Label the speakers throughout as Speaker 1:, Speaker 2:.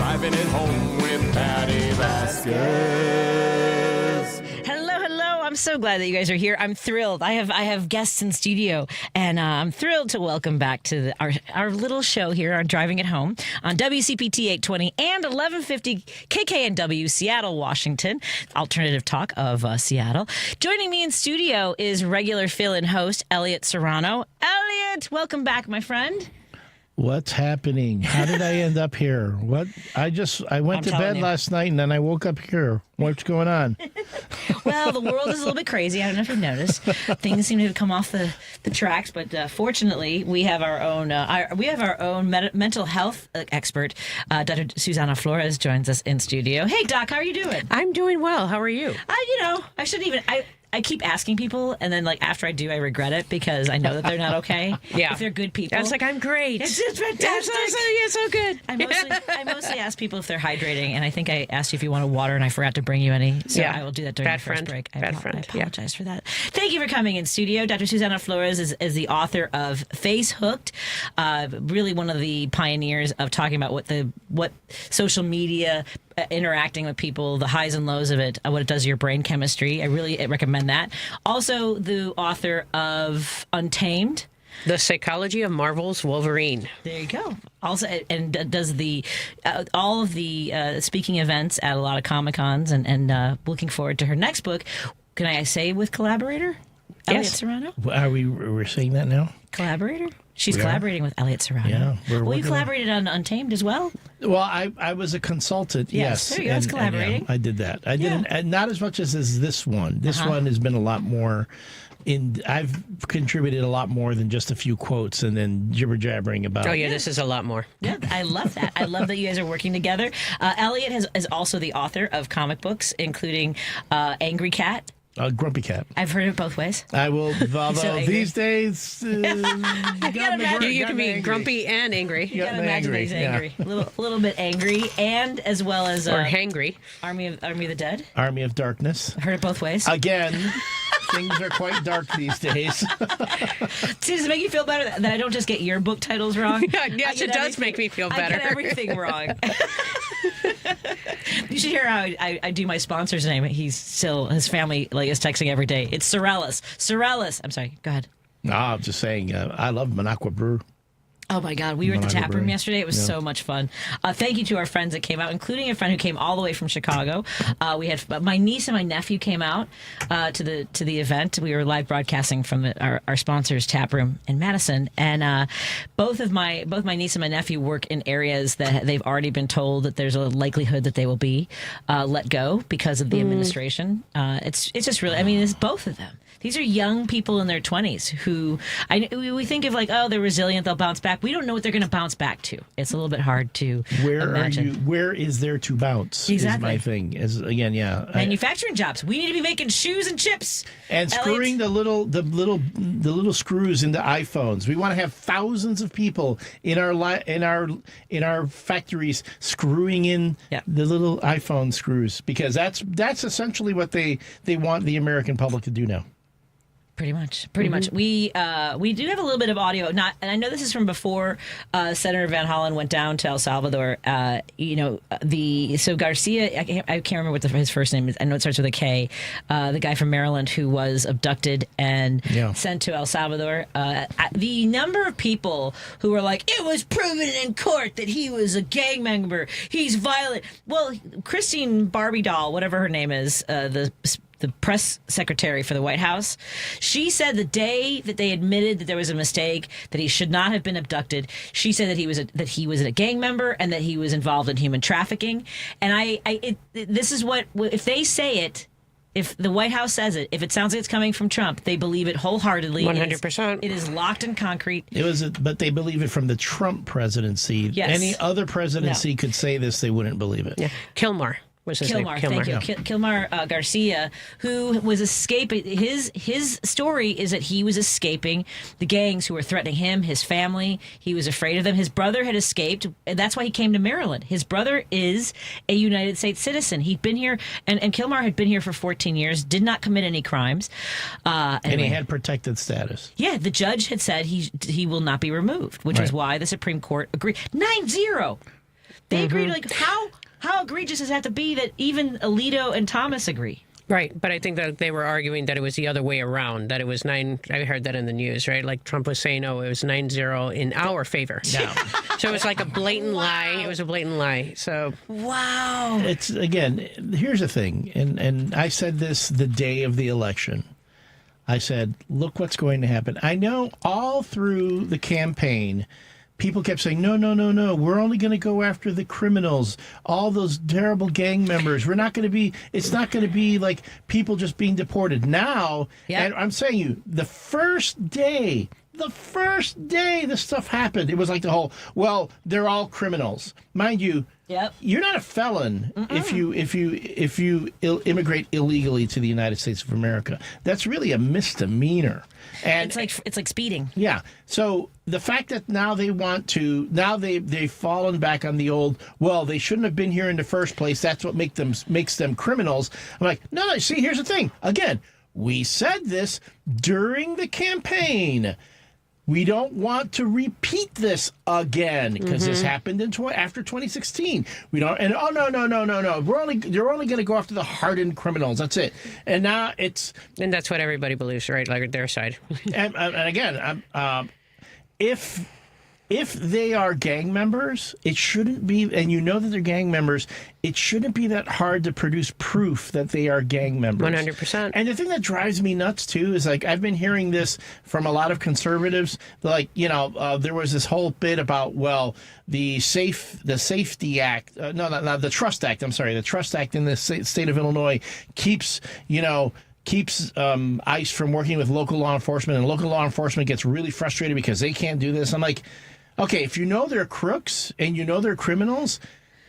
Speaker 1: Driving it home with Patti Vasquez.
Speaker 2: Hello. I'm so glad that you guys are here. I'm thrilled. I have guests in studio, and I'm thrilled to welcome back to our little show here on Driving It Home on WCPT 820 and 1150 KKNW, Seattle, Washington. Alternative talk of Seattle. Joining me in studio is regular fill-in host Elliott Serrano. Elliott, welcome back, my friend.
Speaker 3: What's happening? How did I end up here? I went to bed last night and then I woke up here. What's going on?
Speaker 2: Well, the world is a little bit crazy. I don't know if you've noticed. Things seem to have come off the tracks, but fortunately, we have our own mental health expert. Dr. Suzana Flores joins us in studio. Hey, Doc, how are you doing?
Speaker 4: I'm doing well. How are you?
Speaker 2: I shouldn't even. I keep asking people, and then after I do, I regret it because I know that they're not okay.
Speaker 4: Yeah,
Speaker 2: if they're good people.
Speaker 4: I was like, I'm great.
Speaker 2: It's fantastic.
Speaker 4: It's so good.
Speaker 2: I mostly ask people if they're hydrating, and I think I asked you if you wanted water, and I forgot to bring you any. So I will do that during the first break. I apologize for that. Thank you for coming in studio. Dr. Suzana Flores is the author of Face Hooked, really one of the pioneers of talking about what social media, interacting with people, the highs and lows of it, what it does to your brain chemistry. I really recommend that. Also, the author of Untamed,
Speaker 4: The Psychology of Marvel's Wolverine.
Speaker 2: There you go. Also, and does all of the speaking events at a lot of Comic-Cons, and looking forward to her next book. Can I say with collaborator? Elliott Serrano?
Speaker 3: We're saying that now?
Speaker 2: Collaborator? She's collaborating with Elliott Serrano.
Speaker 3: Yeah.
Speaker 2: Well, you collaborated on Untamed as well?
Speaker 3: Well, I was a consultant, yes.
Speaker 2: There you go. That's collaborating.
Speaker 3: I did that. I didn't, and not as much as this one. This one has been a lot more. I've contributed a lot more than just a few quotes and then jibber-jabbering about.
Speaker 4: Oh, yeah, this is a lot more.
Speaker 2: Yeah, I love that. I love that you guys are working together. Elliott is also the author of comic books, including Angry Cat.
Speaker 3: Grumpy Cat.
Speaker 2: I've heard it both ways.
Speaker 3: I will. So these days, you
Speaker 4: can be grumpy and angry.
Speaker 2: You gotta imagine that he's angry. A little bit angry, and as well as
Speaker 4: or hangry.
Speaker 2: Army of the Dead.
Speaker 3: Army of Darkness.
Speaker 2: I've heard it both ways.
Speaker 3: Again, things are quite dark these days.
Speaker 2: See, does it make you feel better that I don't just get your book titles wrong?
Speaker 4: Yes, it does make me feel better.
Speaker 2: I get everything wrong. You should hear how I do my sponsor's name. His family is texting every day. It's Sorellis. I'm sorry. Go ahead.
Speaker 3: No, I'm just saying. I love Minocqua Brew.
Speaker 2: Oh, my God. We were at the tap room yesterday. It was so much fun. Thank you to our friends that came out, including a friend who came all the way from Chicago. We had my niece and my nephew came out to the event. We were live broadcasting from our sponsor's tap room in Madison. And both my niece and my nephew work in areas that they've already been told that there's a likelihood that they will be let go because of the administration. It's just really, it's both of them. These are young people in their 20s who we think of they're resilient, they'll bounce back. We don't know what they're going to bounce back to. It's a little bit hard to imagine.
Speaker 3: Where is there to bounce?
Speaker 2: Exactly.
Speaker 3: Is my thing.
Speaker 2: Manufacturing jobs. We need to be making shoes and chips.
Speaker 3: And screwing the little screws into iPhones. We want to have thousands of people in our factories screwing in the little iPhone screws, because that's essentially what they want the American public to do now.
Speaker 2: Pretty much. We do have a little bit of audio. And I know this is from before Senator Van Hollen went down to El Salvador. So Garcia, I can't remember what his first name is. I know it starts with a K. The guy from Maryland who was abducted and sent to El Salvador. The number of people who were like, it was proven in court that he was a gang member. He's violent. Well, Christine Barbie doll, whatever her name is, the press secretary for the White House, she said the day that they admitted that there was a mistake, that he should not have been abducted, she said that he was a gang member and that he was involved in human trafficking. And this is what, if they say it, if the White House says it, if it sounds like it's coming from Trump, they believe it wholeheartedly.
Speaker 4: 100%.
Speaker 2: It is locked in concrete.
Speaker 3: But they believe it from the Trump presidency.
Speaker 2: Yes.
Speaker 3: Any other presidency could say this, they wouldn't believe it.
Speaker 4: Yeah. Kilmar.
Speaker 2: Kilmar, thank you. Kilmar Garcia, who was escaping. His story is that he was escaping the gangs who were threatening him, his family. He was afraid of them. His brother had escaped, and that's why he came to Maryland. His brother is a United States citizen. He'd been here, and Kilmar had been here for 14 years, did not commit any crimes.
Speaker 3: And he had protected status.
Speaker 2: Yeah, the judge had said he will not be removed, which is why the Supreme Court agreed. 9-0. They agreed. Like, how How egregious does it have to be that even Alito and Thomas agree?
Speaker 4: Right, but I think that they were arguing that it was the other way around, that it was 9, I heard that in the news, right? Like Trump was saying, oh, it was 9-0 in our favor. No. So it was like a blatant lie. It was a blatant lie. So
Speaker 2: wow.
Speaker 3: It's, again, here's the thing, and I said this the day of the election. I said, look what's going to happen. I know all through the campaign, people kept saying, no, we're only going to go after the criminals, all those terrible gang members. It's not going to be like people just being deported. Now, and I'm saying the first day this stuff happened, it was like the whole, well, they're all criminals. Mind you, you're not a felon if you immigrate illegally to the United States of America. That's really a misdemeanor. And
Speaker 2: it's like speeding.
Speaker 3: Yeah. So the fact that now they've fallen back on the old, well, they shouldn't have been here in the first place. That's what makes them criminals. I'm like, no. See, here's the thing. Again, we said this during the campaign. We don't want to repeat this again because this happened after 2016. We don't. And no. You're only going to go after the hardened criminals. That's it. And now and
Speaker 4: that's what everybody believes, right? Like their side.
Speaker 3: and again, if they are gang members, it shouldn't be, and you know that they're gang members, it shouldn't be that hard to produce proof that they are gang members.
Speaker 4: 100%.
Speaker 3: And the thing that drives me nuts, too, is like I've been hearing this from a lot of conservatives. Like, there was this whole bit about, well, the Safety Act, the Trust Act, I'm sorry, the Trust Act in the state of Illinois keeps ICE from working with local law enforcement, and local law enforcement gets really frustrated because they can't do this. I'm like, okay, if you know they're crooks and you know they're criminals,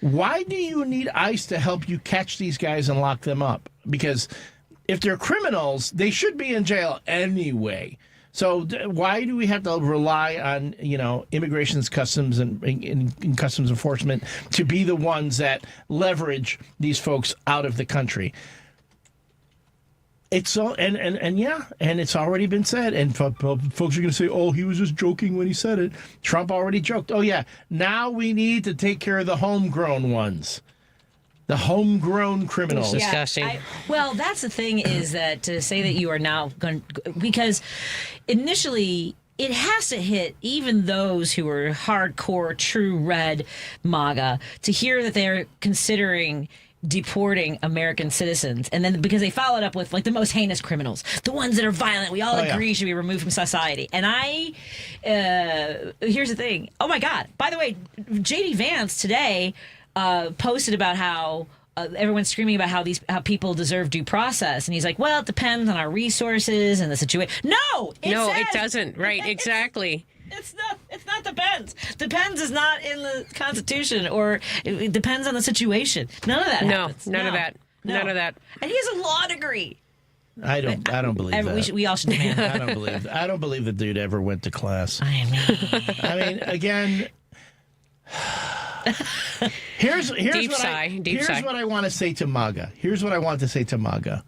Speaker 3: why do you need ICE to help you catch these guys and lock them up? Because if they're criminals, they should be in jail anyway. So why do we have to rely on, immigrations, customs, and customs enforcement to be the ones that leverage these folks out of the country? It's so, and it's already been said, and folks are going to say, oh, he was just joking when he said it. Trump already joked. Oh, yeah, now we need to take care of the homegrown ones, the homegrown criminals.
Speaker 4: It's disgusting.
Speaker 2: Well, that's the thing, is that to say that you are now going, because initially it has to hit even those who are hardcore, true red MAGA to hear that they're considering deporting American citizens, and then because they followed up with like the most heinous criminals, the ones that are violent, we all agree should be removed from society. And here's the thing. Oh my God! By the way, JD Vance today posted about how everyone's screaming about how people deserve due process, and he's like, well, it depends on our resources and the situation. No,
Speaker 4: it doesn't. Right? Exactly.
Speaker 2: It's not depends. Depends is not in the Constitution, or it depends on the situation. None of that happens.
Speaker 4: None of that.
Speaker 2: No.
Speaker 4: None of that.
Speaker 2: And he has a law degree.
Speaker 3: I don't believe that.
Speaker 2: We all should demand.
Speaker 3: I don't believe the dude ever went to class. I mean, again, here's what I want to say to MAGA. Here's what I want to say to MAGA.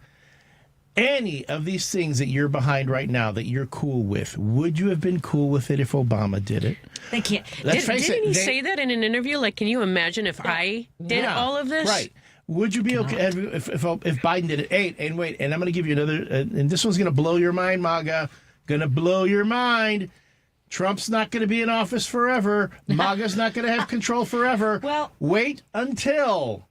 Speaker 3: Any of these things that you're behind right now that you're cool with, would you have been cool with it if Obama did it?
Speaker 2: They can't.
Speaker 4: Didn't he say that in an interview? Like, can you imagine if I did all of this?
Speaker 3: Right. Would you be okay if Biden did it? Hey, and wait, and I'm going to give you another, and this one's going to blow your mind, MAGA. Going to blow your mind. Trump's not going to be in office forever. MAGA's not going to have control forever.
Speaker 2: Well,
Speaker 3: wait until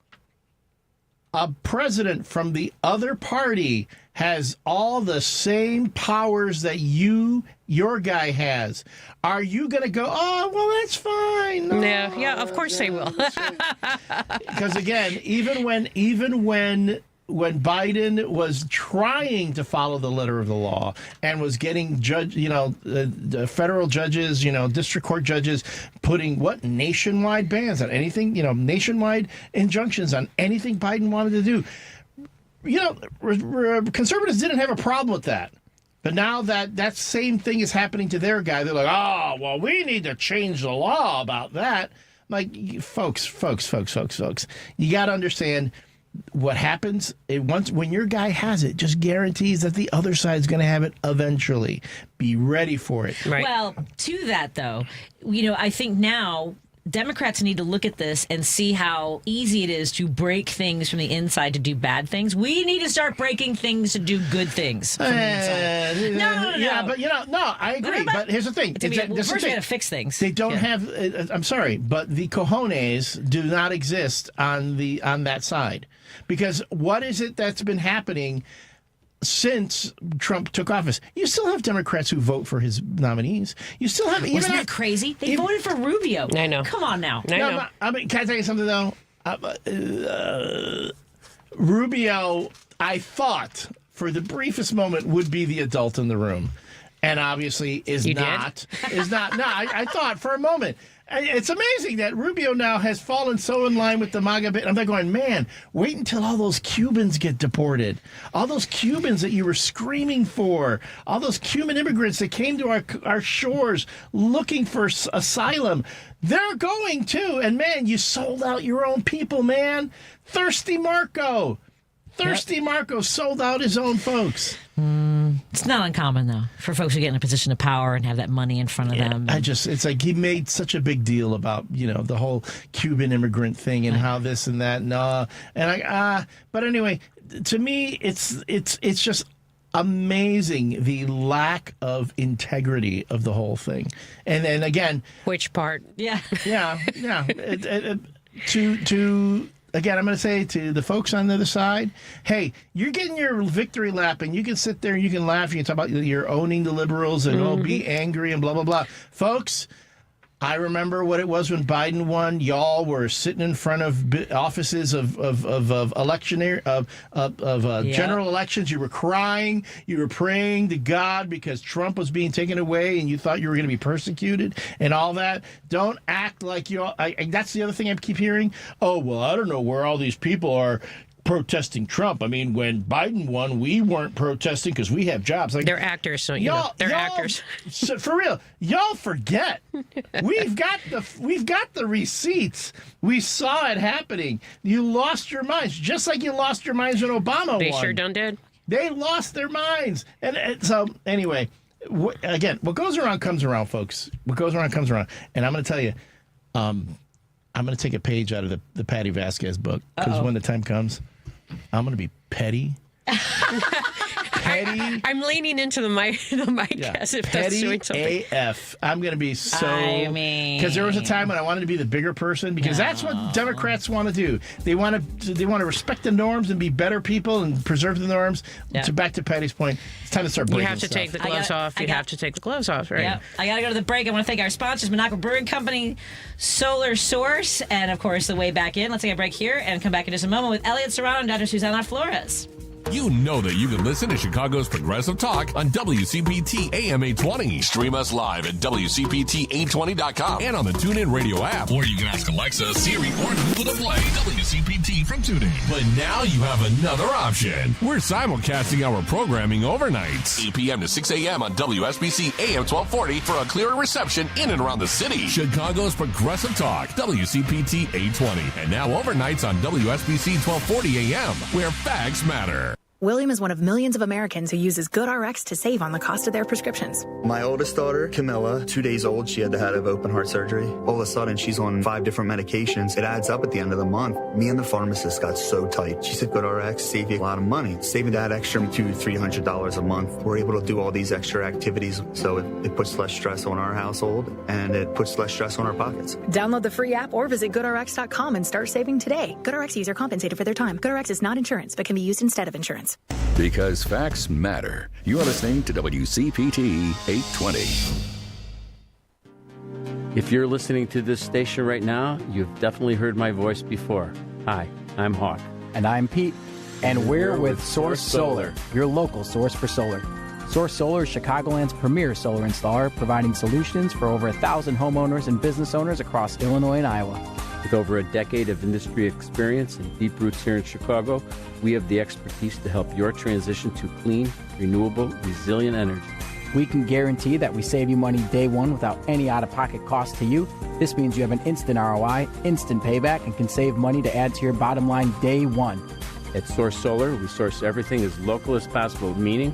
Speaker 3: a president from the other party has all the same powers that your guy has. Are you going to go, oh, well, that's fine? No,
Speaker 4: yeah, of course they will.
Speaker 3: Because again, even when Biden was trying to follow the letter of the law and was getting the federal judges, district court judges putting nationwide bans on anything, nationwide injunctions on anything Biden wanted to do. Conservatives didn't have a problem with that. But now that same thing is happening to their guy, they're like, oh, well, we need to change the law about that. Like, folks, you got to understand what happens when your guy has it, just guarantees that the other side's going to have it eventually. Be ready for it.
Speaker 4: Right.
Speaker 2: Well, to that, though, I think now Democrats need to look at this and see how easy it is to break things from the inside to do bad things. We need to start breaking things to do good things from the inside. No.
Speaker 3: Yeah, but I agree. But here's the thing.
Speaker 2: First, we got to fix things.
Speaker 3: They don't have. I'm sorry, but the cojones do not exist on that side, because what is it that's been happening since Trump took office? You still have Democrats who vote for his nominees. You still have.
Speaker 2: Wasn't that crazy? They voted for Rubio.
Speaker 4: I know.
Speaker 2: Come on now.
Speaker 4: I know.
Speaker 3: I mean, can I tell you something though? Rubio, I thought for the briefest moment would be the adult in the room, and obviously is not. No, I thought for a moment. It's amazing that Rubio now has fallen so in line with the MAGA bit. I'm like going, man, wait until all those Cubans get deported. All those Cubans that you were screaming for. All those Cuban immigrants that came to our shores looking for asylum. They're going too. And, man, you sold out your own people, man. Thirsty Marco sold out his own folks.
Speaker 2: It's not uncommon, though, for folks who get in a position of power and have that money in front of them.
Speaker 3: It's like he made such a big deal about, the whole Cuban immigrant thing and how this and that. But anyway, to me, it's just amazing the lack of integrity of the whole thing. And then again,
Speaker 4: which part?
Speaker 2: Yeah.
Speaker 3: Again, I'm going to say to the folks on the other side, hey, you're getting your victory lap, and you can sit there and you can laugh. You can talk about you're owning the liberals and be angry and blah, blah, blah. Folks, I remember what it was when Biden won. Y'all were sitting in front of offices of general elections. You were crying. You were praying to God because Trump was being taken away, and you thought you were going to be persecuted and all that. Don't act like you. That's the other thing I keep hearing. Oh, well, I don't know where all these people are protesting Trump. I mean, when Biden won, we weren't protesting because we have jobs. Like,
Speaker 4: they're actors, so they're actors.
Speaker 3: So for real, y'all forget. We've got the receipts. We saw it happening. You lost your minds, just like you lost your minds when Obama won.
Speaker 4: They sure done did.
Speaker 3: They lost their minds, and so anyway. Again, what goes around comes around, folks. What goes around comes around, and I'm going to tell you, I'm going to take a page out of the Patti Vasquez book, because when the time comes, I'm going to be petty.
Speaker 4: I'm leaning into the mic as if that's doing something.
Speaker 3: AF. I'm going to be so. Because there was a time when I wanted to be the bigger person, because that's what Democrats want to do. They want to respect the norms and be better people and preserve the norms. Yeah. Back to Patty's point, it's time to start breaking
Speaker 4: You have to take the gloves off. You have to take the gloves off, right?
Speaker 2: Yeah. I got to go to the break. I want to thank our sponsors, Monaco Brewing Company, Solar Source, and, of course, The Way Back In. Let's take a break here and come back in just a moment with Elliott Serrano and Dr. Suzana Flores.
Speaker 1: You know that you can listen to Chicago's Progressive Talk on WCPT AM820. Stream us live at WCPT820.com and on the TuneIn Radio app. Or you can ask Alexa, Siri, or Google to play WCPT from TuneIn. But now you have another option. We're simulcasting our programming overnights, 8 p.m. to 6 a.m. on WSBC AM1240 for a clearer reception in and around the city. Chicago's Progressive Talk, WCPT 820. And now overnights on WSBC 1240 AM, where facts matter.
Speaker 5: William is one of millions of Americans who uses GoodRx to save on the cost of their prescriptions.
Speaker 6: My oldest daughter, Camilla, 2 days old, she had to have open heart surgery. All of a sudden, she's on 5 different medications. It adds up at the end of the month. Me and the pharmacist got so tight. She said, GoodRx save you a lot of money. Saving that extra $200-300 a month. We're able to do all these extra activities, so it puts less stress on our household, and it puts less stress on our pockets.
Speaker 5: Download the free app or visit GoodRx.com and start saving today. GoodRx user compensated for their time. GoodRx is not insurance, but can be used instead of insurance.
Speaker 7: Because facts matter. You are listening to WCPT 820.
Speaker 8: If you're listening to this station right now, you've definitely heard my voice before. Hi, I'm Hawk.
Speaker 9: And I'm Pete. And we're with Source Solar, your local source for solar. Source Solar is Chicagoland's premier solar installer, providing solutions for over 1,000 homeowners and business owners across Illinois and Iowa.
Speaker 8: With over a decade of industry experience and deep roots here in Chicago, we have the expertise to help your transition to clean, renewable, resilient energy.
Speaker 9: We can guarantee that we save you money day one without any out-of-pocket cost to you. This means you have an instant ROI, instant payback, and can save money to add to your bottom line day one.
Speaker 8: At Source Solar, we source everything as local as possible, meaning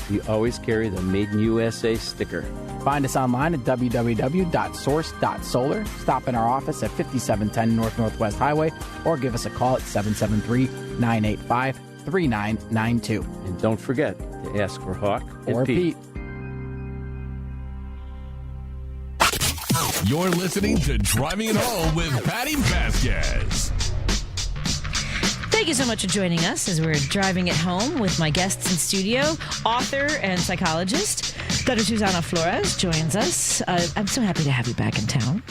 Speaker 8: we always carry the Made in USA sticker.
Speaker 9: Find us online at www.source.solar. Stop in our office at 5710 North Northwest Highway or give us a call at 773-985-3992.
Speaker 8: And don't forget to ask for Hawk
Speaker 9: Or
Speaker 8: and Pete.
Speaker 1: You're listening to Driving It Home with Patti Vasquez.
Speaker 2: Thank you so much for joining us as we're driving it home with my guests in studio. Author and psychologist Dr. Suzana Flores joins us. I'm so happy to have you back in town.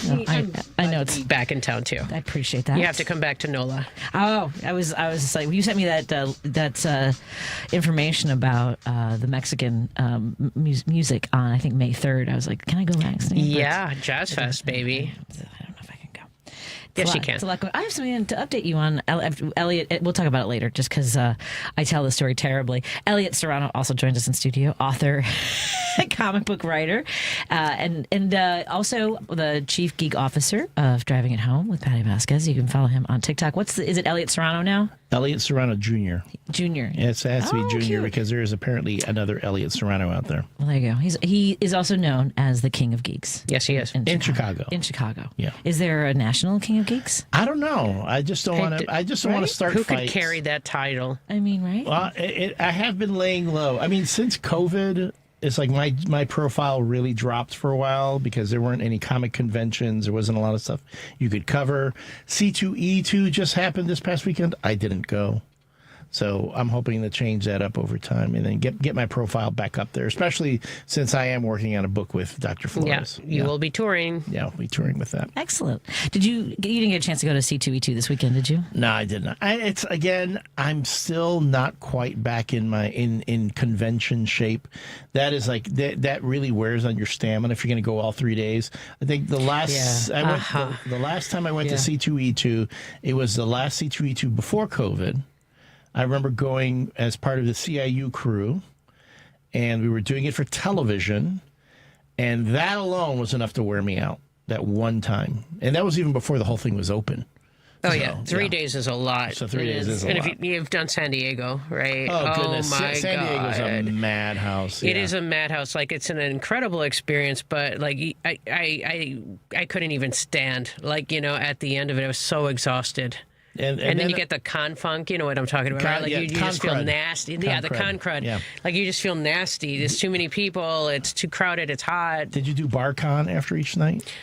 Speaker 2: I know it's
Speaker 4: back in town too.
Speaker 2: I appreciate that.
Speaker 4: You have to come back to NOLA.
Speaker 2: Oh, I was just like, you sent me that information about the Mexican music on, I think, May 3rd. I was like, can I go back?
Speaker 4: Yeah, Jazz Fest, baby. Yes, you can.
Speaker 2: I have something to update you on, Elliott. We'll talk about it later, just because I tell the story terribly. Elliott Serrano also joins us in studio, author, comic book writer, and also the chief geek officer of Driving It Home with Patti Vasquez. You can follow him on TikTok. Is it Elliott Serrano now?
Speaker 3: Elliott Serrano Jr.
Speaker 2: Junior.
Speaker 3: Yeah, it has to be Junior
Speaker 2: cute.
Speaker 3: because there is apparently another Elliott Serrano out there.
Speaker 2: Well, there you go. He is also known as the King of Geeks.
Speaker 4: Yes, he is.
Speaker 3: In Chicago.
Speaker 2: In Chicago.
Speaker 3: Yeah.
Speaker 2: Is there a national King of Geeks?
Speaker 3: I don't know. I just don't want to. I just don't want to start
Speaker 4: Who
Speaker 3: fights.
Speaker 4: could carry that title?
Speaker 2: I mean, right?
Speaker 3: Well, I have been laying low. I mean, since COVID, it's like my profile really dropped for a while because there weren't any comic conventions. There wasn't a lot of stuff you could cover. C2E2 just happened this past weekend. I didn't go. So I'm hoping to change that up over time and then get my profile back up there, especially since I am working on a book with Dr. Flores.
Speaker 4: Yeah, you will be touring.
Speaker 3: Yeah, we'll be touring with that.
Speaker 2: Excellent. You didn't get a chance to go to C2E2 this weekend, did you?
Speaker 3: No, I did not. I'm still not quite back in my in convention shape. That is like that really wears on your stamina if you're going to go all 3 days. I think the last the last time I went to C2E2, it was the last C2E2 before COVID. I remember going as part of the CIU crew, and we were doing it for television, and that alone was enough to wear me out that one time. And that was even before the whole thing was open.
Speaker 4: Oh, yeah. 3 days is a lot.
Speaker 3: So 3 days is a lot.
Speaker 4: And if you've done San Diego, right?
Speaker 3: Oh, goodness.
Speaker 4: My
Speaker 3: San Diego's a madhouse.
Speaker 4: It is a madhouse. Like, it's an incredible experience, but, like, I couldn't even stand. Like, at the end of it, I was so exhausted. And then you get the con funk, you know what I'm talking about, right? Like you just feel nasty. Yeah, the con crud. Yeah. Like you just feel nasty. There's too many people. It's too crowded. It's hot.
Speaker 3: Did you do bar con after each night?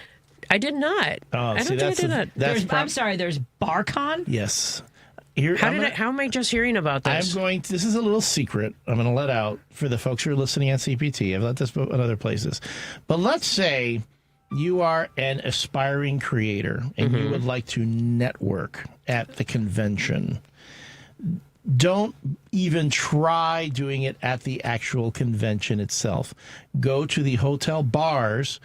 Speaker 4: I did not. I don't think I did that.
Speaker 2: I'm sorry, there's bar con?
Speaker 3: Yes.
Speaker 4: How am I just hearing about this?
Speaker 3: This is a little secret I'm going to let out for the folks who are listening on CPT. I've let this in other places. But let's say you are an aspiring creator and you would like to network at the convention. Don't even try doing it at the actual convention itself. Go to the hotel bars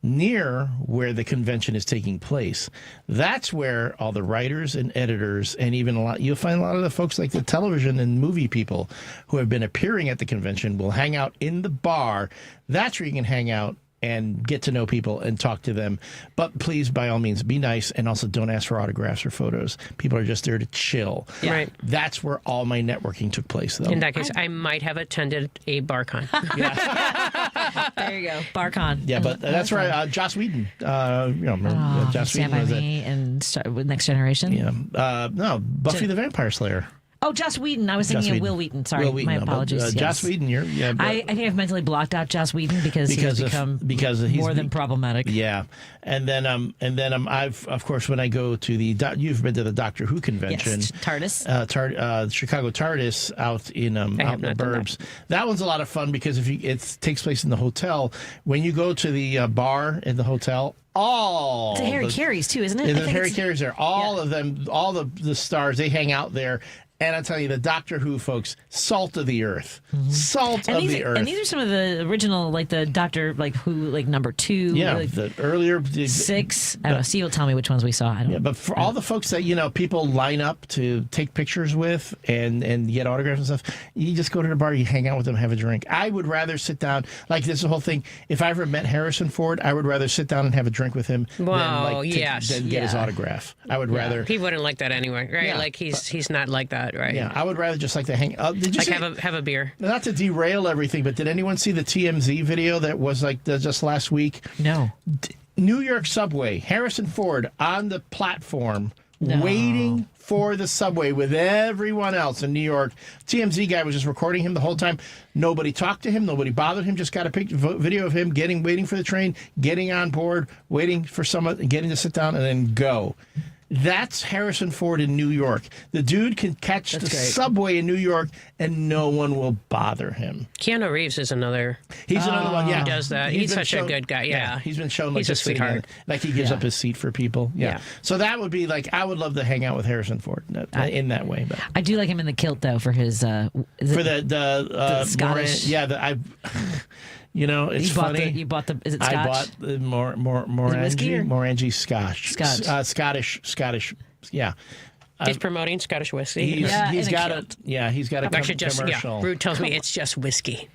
Speaker 3: near where the convention is taking place. That's where all the writers and editors and even you'll find a lot of the folks like the television and movie people who have been appearing at the convention will hang out in the bar. That's where you can hang out and get to know people and talk to them. But please, by all means, be nice and also don't ask for autographs or photos. People are just there to chill.
Speaker 4: Yeah. Right.
Speaker 3: That's where all my networking took place, though.
Speaker 4: In that case, I might have attended a BarCon.
Speaker 2: There you go. BarCon.
Speaker 3: Yeah, but that's right. Joss Whedon. Joss
Speaker 2: Stand
Speaker 3: Whedon
Speaker 2: By
Speaker 3: was
Speaker 2: Me and start with Next Generation?
Speaker 3: Yeah. No, Buffy the Vampire Slayer.
Speaker 2: Oh, Joss Whedon. I was thinking of Will Wheaton. Sorry,
Speaker 3: Will Wheaton,
Speaker 2: my apologies.
Speaker 3: But, Joss Whedon,
Speaker 2: I think I've mentally blocked out Joss Whedon because he's more than problematic.
Speaker 3: Yeah, and then I've of course when I go to you've been to the Doctor Who convention,
Speaker 2: yes, TARDIS,
Speaker 3: Chicago TARDIS out in the burbs. That one's a lot of fun because it takes place in the hotel. When you go to the bar in the hotel.
Speaker 2: It's a Harry Carey's too, isn't it?
Speaker 3: The Harry Carey's there. All of them, all the stars, they hang out there. And I tell you, the Doctor Who folks, salt of the earth, salt of the earth.
Speaker 2: And these are some of the original, like the Doctor, like Who, like number 2.
Speaker 3: Yeah,
Speaker 2: like
Speaker 3: the earlier
Speaker 2: 6. I don't know. Steve will tell me which ones we saw. I don't.
Speaker 3: But for all the folks that people line up to take pictures with and get autographs and stuff, you just go to the bar, you hang out with them, have a drink. I would rather sit down. Like this whole thing. If I ever met Harrison Ford, I would rather sit down and have a drink with him than get his autograph. I would rather.
Speaker 4: He wouldn't like that anyway, right? Yeah, like he's not like that. that, right?
Speaker 3: Yeah, I would rather just like to hang. Did you
Speaker 4: have a beer?
Speaker 3: Not to derail everything, but did anyone see the TMZ video that was like just last week?
Speaker 2: No.
Speaker 3: New York subway, Harrison Ford on the platform waiting for the subway with everyone else in New York. TMZ guy was just recording him the whole time. Nobody talked to him. Nobody bothered him. Just got a video of him waiting for the train, getting on board, waiting for someone, getting to sit down, and then go. That's Harrison Ford in New York. The dude can catch the subway in New York, and no one will bother him.
Speaker 4: Keanu Reeves is another.
Speaker 3: He's another one. Yeah,
Speaker 4: he does that. He's such a good guy. Yeah,
Speaker 3: he's been shown like
Speaker 4: he's a sweetheart.
Speaker 3: Like he gives up his seat for people. Yeah. So that would be like I would love to hang out with Harrison Ford in that way. But
Speaker 2: I do like him in the kilt though for his
Speaker 3: for the
Speaker 2: Scottish.
Speaker 3: You know, it's funny.
Speaker 2: You bought the. Is it Scotch?
Speaker 3: I bought the Morangi Scotch. Scottish. Yeah.
Speaker 4: He's promoting Scottish whiskey.
Speaker 3: He's got a commercial.
Speaker 4: Rude tells me it's just whiskey.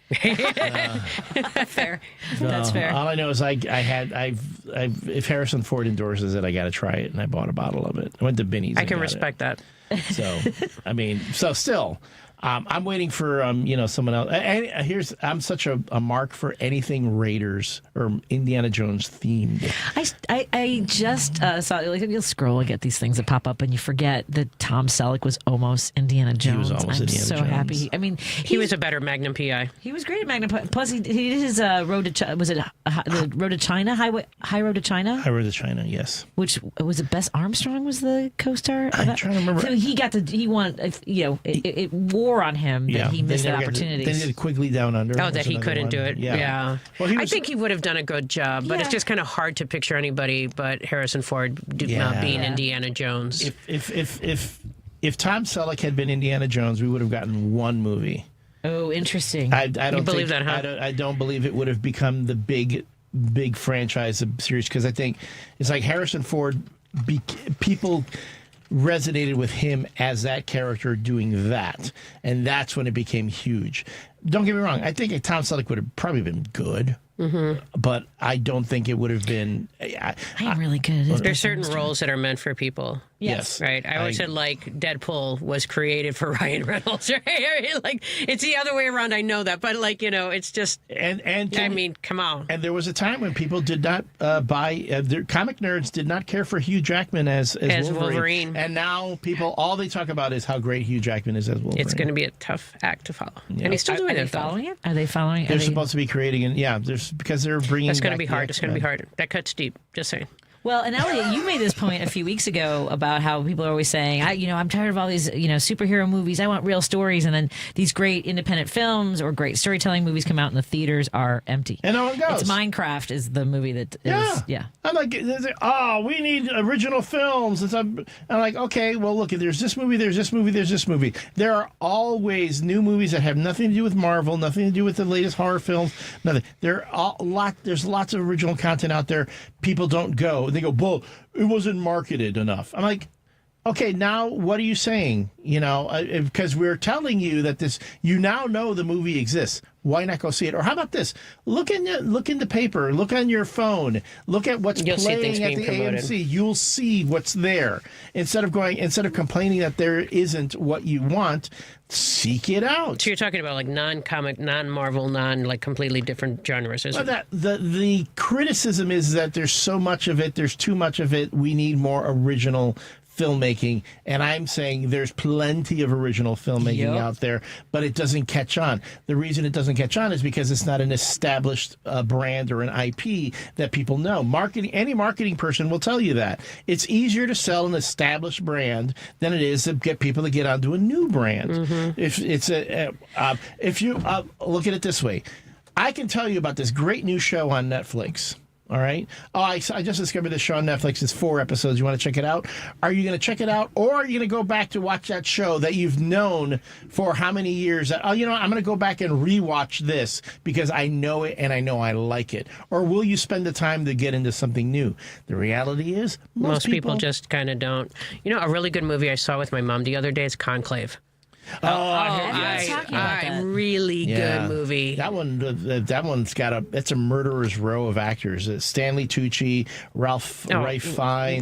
Speaker 2: Fair. That's fair.
Speaker 3: All I know is if Harrison Ford endorses it, I got to try it, and I bought a bottle of it. I went to Binny's.
Speaker 4: I can respect that.
Speaker 3: So, I mean, still. I'm waiting for someone else. I'm such a mark for anything Raiders or Indiana Jones themed.
Speaker 2: I just saw you'll scroll and get these things that pop up and you forget that Tom Selleck was almost Indiana Jones.
Speaker 3: He was almost Indiana Jones.
Speaker 2: I'm so happy. I mean,
Speaker 4: he was a better Magnum PI.
Speaker 2: He was great at Magnum PI. Plus, he did his Road to was it the Road to China High Road to China?
Speaker 3: High Road to China, yes.
Speaker 2: Which was it? Bess Armstrong was the co-star.
Speaker 3: I'm trying to remember.
Speaker 2: So he won. It wore on him that he missed that opportunity.
Speaker 3: Then he did Quigley Down Under.
Speaker 4: Oh, that he couldn't do it. Yeah. Well, I think he would have done a good job, but it's just kind of hard to picture anybody but Harrison Ford not being Indiana Jones.
Speaker 3: If Tom Selleck had been Indiana Jones, we would have gotten one movie.
Speaker 2: Oh, interesting.
Speaker 3: I don't
Speaker 4: believe that, huh?
Speaker 3: I don't believe it would have become the big franchise series because I think it's like Harrison Ford. People resonated with him as that character doing that, and that's when it became huge. Don't get me wrong. I think Tom Selleck would have probably been good. Mm-hmm. But I don't think it would have been.
Speaker 2: I'm really good.
Speaker 4: There's certain roles that are meant for people.
Speaker 3: Yes.
Speaker 4: Right. I always said Deadpool was created for Ryan Reynolds. Right. Like it's the other way around. I know that, but it's just. And I mean, come on.
Speaker 3: And there was a time when people did not buy. Their comic nerds did not care for Hugh Jackman as Wolverine. And now all they talk about is how great Hugh Jackman is as Wolverine.
Speaker 4: It's going to be a tough act to follow. Yeah. And he's still doing it.
Speaker 2: Are they following it? Are they following it?
Speaker 3: They're supposed to be creating because they're bringing.
Speaker 4: That's going to be hard. It's going to be hard. That cuts deep. Just saying.
Speaker 2: Well, and Elliot, you made this point a few weeks ago about how people are always saying, I'm tired of all these, superhero movies. I want real stories. And then these great independent films or great storytelling movies come out and the theaters are empty.
Speaker 3: And how it goes.
Speaker 2: It's Minecraft is the movie that is. Yeah.
Speaker 3: I'm like, we need original films. I'm like, okay, well, look, there's this movie, there's this movie, there's this movie. There are always new movies that have nothing to do with Marvel, nothing to do with the latest horror films, nothing. There's lots of original content out there. People don't go. They go, well, it wasn't marketed enough. I'm like, okay, now what are you saying? Because we're telling you that you now know the movie exists. Why not go see it? Or how about this? Look in the paper. Look on your phone. Look at what's playing at the AMC. You'll see what's there. Instead of complaining that there isn't what you want, seek it out.
Speaker 4: So you're talking about like non-comic, non-Marvel, completely different genres, isn't it?
Speaker 3: The criticism is that there's so much of it. There's too much of it. We need more original filmmaking, and I'm saying there's plenty of original filmmaking out there, but it doesn't catch on. The reason it doesn't catch on is because it's not an established brand or an IP that people know. Any marketing person will tell you that. It's easier to sell an established brand than it is to get people to get onto a new brand. Mm-hmm. If you look at it this way, I can tell you about this great new show on Netflix. All right. Oh, I just discovered this show on Netflix. It's 4 episodes. You want to check it out? Are you going to check it out, or are you going to go back to watch that show that you've known for how many years? I'm going to go back and rewatch this because I know it and I know I like it. Or will you spend the time to get into something new? The reality is most people
Speaker 4: just kind of don't. A really good movie I saw with my mom the other day is Conclave. Really good movie.
Speaker 3: That one's got it's a murderer's row of actors. It's Stanley Tucci, Ralph Fiennes,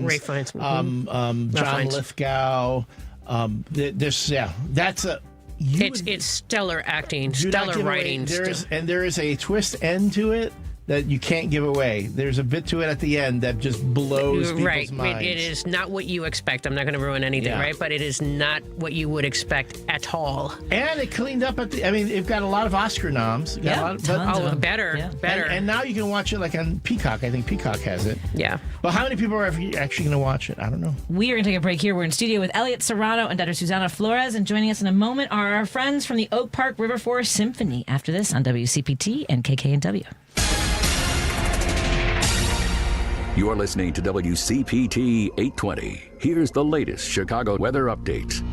Speaker 4: Ray Fiennes,
Speaker 3: John Lithgow. That's a.
Speaker 4: It's stellar acting, stellar writing.
Speaker 3: There is a twist end to it that you can't give away. There's a bit to it at the end that just blows people's minds.
Speaker 4: It is not what you expect. I'm not going to ruin anything, right? But it is not what you would expect at all.
Speaker 3: And it cleaned up it got a lot of Oscar noms.
Speaker 4: Better.
Speaker 3: And now you can watch it like on Peacock. I think Peacock has it.
Speaker 4: Yeah.
Speaker 3: Well, how many people are actually going to watch it? I don't know.
Speaker 2: We are going to take a break here. We're in studio with Elliott Serrano and Dr. Suzana Flores, and joining us in a moment are our friends from the Oak Park River Forest Symphony. After this on WCPT and KKNW.
Speaker 7: You're listening to WCPT 820. Here's the latest Chicago weather update.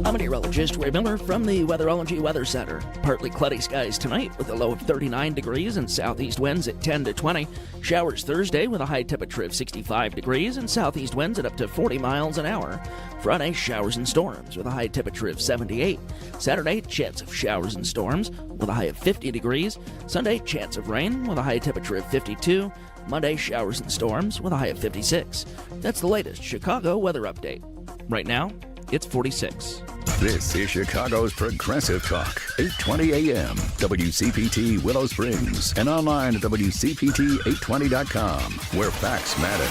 Speaker 10: I'm meteorologist Ray Miller from the Weatherology Weather Center. Partly cloudy skies tonight with a low of 39 degrees and southeast winds at 10 to 20. Showers Thursday with a high temperature of 65 degrees and southeast winds at up to 40 miles an hour. Friday, showers and storms with a high temperature of 78. Saturday, chance of showers and storms with a high of 50 degrees. Sunday, chance of rain with a high temperature of 52. Monday, showers and storms with a high of 56. That's the latest Chicago weather update. Right now, it's 46.
Speaker 7: This is Chicago's Progressive Talk, 820 AM, WCPT Willow Springs, and online at WCPT820.com, where facts matter.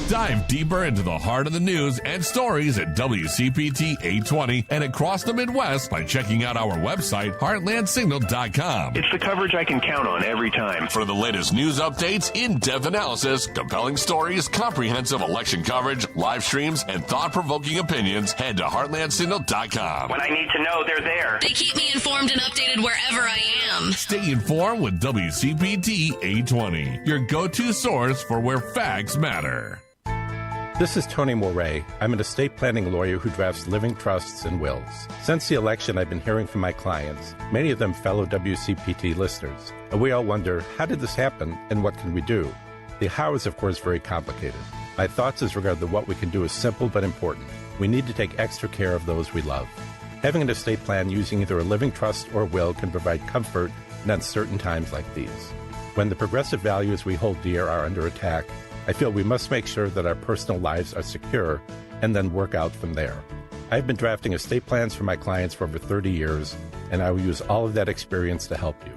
Speaker 1: Dive deeper into the heart of the news and stories at WCPT 820 and across the Midwest by checking out our website, heartlandsignal.com.
Speaker 11: It's the coverage I can count on every time.
Speaker 1: For the latest news updates, in-depth analysis, compelling stories, comprehensive election coverage, live streams, and thought-provoking opinions, head to heartlandsignal.com.
Speaker 11: When I need to know, they're there.
Speaker 12: They keep me informed and updated wherever I am.
Speaker 1: Stay informed with WCPT 820, your go-to source for where facts matter.
Speaker 13: This is Tony Moray. I'm an estate planning lawyer who drafts living trusts and wills. Since the election, I've been hearing from my clients, many of them fellow WCPT listeners. And we all wonder, how did this happen and what can we do? The how is, of course, very complicated. My thoughts as regard to what we can do is simple but important. We need to take extra care of those we love. Having an estate plan using either a living trust or will can provide comfort in uncertain times like these. When the progressive values we hold dear are under attack, I feel we must make sure that our personal lives are secure and then work out from there. I've been drafting estate plans for my clients for over 30 years, and I will use all of that experience to help you.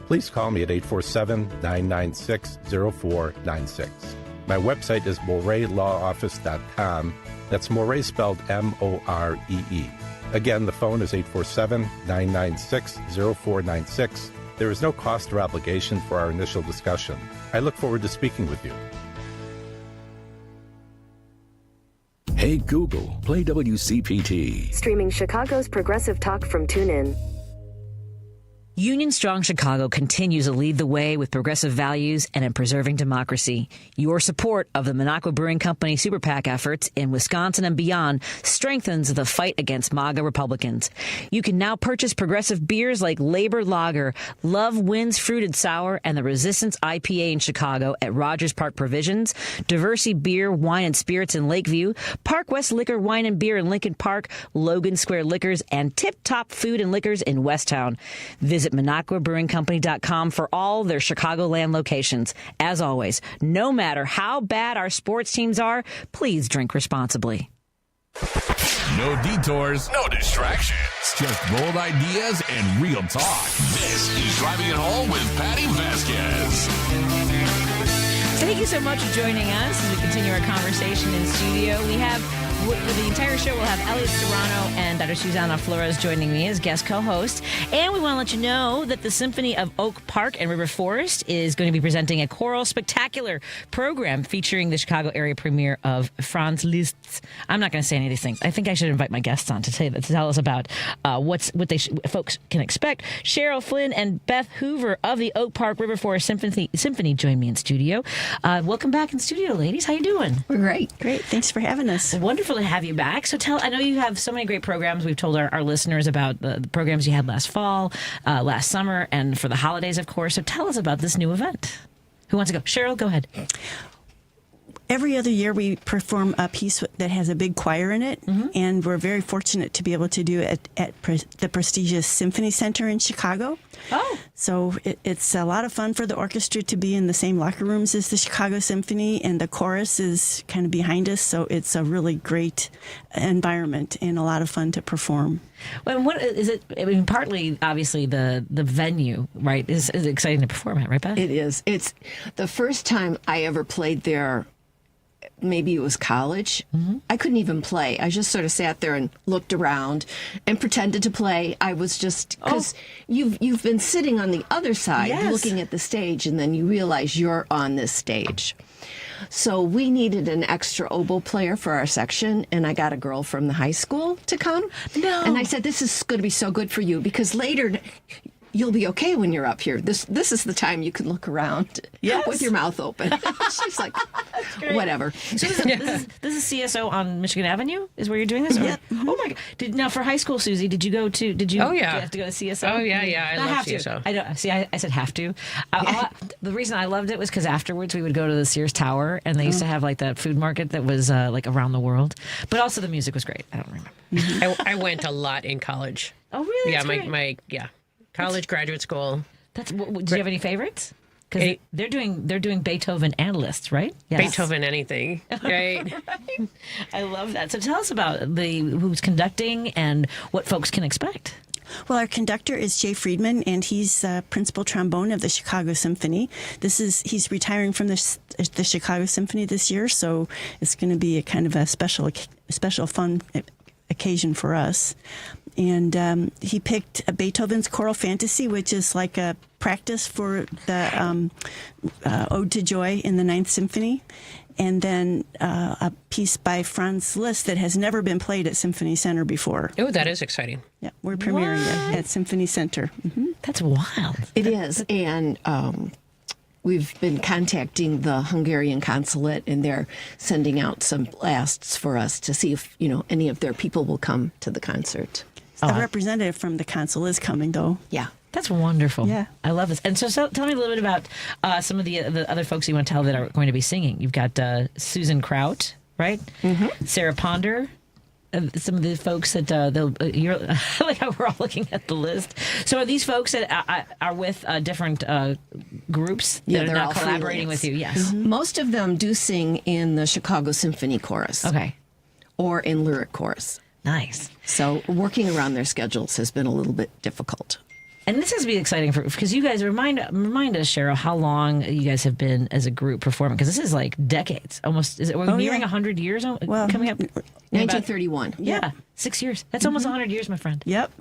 Speaker 13: Please call me at 847-996-0496. My website is moreylawoffice.com. That's Morey spelled M-O-R-E-E. Again, the phone is 847-996-0496. There is no cost or obligation for our initial discussion. I look forward to speaking with you.
Speaker 7: Hey Google, play WCPT.
Speaker 14: Streaming Chicago's Progressive Talk from TuneIn.
Speaker 2: Union Strong Chicago continues to lead the way with progressive values and in preserving democracy. Your support of the Minocqua Brewing Company Super PAC efforts in Wisconsin and beyond strengthens the fight against MAGA Republicans. You can now purchase progressive beers like Labor Lager, Love Wins Fruited Sour, and the Resistance IPA in Chicago at Rogers Park Provisions, Diversity Beer, Wine and Spirits in Lakeview, Park West Liquor, Wine and Beer in Lincoln Park, Logan Square Liquors, and Tip Top Food and Liquors in Westtown. Visit MinocquaBrewingCompany.com for all their Chicagoland locations. As always, no matter how bad our sports teams are, please drink responsibly.
Speaker 1: No detours, no distractions, just bold ideas and real talk. This is Driving It Home with Patti Vasquez.
Speaker 2: Thank you so much for joining us as we continue our conversation in studio. We have, for the entire show, we'll have Elliott Serrano and Dr. Suzana Flores joining me as guest co-hosts. And we want to let you know that the Symphony of Oak Park and River Forest is going to be presenting a Choral Spectacular program featuring the Chicago area premiere of Franz Liszt. I'm not going to say any of these things. I think I should invite my guests on to tell us about what folks can expect. Cheryl Flinn and Beth Hoover of the Oak Park River Forest Symphony join me in studio. Welcome back in studio, ladies. How you doing?
Speaker 15: We're great. Great. Thanks for having us.
Speaker 2: Wonderful to have you back. So I know you have so many great programs. We've told our listeners about the programs you had last fall, last summer, and for the holidays, of course. So tell us about this new event. Who wants to go? Cheryl, go ahead.
Speaker 15: Every other year we perform a piece that has a big choir in it, and we're very fortunate to be able to do it at the prestigious Symphony Center in Chicago.
Speaker 2: Oh.
Speaker 15: So it's a lot of fun for the orchestra to be in the same locker rooms as the Chicago Symphony, and the chorus is kind of behind us, so it's a really great environment and a lot of fun to perform.
Speaker 2: Well, what is it? I mean, partly, obviously, the venue, right, is exciting to perform at, right, Beth?
Speaker 16: It is. It's the first time I ever played there. Maybe it was college. I couldn't even play. I just sort of sat there and looked around and pretended to play. I was just, because you've been sitting on the other side looking at the stage, and then you realize you're on this stage. So we needed an extra oboe player for our section, and I got a girl from the high school to come. No. And I said, this is going to be so good for you, because later you'll be okay when you're up here. This is the time you can look around with your mouth open. She's like, whatever.
Speaker 2: So this is CSO on Michigan Avenue is where you're doing this?
Speaker 15: Yeah.
Speaker 2: Oh my God. Now for high school, Susie, did you have to go to CSO?
Speaker 4: Oh yeah. I love
Speaker 2: have
Speaker 4: CSO.
Speaker 2: To. I don't see. I said have to. The reason I loved it was because afterwards we would go to the Sears Tower, and they used to have like that food market that was like around the world. But also the music was great. I don't remember.
Speaker 4: I went a lot in college.
Speaker 2: Oh really?
Speaker 4: Yeah,
Speaker 2: That's
Speaker 4: my college, graduate school.
Speaker 2: Did you have any favorites? Because they're doing Beethoven and Liszt, right? Yes.
Speaker 4: Beethoven, anything, right?
Speaker 2: I love that. So tell us about who's conducting and what folks can expect.
Speaker 15: Well, our conductor is Jay Friedman, and he's principal trombone of the Chicago Symphony. He's retiring from the Chicago Symphony this year, so it's going to be a kind of a special fun occasion for us. And he picked Beethoven's Choral Fantasy, which is like a practice for the Ode to Joy in the Ninth Symphony. And then a piece by Franz Liszt that has never been played at Symphony Center before.
Speaker 4: Oh, that is exciting.
Speaker 15: Yeah, we're premiering it at Symphony Center.
Speaker 2: That's wild.
Speaker 16: It is. And we've been contacting the Hungarian consulate, and they're sending out some blasts for us to see if any of their people will come to the concert.
Speaker 15: A representative from the consul is coming, though.
Speaker 16: Yeah.
Speaker 2: That's wonderful.
Speaker 15: Yeah.
Speaker 2: I love this. And so tell me a little bit about some of the other folks you want to tell that are going to be singing. You've got Susan Kraut, right? Sarah Ponder. Some of the folks that you're like how we're all looking at the list. So are these folks that are with different groups that are now collaborating with you? Yes.
Speaker 16: Most of them do sing in the Chicago Symphony Chorus.
Speaker 2: Okay. Or
Speaker 16: in lyric chorus.
Speaker 2: Nice.
Speaker 16: So working around their schedules has been a little bit difficult.
Speaker 2: And this has to be exciting because you guys remind us, Cheryl, how long you guys have been as a group performing, because this is like decades, almost. We're nearing 100 years coming up.
Speaker 16: 1931.
Speaker 2: Yeah, 6 years. That's almost 100 years, my friend.
Speaker 15: Yep.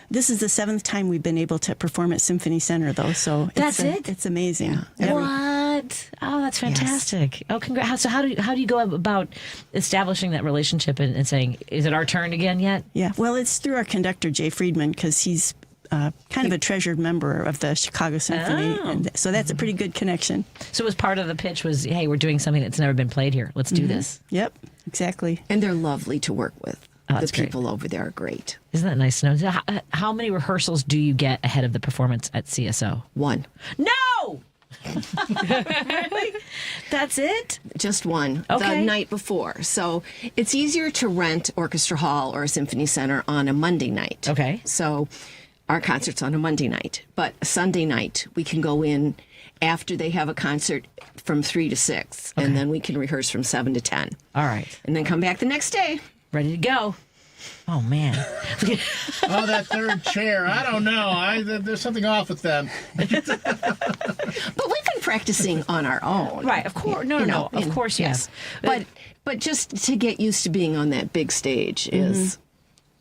Speaker 15: This is the 7th time we've been able to perform at Symphony Center, though. So it's amazing.
Speaker 2: Yeah. What? Oh, that's fantastic. Yes. Oh, congrats. So how do you go about establishing that relationship and saying, is it our turn again yet?
Speaker 15: Yeah. Well, it's through our conductor, Jay Friedman, because he's kind of a treasured member of the Chicago Symphony. And so that's a pretty good connection.
Speaker 2: So it was part of the pitch was, hey, we're doing something that's never been played here. Let's do this.
Speaker 15: Yep, exactly.
Speaker 16: And they're lovely to work with. The people over there are great.
Speaker 2: Isn't that nice to know? How many rehearsals do you get ahead of the performance at CSO?
Speaker 16: 1.
Speaker 2: No! That's it?
Speaker 16: Just 1.
Speaker 2: Okay.
Speaker 16: The night before. So it's easier to rent Orchestra Hall or a Symphony Center on a Monday night.
Speaker 2: Okay.
Speaker 16: So our concert's on a Monday night. But a Sunday night, we can go in after they have a concert from 3 to 6. Okay. And then we can rehearse from 7 to 10.
Speaker 2: All right.
Speaker 16: And then come back the next day.
Speaker 2: Ready to go. Oh, man.
Speaker 3: That third chair. I don't know. There's something off with them.
Speaker 16: But we've been practicing on our own.
Speaker 2: Right, of course. No. Of course, yes.
Speaker 16: But just to get used to being on that big stage is...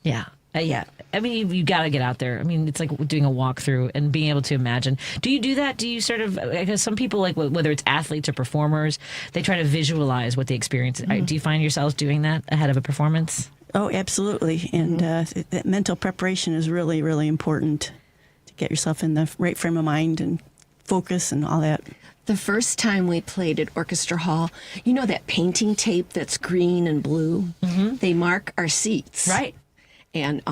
Speaker 2: Yeah. Yeah. I mean, you got to get out there. I mean, it's like doing a walkthrough and being able to imagine. Do you do that? Do you sort of, because some people, like whether it's athletes or performers, they try to visualize what the experience is. Do you find yourselves doing that ahead of a performance?
Speaker 15: Oh, absolutely. And that mental preparation is really, really important to get yourself in the right frame of mind and focus and all that.
Speaker 16: The first time we played at Orchestra Hall, you know that painting tape that's green and blue? They mark our seats.
Speaker 2: Right.
Speaker 16: And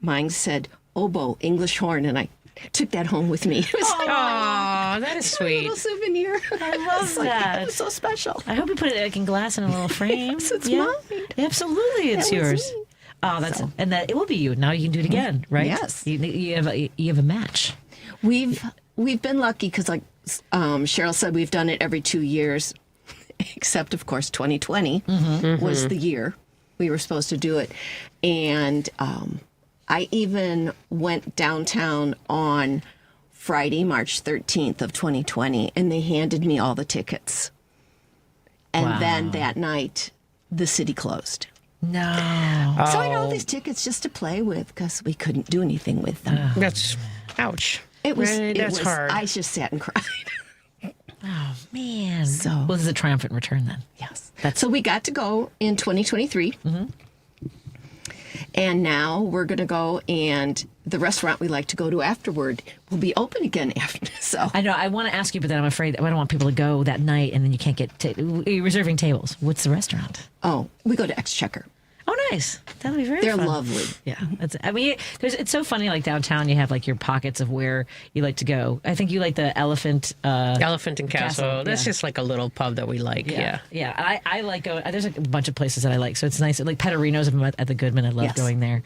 Speaker 16: mine said oboe, English horn, and I took that home with me. It was
Speaker 4: that is sweet.
Speaker 16: A little souvenir.
Speaker 2: I love that.
Speaker 16: It was so special.
Speaker 2: I hope you put it in glass in a little frame.
Speaker 16: Yes, it's mine.
Speaker 2: Absolutely, it's yours. Oh, and that it will be you. Now you can do it again, right?
Speaker 16: Yes.
Speaker 2: You have a match.
Speaker 16: We've been lucky because, like Cheryl said, we've done it every 2 years, except of course 2020 was the year we were supposed to do it, and I even went downtown on Friday, March 13th of 2020, and they handed me all the tickets. And then that night, the city closed.
Speaker 2: No.
Speaker 16: So I had all these tickets just to play with because we couldn't do anything with them.
Speaker 4: That's, ouch.
Speaker 16: That's
Speaker 4: hard.
Speaker 16: I just sat and cried.
Speaker 2: Oh, man.
Speaker 16: So,
Speaker 2: well, this is a triumphant return then.
Speaker 16: Yes. So we got to go in 2023. And now we're going to go, and the restaurant we like to go to afterward will be open again after. So
Speaker 2: I know I want to ask you, but then I'm afraid I don't want people to go that night and then you can't get. You're reserving tables. What's the restaurant?
Speaker 16: Oh, we go to Exchequer.
Speaker 2: Oh, nice. That'll be very
Speaker 16: They're
Speaker 2: fun.
Speaker 16: lovely.
Speaker 2: Yeah. It's so funny, like downtown, you have like your pockets of where you like to go. I think you like the Elephant
Speaker 4: and Castle. That's just like a little pub that we like. Yeah.
Speaker 2: I like going. There's a bunch of places that I like, so it's nice. Like Petterino's at the Goodman. I love going there.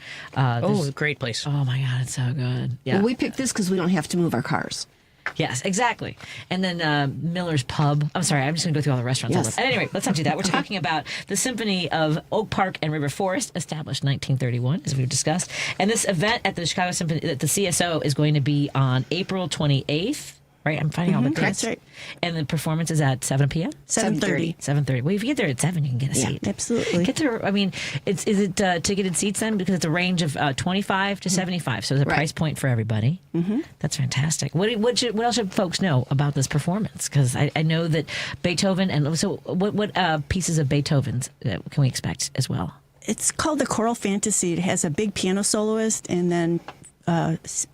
Speaker 4: Great place.
Speaker 2: Oh my God, it's so good. Yeah.
Speaker 16: Well, we picked this because we don't have to move our cars.
Speaker 2: Yes, exactly. And then Miller's Pub. I'm sorry, I'm just going to go through all the restaurants.
Speaker 16: Yes.
Speaker 2: At any rate, let's not do that. We're talking about the Symphony of Oak Park and River Forest, established 1931, as we've discussed. And this event at the Chicago Symphony, at the CSO, is going to be on April 28th. Right, I'm finding all the dates.
Speaker 15: That's right.
Speaker 2: And the performance is at 7 p.m.
Speaker 15: 7:30.
Speaker 2: 7:30. Well, if you get there at 7, you can get a seat.
Speaker 15: Absolutely.
Speaker 2: Get there. I mean, is it ticketed seats then? Because it's a range of 25 to 75, so there's a price point for everybody. That's fantastic. What else should folks know about this performance? Because I know that Beethoven, and so what pieces of Beethoven's can we expect as well?
Speaker 15: It's called the Choral Fantasy. It has a big piano soloist and then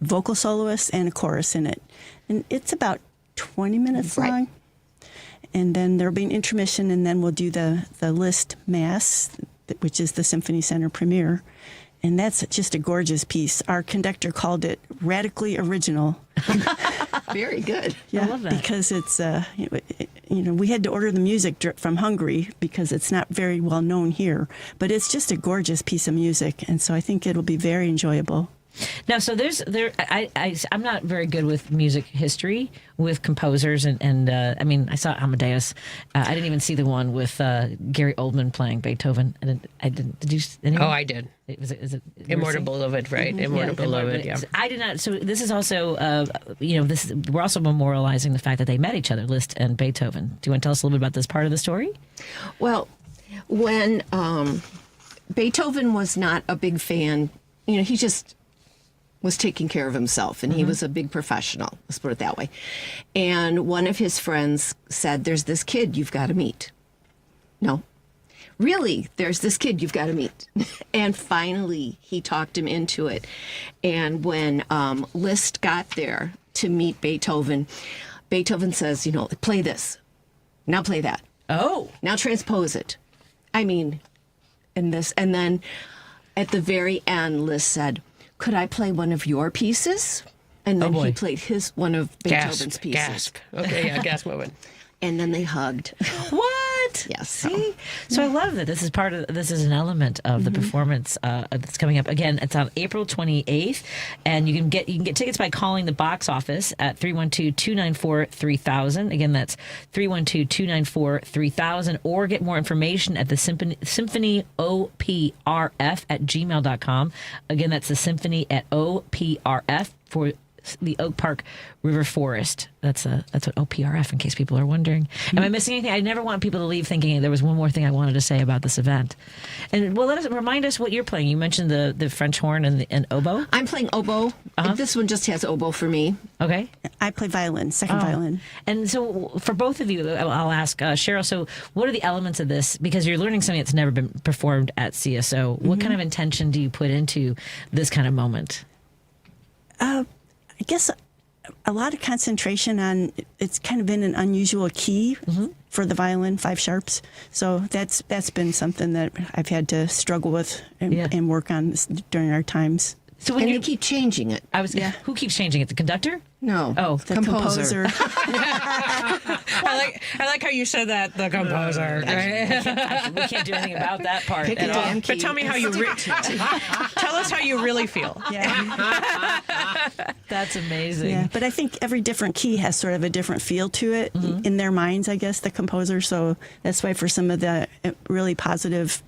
Speaker 15: vocal soloist and a chorus in it. And it's about 20 minutes long. And then there'll be an intermission, and then we'll do the Liszt Mass, which is the Symphony Center premiere. And that's just a gorgeous piece. Our conductor called it radically original.
Speaker 16: Very good.
Speaker 15: Yeah,
Speaker 16: I love that.
Speaker 15: Because it's, we had to order the music from Hungary because it's not very well known here. But it's just a gorgeous piece of music. And so I think it'll be very enjoyable.
Speaker 2: Now, so I'm not very good with music history, with composers, and I mean, I saw Amadeus. I didn't even see the one with Gary Oldman playing Beethoven. I didn't. Did you? Anyone?
Speaker 4: Oh, I did. Is it Immortal Beloved, right? Immortal Beloved. Yeah.
Speaker 2: I did not. So this is also, we're also memorializing the fact that they met each other, Liszt and Beethoven. Do you want to tell us a little bit about this part of the story?
Speaker 16: Well, when Beethoven was not a big fan, he just was taking care of himself, and he was a big professional, let's put it that way. And one of his friends said, there's this kid you've got to meet. No, really, there's this kid you've got to meet. And finally, he talked him into it. And when Liszt got there to meet Beethoven, Beethoven says, play this. Now play that.
Speaker 2: Oh.
Speaker 16: Now transpose it. I mean, and this. And then at the very end, Liszt said, could I play one of your pieces? And then he played one of Beethoven's pieces.
Speaker 4: Gasp. Okay, yeah, gasp moment.
Speaker 16: And then they hugged.
Speaker 2: What?
Speaker 16: Yes.
Speaker 2: See? So I love that this is an element of the performance that's coming up. Again, it's on April 28th, and you can get tickets by calling the box office at 312-294-3000. Again, that's 312-294-3000, or get more information at the Symphony OPRF at gmail.com. Again, that's the Symphony at OPRF for the Oak Park River Forest. That's what OPRF, in case people are wondering. Am I missing anything? I never want people to leave thinking there was one more thing I wanted to say about this event. And remind us what you're playing. You mentioned the French horn and oboe.
Speaker 16: I'm playing oboe. This one just has oboe for me.
Speaker 2: Okay.
Speaker 15: I play violin, second violin.
Speaker 2: And so for both of you, I'll ask Cheryl, so what are the elements of this? Because you're learning something that's never been performed at CSO. What kind of intention do you put into this kind of moment?
Speaker 15: I guess a lot of concentration on, it's kind of in an unusual key for the violin, 5 sharps. So that's been something that I've had to struggle with and work on during our times.
Speaker 2: So when
Speaker 16: and they keep changing it.
Speaker 2: Who keeps changing it? The conductor?
Speaker 16: No.
Speaker 2: Oh,
Speaker 16: the composer.
Speaker 4: I like how you said that, the composer.
Speaker 2: We can't do anything about that part
Speaker 16: Pick
Speaker 2: at
Speaker 16: a
Speaker 2: all.
Speaker 16: damn
Speaker 4: But
Speaker 16: key.
Speaker 4: tell me how you tell us how you really feel.
Speaker 2: That's amazing.
Speaker 15: Yeah, but I think every different key has sort of a different feel to it in their minds, I guess, the composer. So that's why for some of the really positive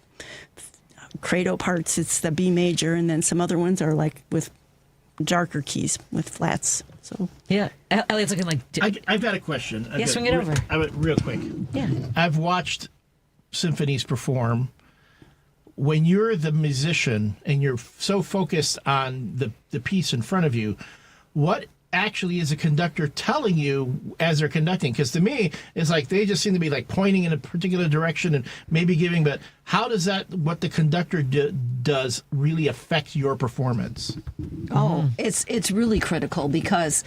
Speaker 15: credo parts, it's the B major, and then some other ones are like with darker keys with flats. So
Speaker 2: yeah, Elliott's looking like.
Speaker 3: I've got a question.
Speaker 2: Swing it over.
Speaker 3: Real quick.
Speaker 2: Yeah,
Speaker 3: I've watched symphonies perform. When you're the musician and you're so focused on the piece in front of you, what actually is a conductor telling you as they're conducting? Because to me, it's like they just seem to be like pointing in a particular direction and maybe giving, but how does what the conductor does really affect your performance?
Speaker 16: Oh, it's really critical because,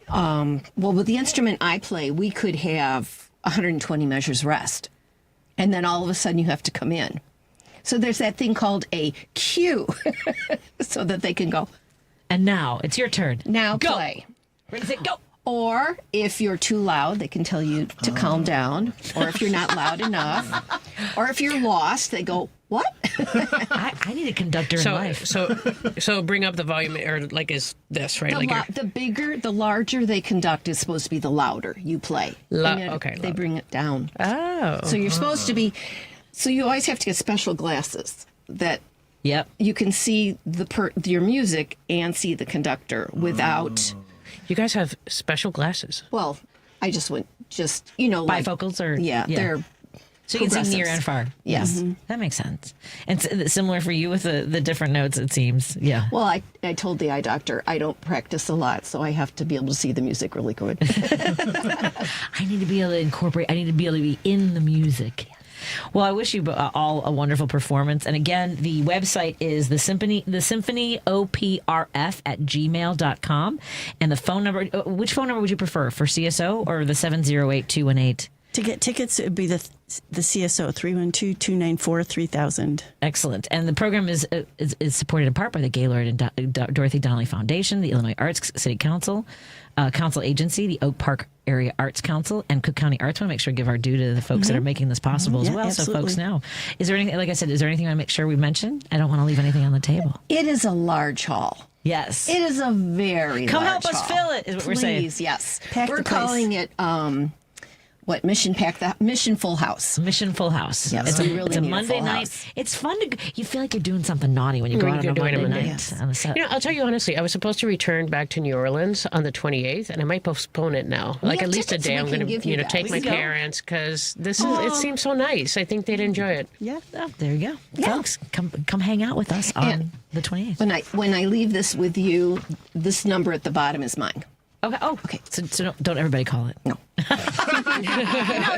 Speaker 16: with the instrument I play, we could have 120 measures rest, and then all of a sudden you have to come in. So there's that thing called a cue, so that they can go.
Speaker 2: And now it's your turn.
Speaker 16: Now
Speaker 2: go.
Speaker 16: play.
Speaker 2: Ready, set, go.
Speaker 16: Or if you're too loud, they can tell you to calm down. Or if you're not loud enough. Or if you're lost, they go, what?
Speaker 2: I need a conductor in life.
Speaker 4: So bring up the volume, or like is this, right?
Speaker 16: The larger they conduct is supposed to be the louder you play. They bring it down.
Speaker 4: Oh.
Speaker 16: So you're supposed to be, so you always have to get special glasses that you can see your music and see the conductor without.
Speaker 4: You guys have special glasses.
Speaker 16: Well, I just went
Speaker 2: bifocals or
Speaker 16: they're
Speaker 2: so you can see near and far.
Speaker 16: Yes,
Speaker 2: that makes sense. And similar for you with the different notes, it seems. Yeah.
Speaker 16: Well, I told the eye doctor I don't practice a lot, so I have to be able to see the music really good.
Speaker 2: I need to be able to incorporate. I need to be able to be in the music. Well, I wish you all a wonderful performance. And again, the website is the symphonyoprf@gmail.com. And the phone number, which phone number would you prefer, for CSO or the 708-218?
Speaker 15: To get tickets, it would be the CSO, 312-294-3000.
Speaker 2: Excellent. And the program is supported in part by the Gaylord and Dorothy Donnelly Foundation, the Illinois Arts City Council, Council Agency, the Oak Park Area Arts Council, and Cook County Arts. I want to make sure to give our due to the folks that are making this possible as well.
Speaker 15: Absolutely.
Speaker 2: So folks know. Is there anything, like I said, is there anything I want to make sure we mention? I don't want to leave anything on the table.
Speaker 16: It is a large hall.
Speaker 2: Yes.
Speaker 16: It is a very
Speaker 2: Come
Speaker 16: large
Speaker 2: help us
Speaker 16: hall.
Speaker 2: fill it, is what we're saying.
Speaker 16: Please, yes.
Speaker 15: We're
Speaker 16: calling it Mission Full House.
Speaker 2: Mission Full House.
Speaker 16: Yes,
Speaker 2: it's a Monday night. It's fun to. You feel like you're doing something naughty when you go out on a Monday night.
Speaker 16: Yes.
Speaker 2: On the set.
Speaker 4: I'll tell you honestly, I was supposed to return back to New Orleans on the 28th, and I might postpone it now. Like at least a day. I'm going to take my parents because this is. It seems so nice. I think they'd enjoy it.
Speaker 2: Yeah. Oh, there you go, folks. Come hang out with us on the 28th.
Speaker 16: When I leave this with you, this number at the bottom is mine.
Speaker 2: Okay. Oh, okay. So don't everybody call it.
Speaker 16: No. No,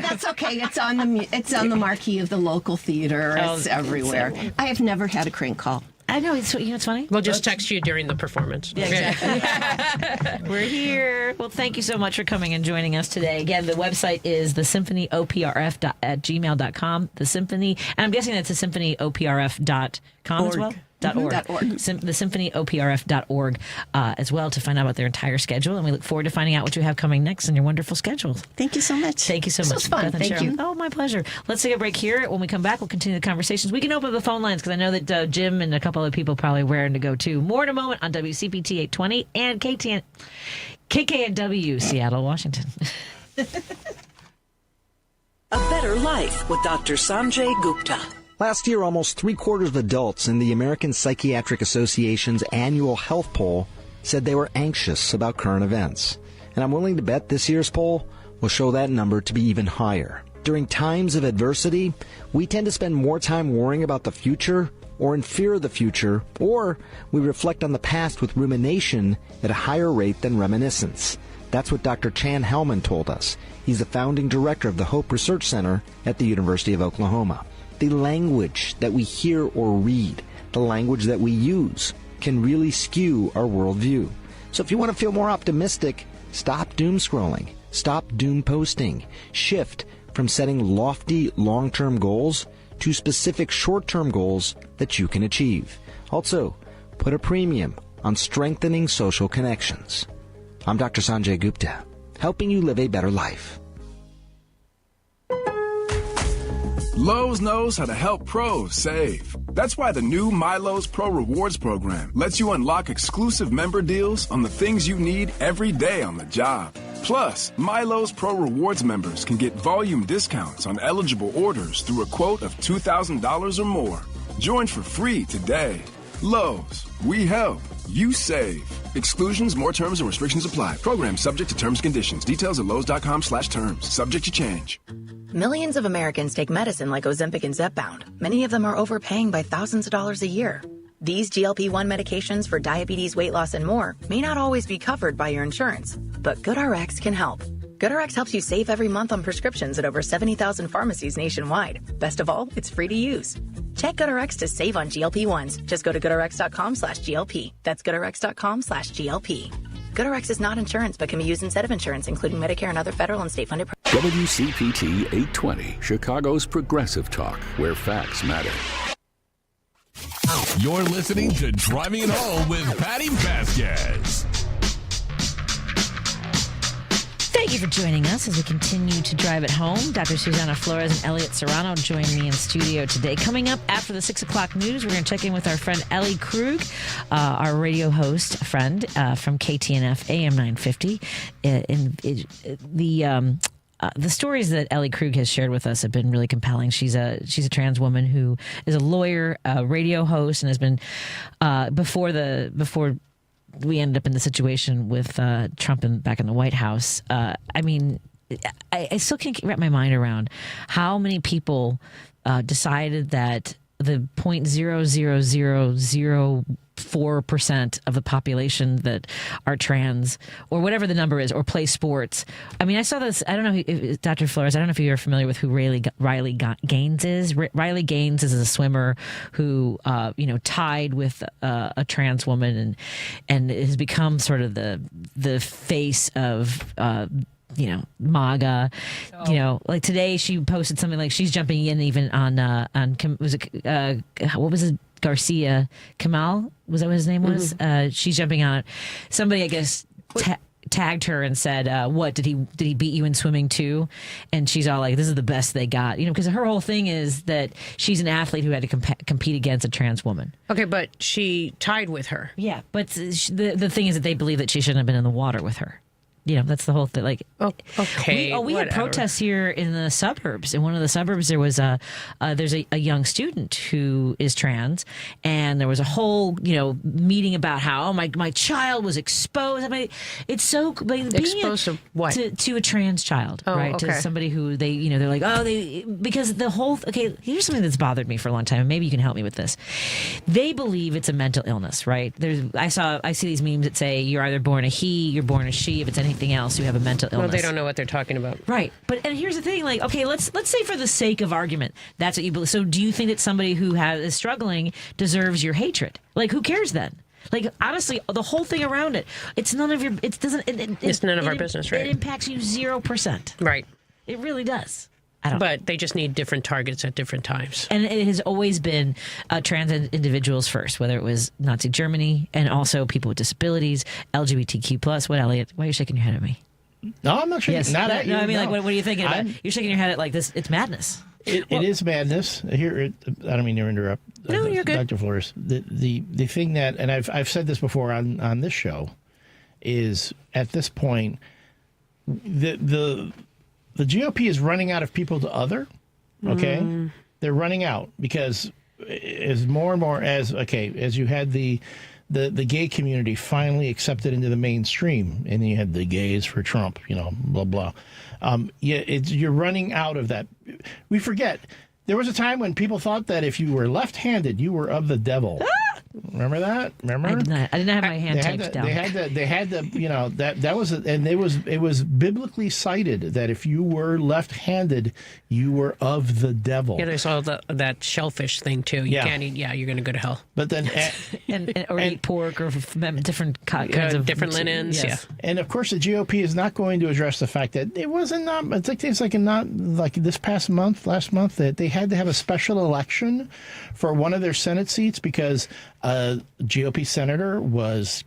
Speaker 16: that's okay. It's on the marquee of the local theater. It's everywhere. I have never had a crank call.
Speaker 2: I know. It's funny.
Speaker 4: We'll just text you during the performance.
Speaker 2: Yeah, exactly. We're here. Well, thank you so much for coming and joining us today. Again, the website is the symphonyoprf@gmail.com. The Symphony, and I'm guessing that's the symphonyoprf.com as well. .org. The symphonyoprf.org as well to find out about their entire schedule. And we look forward to finding out what you have coming next in your wonderful schedule.
Speaker 15: Thank you so much.
Speaker 2: Thank you so much.
Speaker 16: This was fun.
Speaker 2: Beth and
Speaker 16: Thank
Speaker 2: Cheryl.
Speaker 16: you.
Speaker 2: Oh, my pleasure. Let's take a break here. When we come back, we'll continue the conversations. We can open the phone lines because I know that Jim and a couple other people probably raring to go too. More in a moment on WCPT 820 and KKNW, Seattle, Washington.
Speaker 17: A Better Life with Dr. Sanjay Gupta.
Speaker 18: Last year, almost 3/4 of adults in the American Psychiatric Association's annual health poll said they were anxious about current events. And I'm willing to bet this year's poll will show that number to be even higher. During times of adversity, we tend to spend more time worrying about the future or in fear of the future, or we reflect on the past with rumination at a higher rate than reminiscence. That's what Dr. Chan Hellman told us. He's the founding director of the Hope Research Center at the University of Oklahoma. The language that we hear or read, the language that we use, can really skew our worldview. So if you want to feel more optimistic, stop doom scrolling, stop doom posting, shift from setting lofty long-term goals to specific short-term goals that you can achieve. Also, put a premium on strengthening social connections. I'm Dr. Sanjay Gupta, helping you live a better life.
Speaker 19: Lowe's knows how to help pros save. That's why the new MyLowe's Pro Rewards program lets you unlock exclusive member deals on the things you need every day on the job. Plus, MyLowe's Pro Rewards members can get volume discounts on eligible orders through a quote of $2,000 or more. Join for free today. Lowe's, we help, you save. Exclusions, more terms and restrictions apply. Program subject to terms and conditions. Details at Lowe's.com/terms. Subject to change.
Speaker 5: Millions of Americans take medicine like Ozempic and Zepbound. Many of them are overpaying by thousands of dollars a year. These GLP-1 medications for diabetes, weight loss, and more may not always be covered by your insurance, but GoodRx can help. GoodRx helps you save every month on prescriptions at over 70,000 pharmacies nationwide. Best of all, it's free to use. Check GoodRx to save on GLP-1s. Just go to GoodRx.com/GLP. That's GoodRx.com/GLP. GoodRx is not insurance, but can be used instead of insurance, including Medicare and other federal and state-funded programs.
Speaker 7: WCPT 820, Chicago's Progressive Talk, where facts matter.
Speaker 1: You're listening to Driving It Home with Patti Vasquez.
Speaker 2: Thank you for joining us as we continue to drive it home. Dr. Suzana Flores and Elliott Serrano join me in studio today. Coming up after the 6 o'clock news, we're going to check in with our friend Ellie Krug, our radio host friend from KTNF AM950. The stories that Ellie Krug has shared with us have been really compelling. She's a trans woman who is a lawyer, a radio host, and has been before we ended up in the situation with Trump back in the White House. I still can't wrap my mind around how many people decided that the 0.00004% of the population that are trans, or whatever the number is, or play sports. I mean, I saw this. I don't know, Dr. Flores, I don't know if you're familiar with who Riley Gaines is. Riley Gaines is a swimmer who, tied with a trans woman and has become sort of the face of, MAGA. Like today she posted something like she's jumping in even on what was it? Garcia Kamal, was that what his name was? Mm-hmm. She's jumping on somebody, I guess, tagged her and said, what, did he beat you in swimming too? And she's all like, this is the best they got, because her whole thing is that she's an athlete who had to compete against a trans woman.
Speaker 4: Okay, but she tied with her.
Speaker 2: Yeah, but the thing is that they believe that she shouldn't have been in the water with her. That's the whole thing. Like,
Speaker 4: okay,
Speaker 2: we had protests here in the suburbs. In one of the suburbs, there was there's a young student who is trans, and there was a whole meeting about how my child was exposed. I mean, it's so
Speaker 4: exposed to what?
Speaker 2: To a trans child, right?
Speaker 4: Okay.
Speaker 2: To somebody who they're like, because the whole here's something that's bothered me for a long time, and maybe you can help me with this. They believe it's a mental illness, right? I see these memes that say you're either born a he, you're born a she. If it's anything else, you have a mental illness.
Speaker 4: Well, they don't know what they're talking about.
Speaker 2: Right. And here's the thing, like, okay, let's say for the sake of argument, that's what you believe. So do you think that somebody who is struggling deserves your hatred? Like, who cares then? Like, honestly, the whole thing around it, it's none of your, it's none of our business, right? It impacts you 0%.
Speaker 4: Right.
Speaker 2: It really does.
Speaker 4: But they just need different targets at different times.
Speaker 2: And it has always been trans individuals first, whether it was Nazi Germany and also people with disabilities, LGBTQ+. What, Elliot? Why are you shaking your head at me?
Speaker 3: No, I'm not shaking.
Speaker 2: Yes.
Speaker 3: Not at you.
Speaker 2: No, I mean,
Speaker 3: no.
Speaker 2: like, what are you thinking about? You're shaking your head at like this. It's madness.
Speaker 3: It is madness. Here, I don't mean to interrupt.
Speaker 2: No, you're good,
Speaker 3: Dr. Flores. The thing that, and I've said this before on this show, is at this point, the GOP is running out of people to other. Okay, they're running out because as more and more as you had the gay community finally accepted into the mainstream, and then you had the gays for Trump, blah blah. You're running out of that. We forget there was a time when people thought that if you were left-handed, you were of the devil. Remember that? Remember?
Speaker 2: I did not have my hand typed down.
Speaker 3: They had that was and it was biblically cited that if you were left-handed, you were of the devil.
Speaker 4: Yeah, there's all that shellfish thing too. You can't eat. Yeah, you're going to go to hell.
Speaker 3: But then
Speaker 2: or eat pork or different kinds of
Speaker 4: different linens.
Speaker 2: Yes.
Speaker 4: Yeah,
Speaker 3: and of course the GOP is not going to address the fact that it wasn't. It's like this past month, last month, that they had to have a special election for one of their Senate seats because A GOP senator was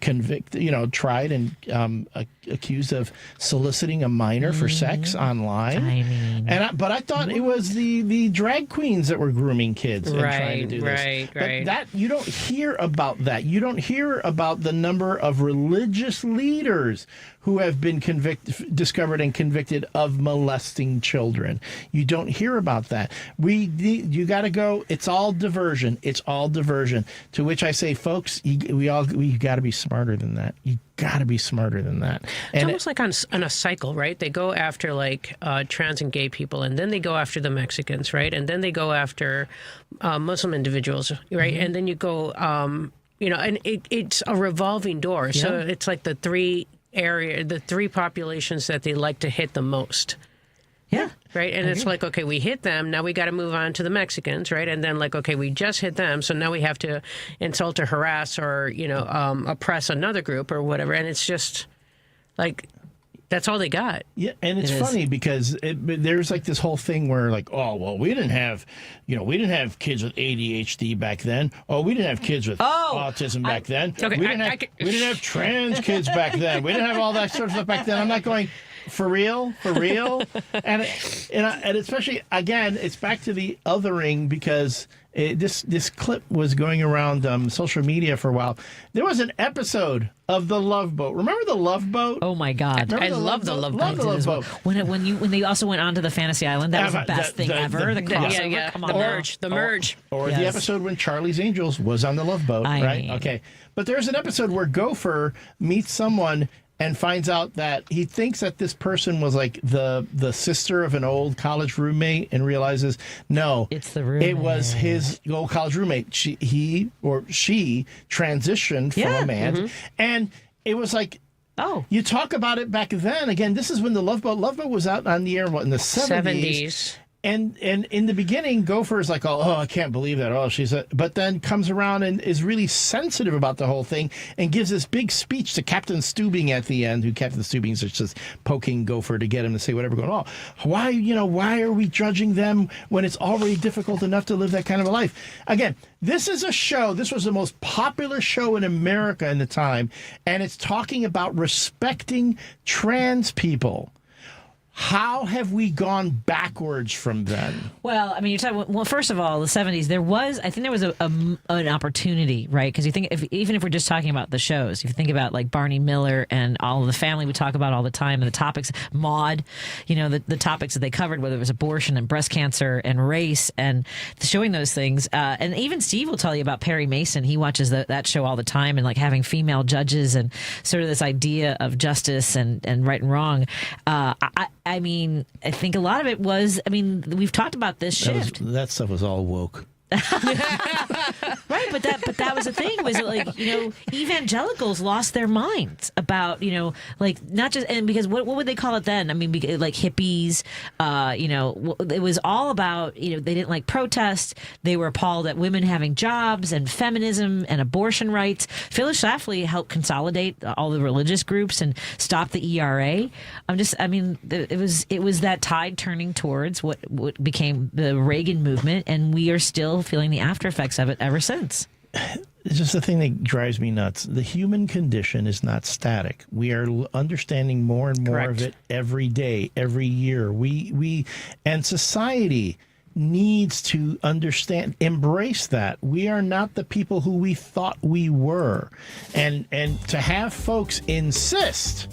Speaker 3: tried and accused of soliciting a minor for sex online. But I thought it was the drag queens that were grooming kids and trying to do this. But that you don't hear about that. You don't hear about the number of religious leaders who have been discovered and convicted of molesting children. You don't hear about that. You got to go. It's all diversion. It's all diversion. To which I say, folks, we got to be smarter than that. You got to be smarter than that.
Speaker 4: It's almost like on a cycle, right? They go after like trans and gay people, and then they go after the Mexicans, right? And then they go after Muslim individuals, right? And then you go, and it's a revolving door. Yeah. So it's like the three populations that they like to hit the most.
Speaker 2: Yeah.
Speaker 4: Right. And it's like, okay, we hit them. Now we got to move on to the Mexicans. Right. And then like, okay, we just hit them. So now we have to insult or harass or, oppress another group or whatever. And it's just like, that's all they got.
Speaker 3: Yeah. And it's funny because there's like this whole thing where like, oh, well, we didn't have kids with ADHD back then. Oh, we didn't have kids with autism back then. Okay, we didn't have trans kids back then. We didn't have all that sort of stuff back then. I'm not going, for real? and especially, again, it's back to the othering because this clip was going around social media for a while. There was an episode of The Love Boat. Remember The Love Boat?
Speaker 2: Oh my God!
Speaker 4: I love The Love Boat.
Speaker 2: When they also went onto the Fantasy Island, that was the best thing ever. The crossover,
Speaker 4: yeah.
Speaker 2: Come on,
Speaker 4: the merge,
Speaker 3: or the episode when Charlie's Angels was on The Love Boat, right? Okay, but there's an episode where Gopher meets someone and finds out that he thinks that this person was like the sister of an old college roommate and realizes, no,
Speaker 2: it's the roommate.
Speaker 3: It was his old college roommate. She transitioned from a man. And it was like, you talk about it back then. Again, this is when the Love Boat was out on the air, in the 70s. And in the beginning, Gopher is like, oh, I can't believe that. Oh, but then comes around and is really sensitive about the whole thing and gives this big speech to Captain Steubing at the end, who Captain Steubing is just poking Gopher to get him to say whatever, going, oh, why are we judging them when it's already difficult enough to live that kind of a life? Again, this is a show. This was the most popular show in America in the time, and it's talking about respecting trans people. How have we gone backwards from then?
Speaker 2: Well, I mean, you're talking. Well, first of all, the 70s, there was an opportunity, right? Because you think, even if we're just talking about the shows, if you think about like Barney Miller and all of the family we talk about all the time, and the topics, Maude, the topics that they covered, whether it was abortion and breast cancer and race, and showing those things. And even Steve will tell you about Perry Mason. He watches that show all the time, and like having female judges and sort of this idea of justice and right and wrong. I mean, I think a lot of it was, we've talked about this shift.
Speaker 3: That stuff was all woke.
Speaker 2: Right, but that was the thing, was like, evangelicals lost their minds about, like, not just, and because what would they call it then? I mean, like hippies, it was all about, they didn't like protest. They were appalled at women having jobs and feminism and abortion rights. Phyllis Schlafly helped consolidate all the religious groups and stop the ERA. It was that tide turning towards what became the Reagan movement, and we are still feeling the after effects of it ever since.
Speaker 3: It's just the thing that drives me nuts. The human condition is not static. We are understanding more and more of it every day, every year. We and society needs to understand, embrace that. We are not the people who we thought we were. And to have folks insist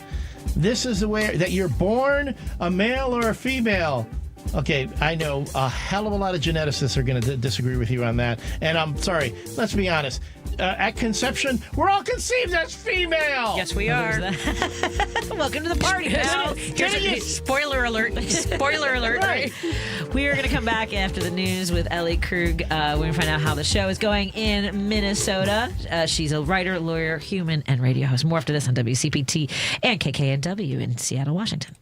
Speaker 3: this is the way that you're born a male or a female. Okay, I know a hell of a lot of geneticists are going to disagree with you on that. And I'm sorry, let's be honest. At conception, we're all conceived as female.
Speaker 4: Yes, we are.
Speaker 2: Welcome to the party, pal.
Speaker 4: Spoiler alert. Spoiler alert.
Speaker 2: Right. We are going to come back after the news with Ellie Krug. We're going to find out how the show is going in Minnesota. She's a writer, lawyer, human, and radio host. More after this on WCPT and KKNW in Seattle, Washington.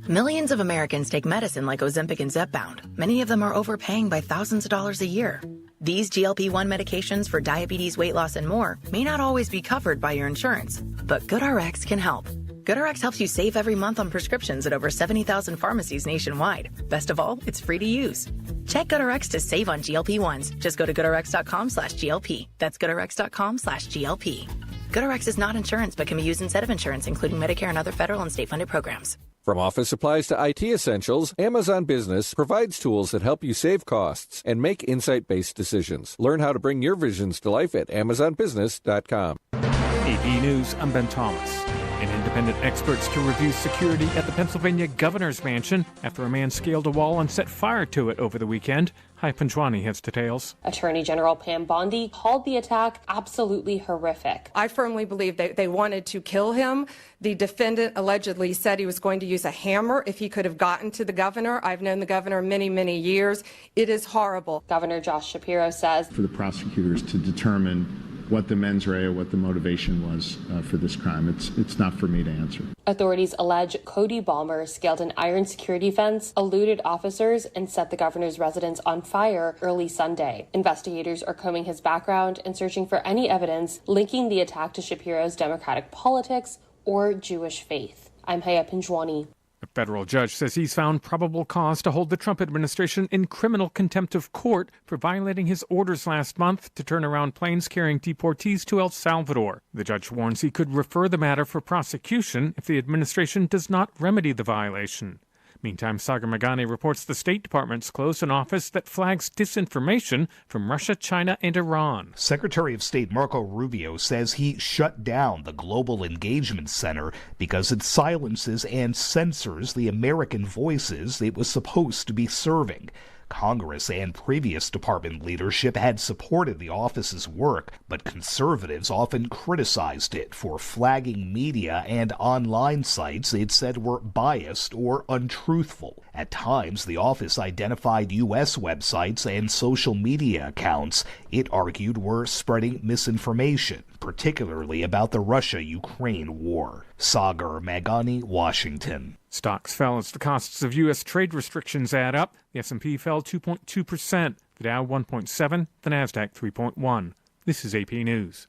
Speaker 5: Millions of Americans take medicine like Ozempic and Zepbound. Many of them are overpaying by thousands of dollars a year. These GLP-1 medications for diabetes, weight loss, and more may not always be covered by your insurance, but GoodRx can help. GoodRx helps you save every month on prescriptions at over 70,000 pharmacies nationwide. Best of all, it's free to use. Check GoodRx to save on GLP-1s. Just go to GoodRx.com/GLP. That's GoodRx.com/GLP. GoodRx is not insurance but can be used instead of insurance, including Medicare and other federal and state-funded programs.
Speaker 20: From office supplies to IT essentials, Amazon Business provides tools that help you save costs and make insight-based decisions. Learn how to bring your visions to life at AmazonBusiness.com.
Speaker 21: AP News, I'm Ben Thomas. And independent experts to review security at the Pennsylvania governor's mansion after a man scaled a wall and set fire to it over the weekend. Hi, Panjwani has details.
Speaker 22: Attorney General Pam Bondi called the attack absolutely horrific.
Speaker 23: I firmly believe they wanted to kill him. The defendant allegedly said he was going to use a hammer if he could have gotten to the governor. I've known the governor many, many years. It is horrible.
Speaker 22: Governor Josh Shapiro says
Speaker 24: for the prosecutors to determine what the mens rea, what the motivation was for this crime. It's not for me to answer.
Speaker 22: Authorities allege Cody Balmer scaled an iron security fence, eluded officers, and set the governor's residence on fire early Sunday. Investigators are combing his background and searching for any evidence linking the attack to Shapiro's Democratic politics or Jewish faith. I'm Haya Panjwani.
Speaker 21: A federal judge says he's found probable cause to hold the Trump administration in criminal contempt of court for violating his orders last month to turn around planes carrying deportees to El Salvador. The judge warns he could refer the matter for prosecution if the administration does not remedy the violation. Meantime, Sagar Meghani reports the State Department's closed an office that flags disinformation from Russia, China, and Iran.
Speaker 25: Secretary of State Marco Rubio says he shut down the Global Engagement Center because it silences and censors the American voices it was supposed to be serving. Congress and previous department leadership had supported the office's work, but conservatives often criticized it for flagging media and online sites it said were biased or untruthful. At times, the office identified U.S. websites and social media accounts it argued were spreading misinformation, particularly about the Russia-Ukraine war. Sagar Meghani, Washington.
Speaker 21: Stocks fell as the costs of U.S. trade restrictions add up. The S&P fell 2.2%, the Dow 1.7%, the Nasdaq 3.1%. This is AP News.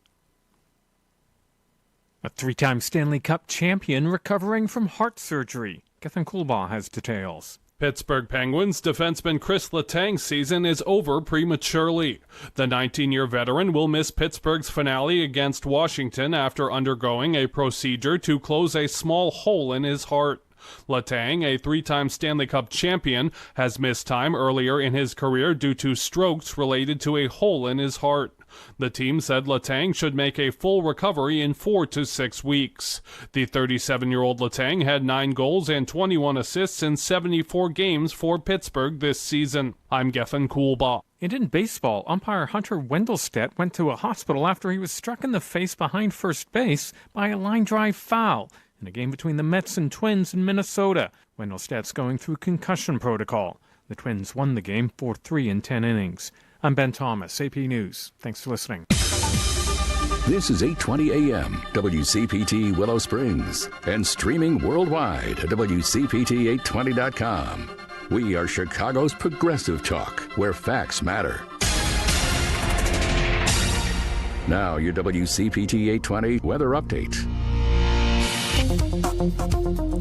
Speaker 21: A three-time Stanley Cup champion recovering from heart surgery. Gethin Kulbaugh has details.
Speaker 26: Pittsburgh Penguins defenseman Chris Letang's season is over prematurely. The 19-year veteran will miss Pittsburgh's finale against Washington after undergoing a procedure to close a small hole in his heart. Letang, a three-time Stanley Cup champion, has missed time earlier in his career due to strokes related to a hole in his heart. The team said Letang should make a full recovery in 4 to 6 weeks. The 37-year-old Letang had 9 goals and 21 assists in 74 games for Pittsburgh this season. I'm Gethin Kulbaugh.
Speaker 21: And in baseball, umpire Hunter Wendelstedt went to a hospital after he was struck in the face behind first base by a line drive foul in a game between the Mets and Twins in Minnesota. Wendelstedt's going through concussion protocol. The Twins won the game 4-3 in 10 innings. I'm Ben Thomas, AP News. Thanks for listening.
Speaker 7: This is 8:20 a.m. WCPT Willow Springs and streaming worldwide at WCPT820.com. We are Chicago's progressive talk, where facts matter. Now your WCPT 820 weather update.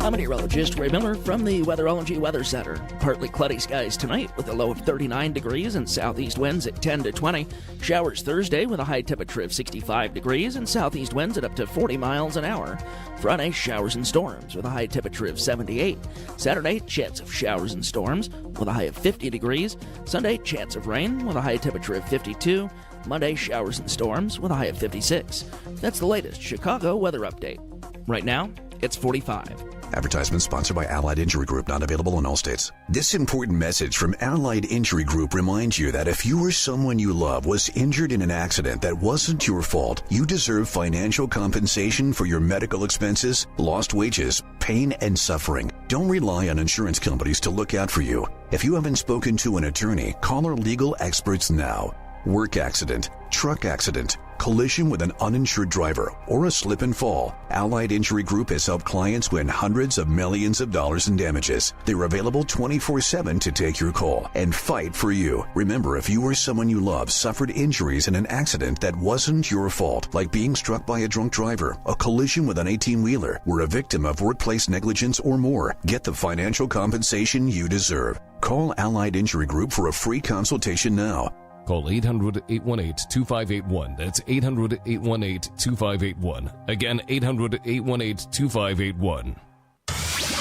Speaker 10: I'm meteorologist Ray Miller from the Weatherology Weather Center. Partly cloudy skies tonight with a low of 39 degrees and southeast winds at 10 to 20. Showers Thursday with a high temperature of 65 degrees and southeast winds at up to 40 miles an hour. Friday, showers and storms with a high temperature of 78. Saturday, chance of showers and storms with a high of 50 degrees. Sunday, chance of rain with a high temperature of 52. Monday, showers and storms with a high of 56. That's the latest Chicago weather update. Right now, it's 45.
Speaker 27: Advertisement sponsored by Allied Injury Group, not available in all states. This important message from Allied Injury Group reminds you that if you or someone you love was injured in an accident that wasn't your fault, you deserve financial compensation for your medical expenses, lost wages, pain, and suffering. Don't rely on insurance companies to look out for you. If you haven't spoken to an attorney, call our legal experts now. Work accident, truck accident, collision with an uninsured driver, or a slip and fall, Allied Injury Group has helped clients win hundreds of millions of dollars in damages. They're available 24/7 to take your call and fight for you. Remember, if you or someone you love suffered injuries in an accident that wasn't your fault, like being struck by a drunk driver, a collision with an 18-wheeler, were a victim of workplace negligence or more, get the financial compensation you deserve. Call Allied Injury Group for a free consultation now.
Speaker 1: Call 800-818-2581. That's 800-818-2581. Again, 800-818-2581.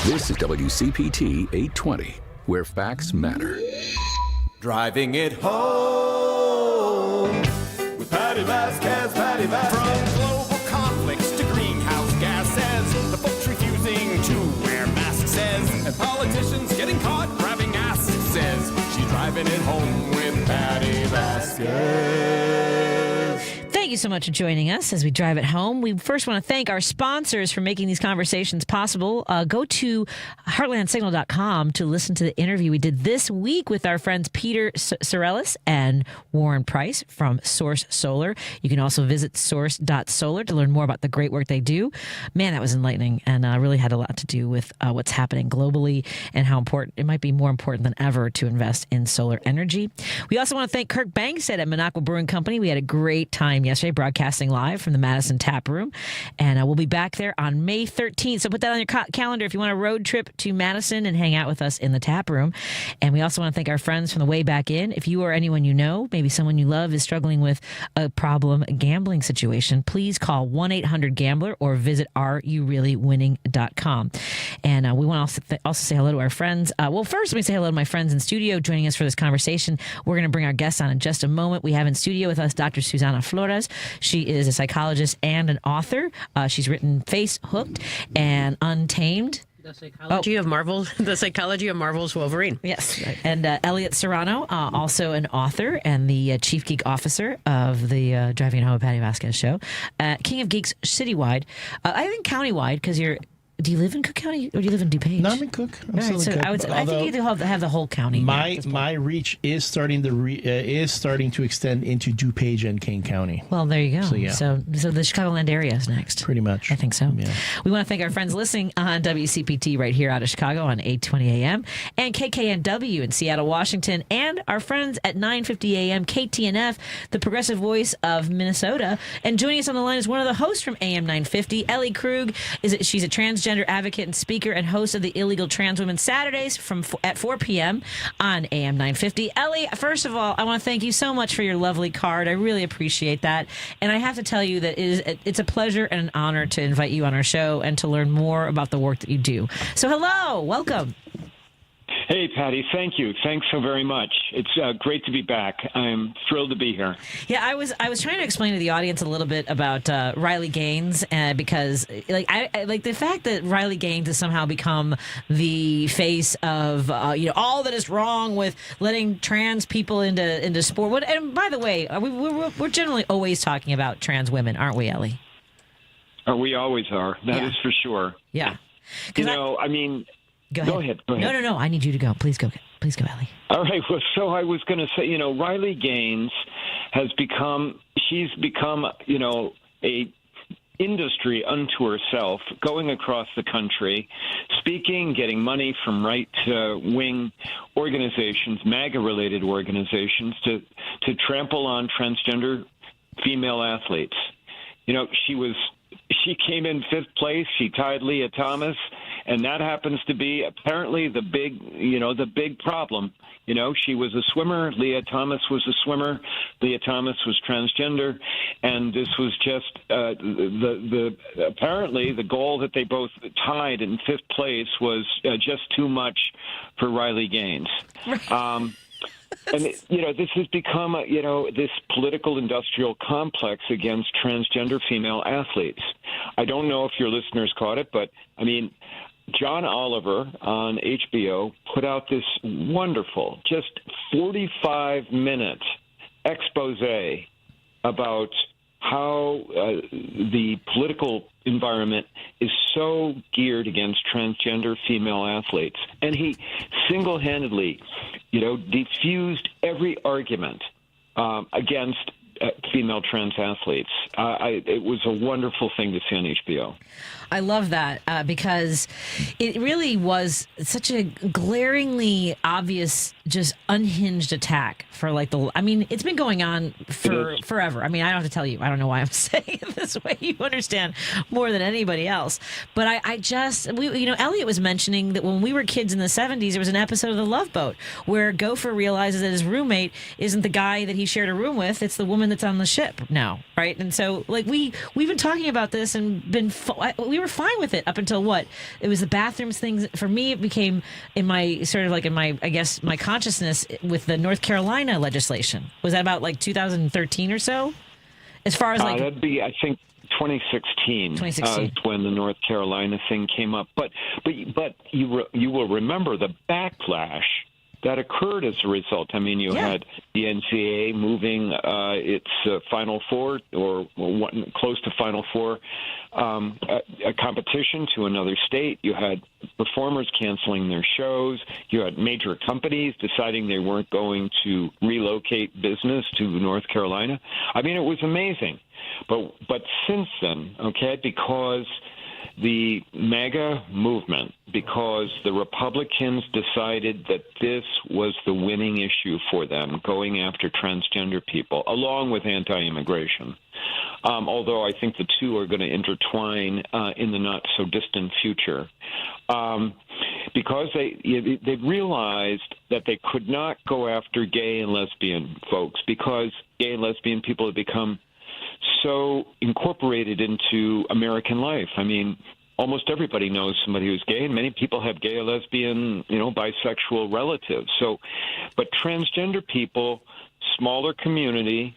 Speaker 7: This is WCPT 820, where facts matter.
Speaker 6: Driving it home with Patti Vasquez, Patti Vasquez. From global conflicts to greenhouse gases, the folks refusing to wear masks says, and politicians getting caught grabbing asses says, she's driving it home with Patti Vasquez.
Speaker 2: Thank you so much for joining us as we drive it home. We first want to thank our sponsors for making these conversations possible. Go to heartlandsignal.com to listen to the interview we did this week with our friends Peter Sorellis and Warren Price from Source Solar. You can also visit source.solar to learn more about the great work they do. Man, that was enlightening and really had a lot to do with what's happening globally and how important it might be more important than ever to invest in solar energy. We also want to thank Kirk Bangstead at Minocqua Brewing Company. We had a great time yesterday broadcasting live from the Madison Tap Room, and we'll be back there on May 13th. So put that on your calendar if you want a road trip to Madison and hang out with us in the Tap Room. And we also want to thank our friends from the Way Back In. If you or anyone you know, maybe someone you love, is struggling with a problem gambling situation, please call 1-800-GAMBLER or visit areyoureallywinning.com. And we want to also say hello to our friends. Well, first, let me say hello to my friends in studio joining us for this conversation. We're going to bring our guests on in just a moment. We have in studio with us Dr. Suzana Flores. She is a psychologist and an author. She's written Face Hooked and Untamed.
Speaker 4: The Psychology of Marvel's Wolverine.
Speaker 2: Yes. And Elliott Serrano, also an author and the chief geek officer of the Driving It Home with Patti Vasquez show. King of Geeks citywide. I think countywide, because do you live in Cook County or do you live in DuPage?
Speaker 3: No, I'm in Cook.
Speaker 2: I think you have the whole county.
Speaker 3: My reach is starting to extend into DuPage and Kane County.
Speaker 2: Well, there you go.
Speaker 3: So, yeah.
Speaker 2: So the Chicagoland area is next.
Speaker 3: Pretty much.
Speaker 2: I think so.
Speaker 3: Yeah.
Speaker 2: We want to thank our friends listening on WCPT right here out of Chicago on 8:20 a.m. and KKNW in Seattle, Washington, and our friends at 9:50 a.m. KTNF, the progressive voice of Minnesota. And joining us on the line is one of the hosts from AM950, Ellie Krug. She's a transgender advocate and speaker and host of the Illegal Trans Women Saturdays at 4 p.m. on AM 950. Ellie, first of all, I want to thank you so much for your lovely card. I really appreciate that. And I have to tell you that it's a pleasure and an honor to invite you on our show and to learn more about the work that you do. So hello, welcome.
Speaker 8: Hey, Patty, thank you. Thanks so very much. It's great to be back. I'm thrilled to be here.
Speaker 2: Yeah, I was trying to explain to the audience a little bit about Riley Gaines because I like the fact that Riley Gaines has somehow become the face of all that is wrong with letting trans people into sport. And by the way, we're generally always talking about trans women, aren't we, Ellie?
Speaker 8: We always are. That is for sure.
Speaker 2: Yeah.
Speaker 8: I mean.
Speaker 2: Go ahead. No. I need you to go. Please go, Ellie.
Speaker 8: All right. Well, so I was going to say, Riley Gaines she's become, a industry unto herself, going across the country, speaking, getting money from right-wing organizations, MAGA-related organizations, to trample on transgender female athletes. She came in fifth place. She tied Leah Thomas, and that happens to be apparently the big problem. She was a swimmer. Leah Thomas was a swimmer. Leah Thomas was transgender, and this was just apparently the goal that they both tied in fifth place was just too much for Riley Gaines. And, this has become, this political industrial complex against transgender female athletes. I don't know if your listeners caught it, but, John Oliver on HBO put out this wonderful, just 45-minute expose about how the political environment is so geared against transgender female athletes. And he single-handedly, diffused every argument against female trans athletes. It was a wonderful thing to see on HBO.
Speaker 2: I love that because it really was such a glaringly obvious, just unhinged attack for it's been going on for forever. I mean, I don't have to tell you. I don't know why I'm saying it this way. You understand more than anybody else. But Elliott was mentioning that when we were kids in the 70s, there was an episode of The Love Boat where Gopher realizes that his roommate isn't the guy that he shared a room with. It's the woman that's on the ship now, right? And so, we've been talking about this and we were fine with it up until it was the bathrooms things. For me, it became in my my consciousness with the North Carolina legislation. Was that about 2013 or so? As far as
Speaker 8: that'd be, I think, 2016 is when the North Carolina thing came up. But you will remember the backlash that occurred as a result. I mean, you had the NCAA moving its Final Four or close to Final Four a competition to another state. You had performers canceling their shows. You had major companies deciding they weren't going to relocate business to North Carolina. I mean, it was amazing. But since then, because the MAGA movement, because the Republicans decided that this was the winning issue for them, going after transgender people, along with anti-immigration. Although I think the two are going to intertwine in the not-so-distant future. Because they realized that they could not go after gay and lesbian folks, because gay and lesbian people have become so incorporated into American life. I mean, almost everybody knows somebody who's gay, and many people have gay or lesbian, bisexual relatives. So, but transgender people, smaller community,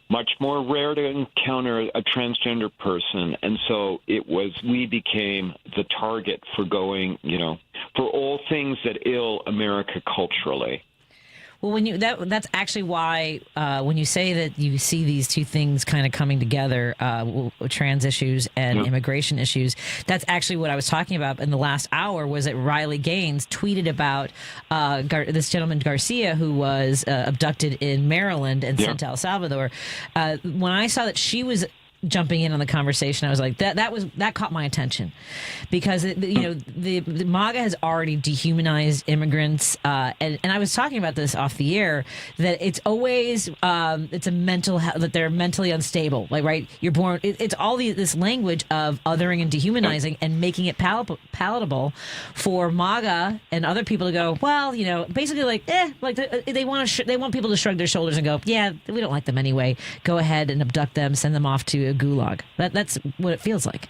Speaker 8: much more rare to encounter a transgender person. And so we became the target for going, for all things that ill America culturally.
Speaker 2: Well, that's actually why when you say that you see these two things kind of coming together, trans issues and immigration issues, that's actually what I was talking about in the last hour. Was that Riley Gaines tweeted about this gentleman Garcia who was abducted in Maryland and sent to El Salvador. When I saw that she was jumping in on the conversation, I was like, that caught my attention, because the MAGA has already dehumanized immigrants, and I was talking about this off the air, that it's always it's a mental that they're mentally unstable, right? You're born. It's all this language of othering and dehumanizing and making it palatable for MAGA and other people to go, well, basically they want people to shrug their shoulders and go, yeah, we don't like them anyway. Go ahead and abduct them, send them off to a gulag. That's what it feels like,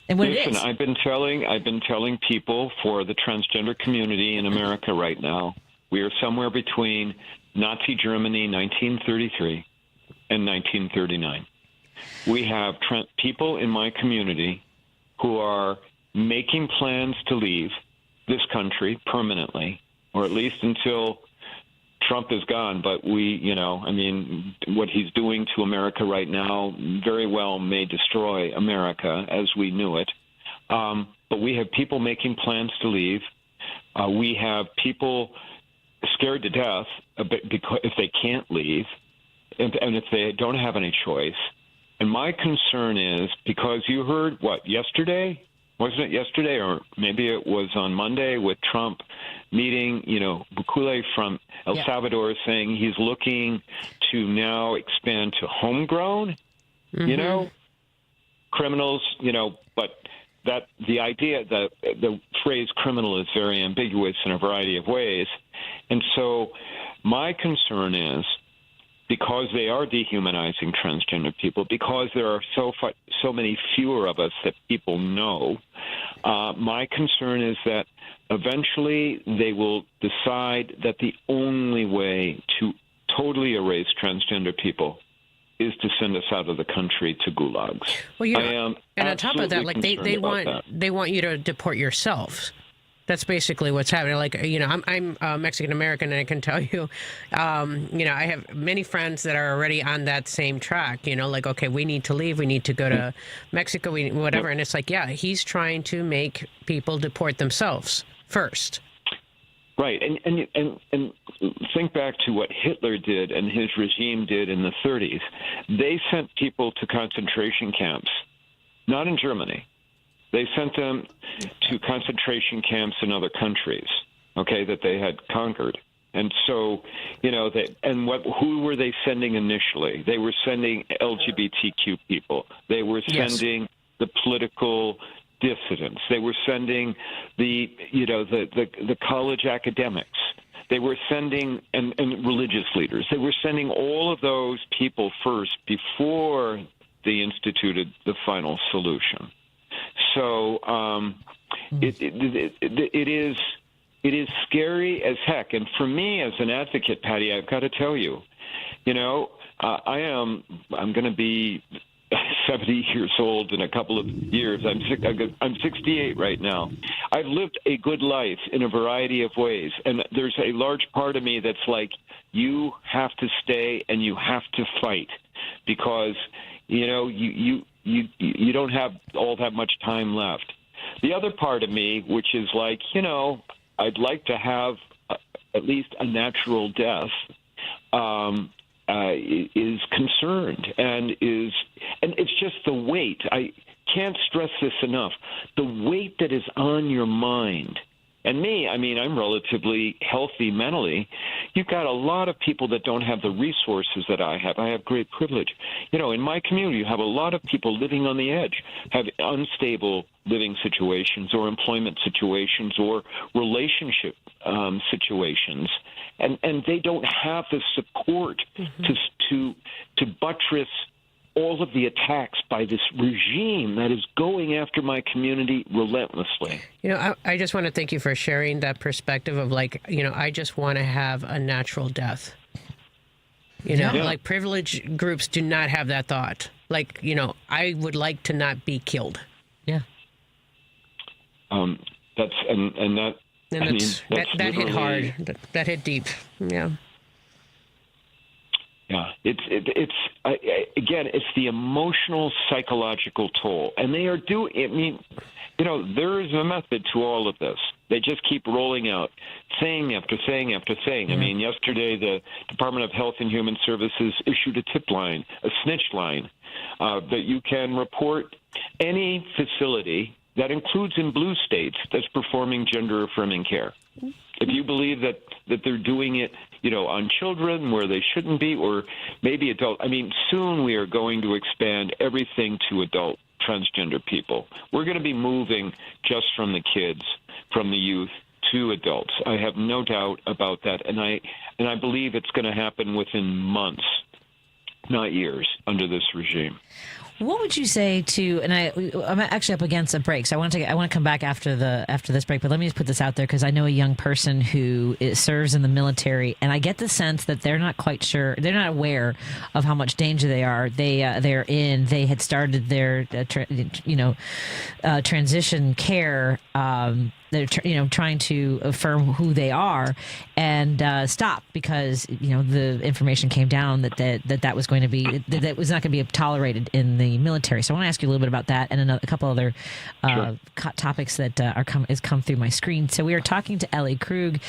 Speaker 2: and what it is.
Speaker 8: I've been telling people for the transgender community in America right now, we are somewhere between Nazi Germany 1933 and 1939. We have people in my community who are making plans to leave this country permanently, or at least until Trump is gone. But what he's doing to America right now very well may destroy America as we knew it. But we have people making plans to leave. We have people scared to death because if they can't leave, and if they don't have any choice. And my concern is, because you heard, yesterday? Wasn't it yesterday, or maybe it was on Monday, with Trump meeting, Bukele from El Salvador, saying he's looking to now expand to homegrown, criminals, but that the idea that the phrase criminal is very ambiguous in a variety of ways. And so my concern is, because they are dehumanizing transgender people, because there are so many fewer of us that people know, my concern is that eventually they will decide that the only way to totally erase transgender people is to send us out of the country to gulags.
Speaker 4: Well, and on top of that, they want you to deport yourselves. That's basically what's happening. I'm Mexican American, and I can tell you, I have many friends that are already on that same track. Okay, we need to leave, we need to go to Mexico, whatever. And it's he's trying to make people deport themselves first.
Speaker 8: Right, and think back to what Hitler did and his regime did in the 30s. They sent people to concentration camps, not in Germany. They sent them to concentration camps in other countries, okay, that they had conquered. And so, who were they sending initially? They were sending LGBTQ people. They were sending the political dissidents. They were sending the college academics. They were sending and religious leaders. They were sending all of those people first before they instituted the final solution. So it is scary as heck. And for me as an advocate, Patty, I've got to tell you, I'm going to be 70 years old in a couple of years. I'm 68 right now. I've lived a good life in a variety of ways, and there's a large part of me that's like, you have to stay and you have to fight, because you don't have all that much time left. The other part of me, which is like, I'd like to have at least a natural death, is concerned, and it's just the weight. I can't stress this enough. The weight that is on your mind. And me, I'm relatively healthy mentally. You've got a lot of people that don't have the resources that I have. I have great privilege. In my community, you have a lot of people living on the edge, have unstable living situations or employment situations or relationship situations. And they don't have the support to buttress all of the attacks by this regime that is going after my community relentlessly.
Speaker 4: I just want to thank you for sharing that perspective of I just want to have a natural death. Like privileged groups do not have that thought. I would like to not be killed.
Speaker 2: Yeah.
Speaker 4: That hit hard. That hit deep. Yeah.
Speaker 8: Yeah, it's the emotional, psychological toll, and they are doing. There is a method to all of this. They just keep rolling out thing after thing after thing. Mm-hmm. Yesterday the Department of Health and Human Services issued a tip line, a snitch line, that you can report any facility that includes in blue states that's performing gender-affirming care. If you believe that they're doing it, on children where they shouldn't be, or maybe adult. Soon we are going to expand everything to adult transgender people. We're going to be moving just from the kids, from the youth to adults. I have no doubt about that, and I believe it's going to happen within months, not years, under this regime.
Speaker 2: What would you say to? And I'm actually up against a break, so I want to come back after this break. But let me just put this out there, because I know a young person who serves in the military, and I get the sense that they're not quite sure, they're not aware of how much danger they are. They're in. They had started their transition care. They're trying to affirm who they are, and stop because the information came down that was going to be that was not going to be tolerated in the military. So I want to ask you a little bit about that and a couple other topics that has come through my screen. So we are talking to Ellie Krug.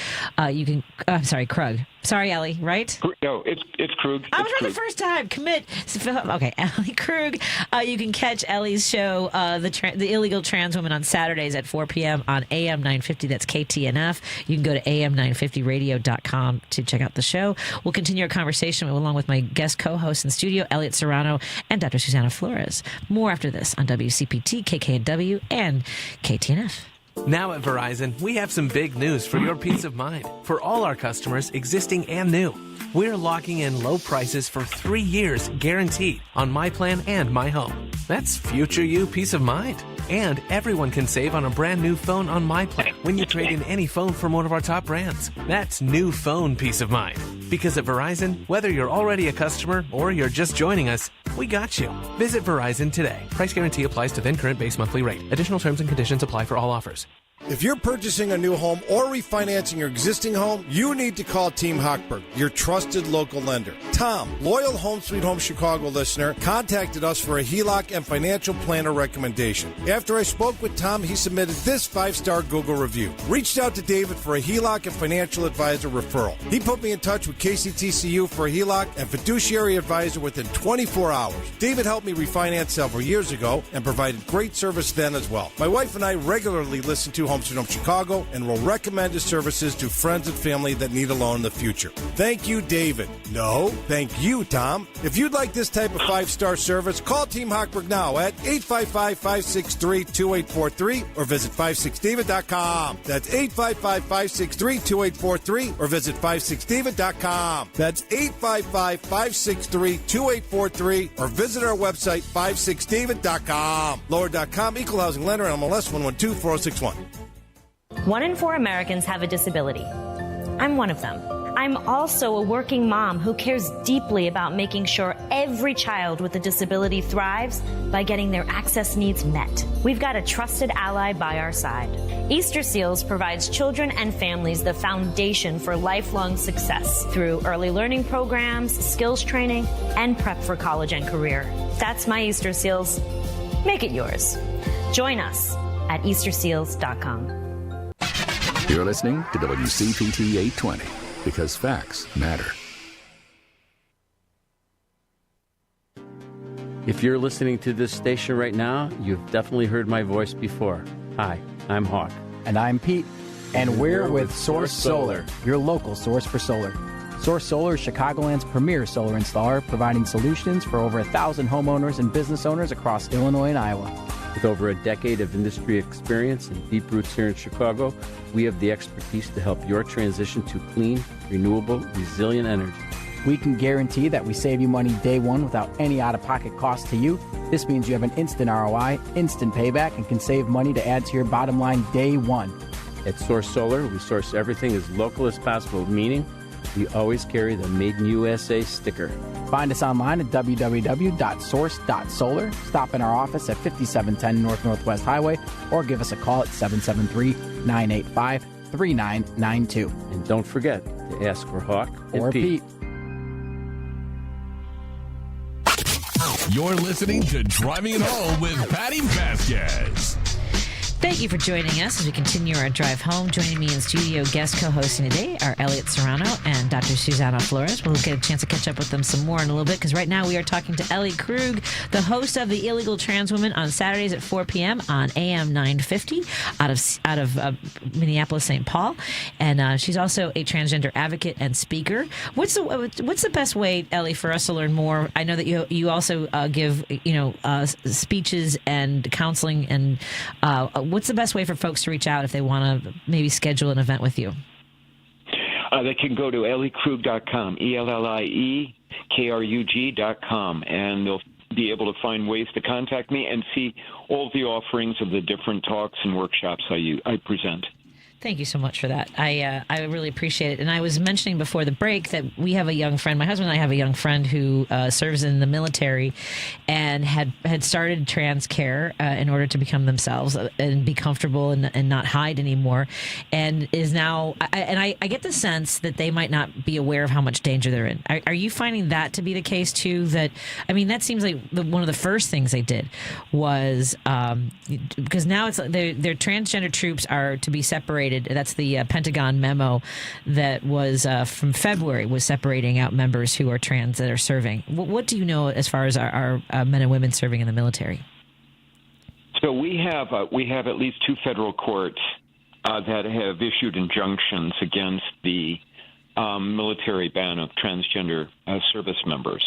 Speaker 2: Krug. Sorry, Ellie. Right?
Speaker 8: No, it's Krug.
Speaker 2: I was right the first time. Commit. Okay, Ellie Krug. You can catch Ellie's show, the Illegal Trans Woman, on Saturdays at 4 p.m. on AM950. That's KTNF. You can go to AM950radio.com to check out the show. We'll continue our conversation along with my guest co-host in studio, Elliott Serrano and Dr. Suzana Flores. More after this on WCPT, KKNW, and KTNF.
Speaker 9: Now at Verizon, we have some big news for your peace of mind. For all our customers, existing and new, we're locking in low prices for 3 years guaranteed on My Plan and My Home. That's future you peace of mind. And everyone can save on a brand new phone on My Plan when you trade in any phone from one of our top brands. That's new phone peace of mind. Because at Verizon, whether you're already a customer or you're just joining us, we got you. Visit Verizon today. Price guarantee applies to then current base monthly rate. Additional terms and conditions apply for all offers.
Speaker 11: If you're purchasing a new home or refinancing your existing home, you need to call Team Hochberg, your trusted local lender. Tom, loyal Home Sweet Home Chicago listener, contacted us for a HELOC and financial planner recommendation. After I spoke with Tom, he submitted this 5-star Google review. Reached out to David for a HELOC and financial advisor referral. He put me in touch with KCTCU for a HELOC and fiduciary advisor within 24 hours. David helped me refinance several years ago and provided great service then as well. My wife and I regularly listen to Home Sweet Home Chicago and will recommend his services to friends and family that need a loan in the future. Thank you, David. No, thank you, Tom. If you'd like this type of 5-star service, call Team Hochberg now at 855-563-2843 or visit 56david.com. That's 855-563-2843 or visit 56david.com. That's 855-563-2843 or visit our website 56david.com. Lower.com, equal housing lender, MLS 1124061.
Speaker 12: 1 in 4 Americans have a disability. I'm one of them. I'm also a working mom who cares deeply about making sure every child with a disability thrives by getting their access needs met. We've got a trusted ally by our side. Easter Seals provides children and families the foundation for lifelong success through early learning programs, skills training, and prep for college and career. That's my Easter Seals. Make it yours. Join us at easterseals.com.
Speaker 7: You're listening to WCPT 820 because facts matter.
Speaker 13: If you're listening to this station right now, you've definitely heard my voice before. Hi, I'm Hawk.
Speaker 14: And I'm Pete. And we're with Source Solar, your local source for solar. Source Solar is Chicagoland's premier solar installer, providing solutions for over 1,000 homeowners and business owners across Illinois and Iowa.
Speaker 13: With over a decade of industry experience and deep roots here in Chicago, we have the expertise to help your transition to clean, renewable, resilient energy.
Speaker 14: We can guarantee that we save you money day one without any out-of-pocket cost to you. This means you have an instant ROI, instant payback, and can save money to add to your bottom line day one.
Speaker 13: At Source Solar, we source everything as local as possible, meaning we always carry the Made in USA sticker.
Speaker 14: Find us online at www.source.solar. Stop in our office at 5710 North Northwest Highway or give us a call at 773-985-3992.
Speaker 13: And don't forget to ask for Hawk
Speaker 14: or Pete.
Speaker 1: You're listening to Driving It Home with Patti Vasquez.
Speaker 2: Thank you for joining us as we continue our drive home. Joining me in studio, guest co-hosting today are Elliott Serrano and Dr. Suzana Flores. We'll get a chance to catch up with them some more in a little bit because right now we are talking to Ellie Krug, the host of The Illegal Trans Woman on Saturdays at 4 p.m. on AM950 out of Minneapolis, St. Paul. And she's also a transgender advocate and speaker. What's the best way, Ellie, for us to learn more? I know that you also give speeches and counseling and what's the best way for folks to reach out if they want to maybe schedule an event with you?
Speaker 8: They can go to elliekrug.com, ELLIEKRUG.com, and they'll be able to find ways to contact me and see all the offerings of the different talks and workshops I present.
Speaker 2: Thank you so much for that. I really appreciate it. And I was mentioning before the break that we have a young friend. My husband and I have a young friend who serves in the military and had started trans care in order to become themselves and be comfortable and not hide anymore. And is now, I get the sense that they might not be aware of how much danger they're in. Are you finding that to be the case too? That seems like one of the first things they did was because now it's their transgender troops are to be separated. That's the Pentagon memo that was from February was separating out members who are trans that are serving. What do you know as far as our men and women serving in the military?
Speaker 8: So we have at least 2 federal courts that have issued injunctions against the military ban of transgender service members.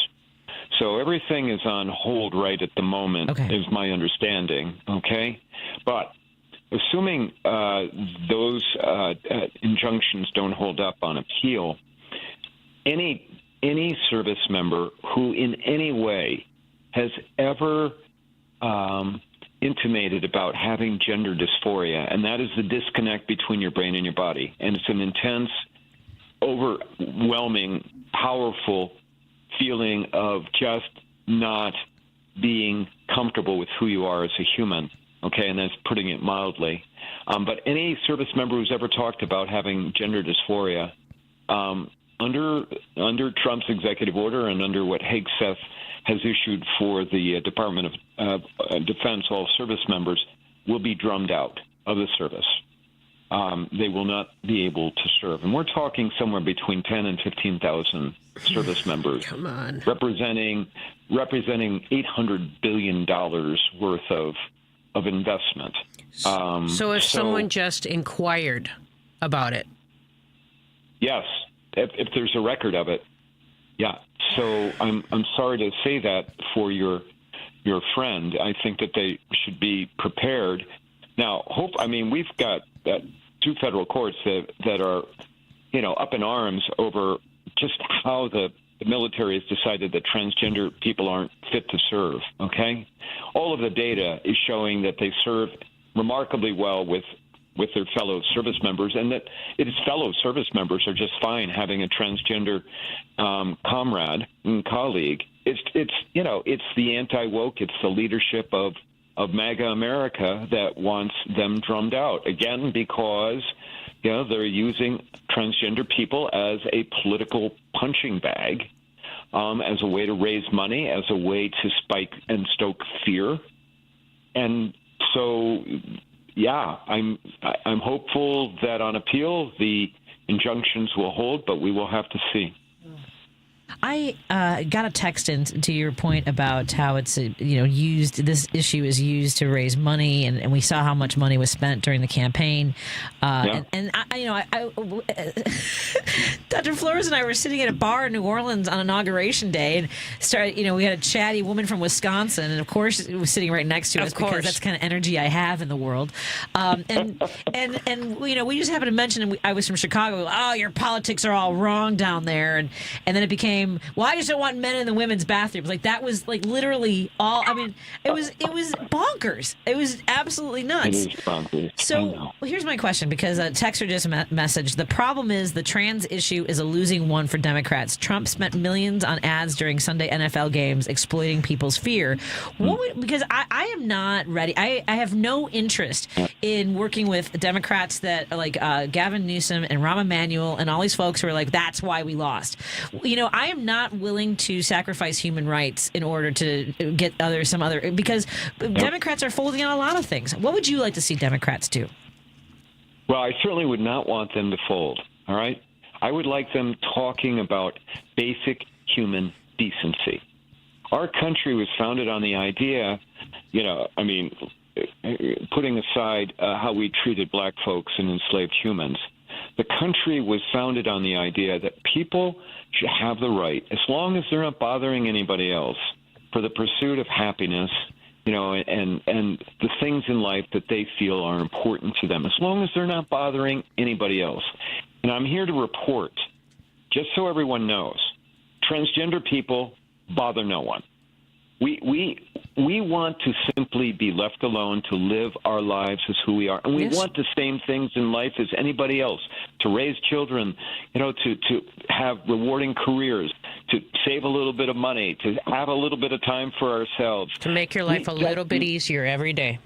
Speaker 8: So everything is on hold right at the moment, is my understanding. Okay, but assuming those injunctions don't hold up on appeal, any service member who in any way has ever intimated about having gender dysphoria, and that is the disconnect between your brain and your body, and it's an intense, overwhelming, powerful feeling of just not being comfortable with who you are as a human. Okay, and that's putting it mildly. But any service member who's ever talked about having gender dysphoria, under Trump's executive order and under what Hegseth has issued for the Department of Defense, all service members will be drummed out of the service. They will not be able to serve. And we're talking somewhere between 10 and 15,000 service members.
Speaker 4: Come on.
Speaker 8: Representing $800 billion worth of investment.
Speaker 4: So if someone just inquired about it.
Speaker 8: Yes, if there's a record of it. Yeah. So I'm sorry to say that for your friend. I think that they should be prepared. Now, we've got two federal courts that are, up in arms over just how the military has decided that transgender people aren't fit to serve. Okay, all of the data is showing that they serve remarkably well with their fellow service members, and that its fellow service members are just fine having a transgender comrade and colleague. It's the anti-woke, it's the leadership of MAGA America that wants them drummed out, again, because they're using transgender people as a political punching bag, as a way to raise money, as a way to spike and stoke fear. And so, yeah, I'm hopeful that on appeal the injunctions will hold, but we will have to see.
Speaker 2: I got a text in to your point about how it's used. This issue is used to raise money, and we saw how much money was spent during the campaign. And Dr. Flores and I were sitting at a bar in New Orleans on Inauguration Day, and started. We had a chatty woman from Wisconsin, and of course it was sitting right next to us because that's the kind of energy I have in the world. And we just happened to mention I was from Chicago. Oh, your politics are all wrong down there, and then it became, well, I just don't want men in the women's bathrooms. Like, that was like literally all. I mean, it was bonkers. It was absolutely nuts.
Speaker 8: It is bonkers.
Speaker 2: So here's my question, because a texter just messaged. The problem is the trans issue is a losing one for Democrats. Trump spent millions on ads during Sunday NFL games exploiting people's fear. Because I am not ready. I have no interest in working with Democrats that like Gavin Newsom and Rahm Emanuel and all these folks who are like, that's why we lost. I am not willing to sacrifice human rights in order to get because Democrats are folding on a lot of things. What would you like to see Democrats do?
Speaker 8: Well, I certainly would not want them to fold, all right? I would like them talking about basic human decency. Our country was founded on the idea, putting aside how we treated black folks and enslaved humans, the country was founded on the idea that people should have the right, as long as they're not bothering anybody else, for the pursuit of happiness, and the things in life that they feel are important to them, as long as they're not bothering anybody else. And I'm here to report, just so everyone knows, transgender people bother no one. We want to simply be left alone to live our lives as who we are. And we want the same things in life as anybody else, to raise children, to have rewarding careers, to save a little bit of money, to have a little bit of time for ourselves.
Speaker 4: To make your life a little bit easier every day.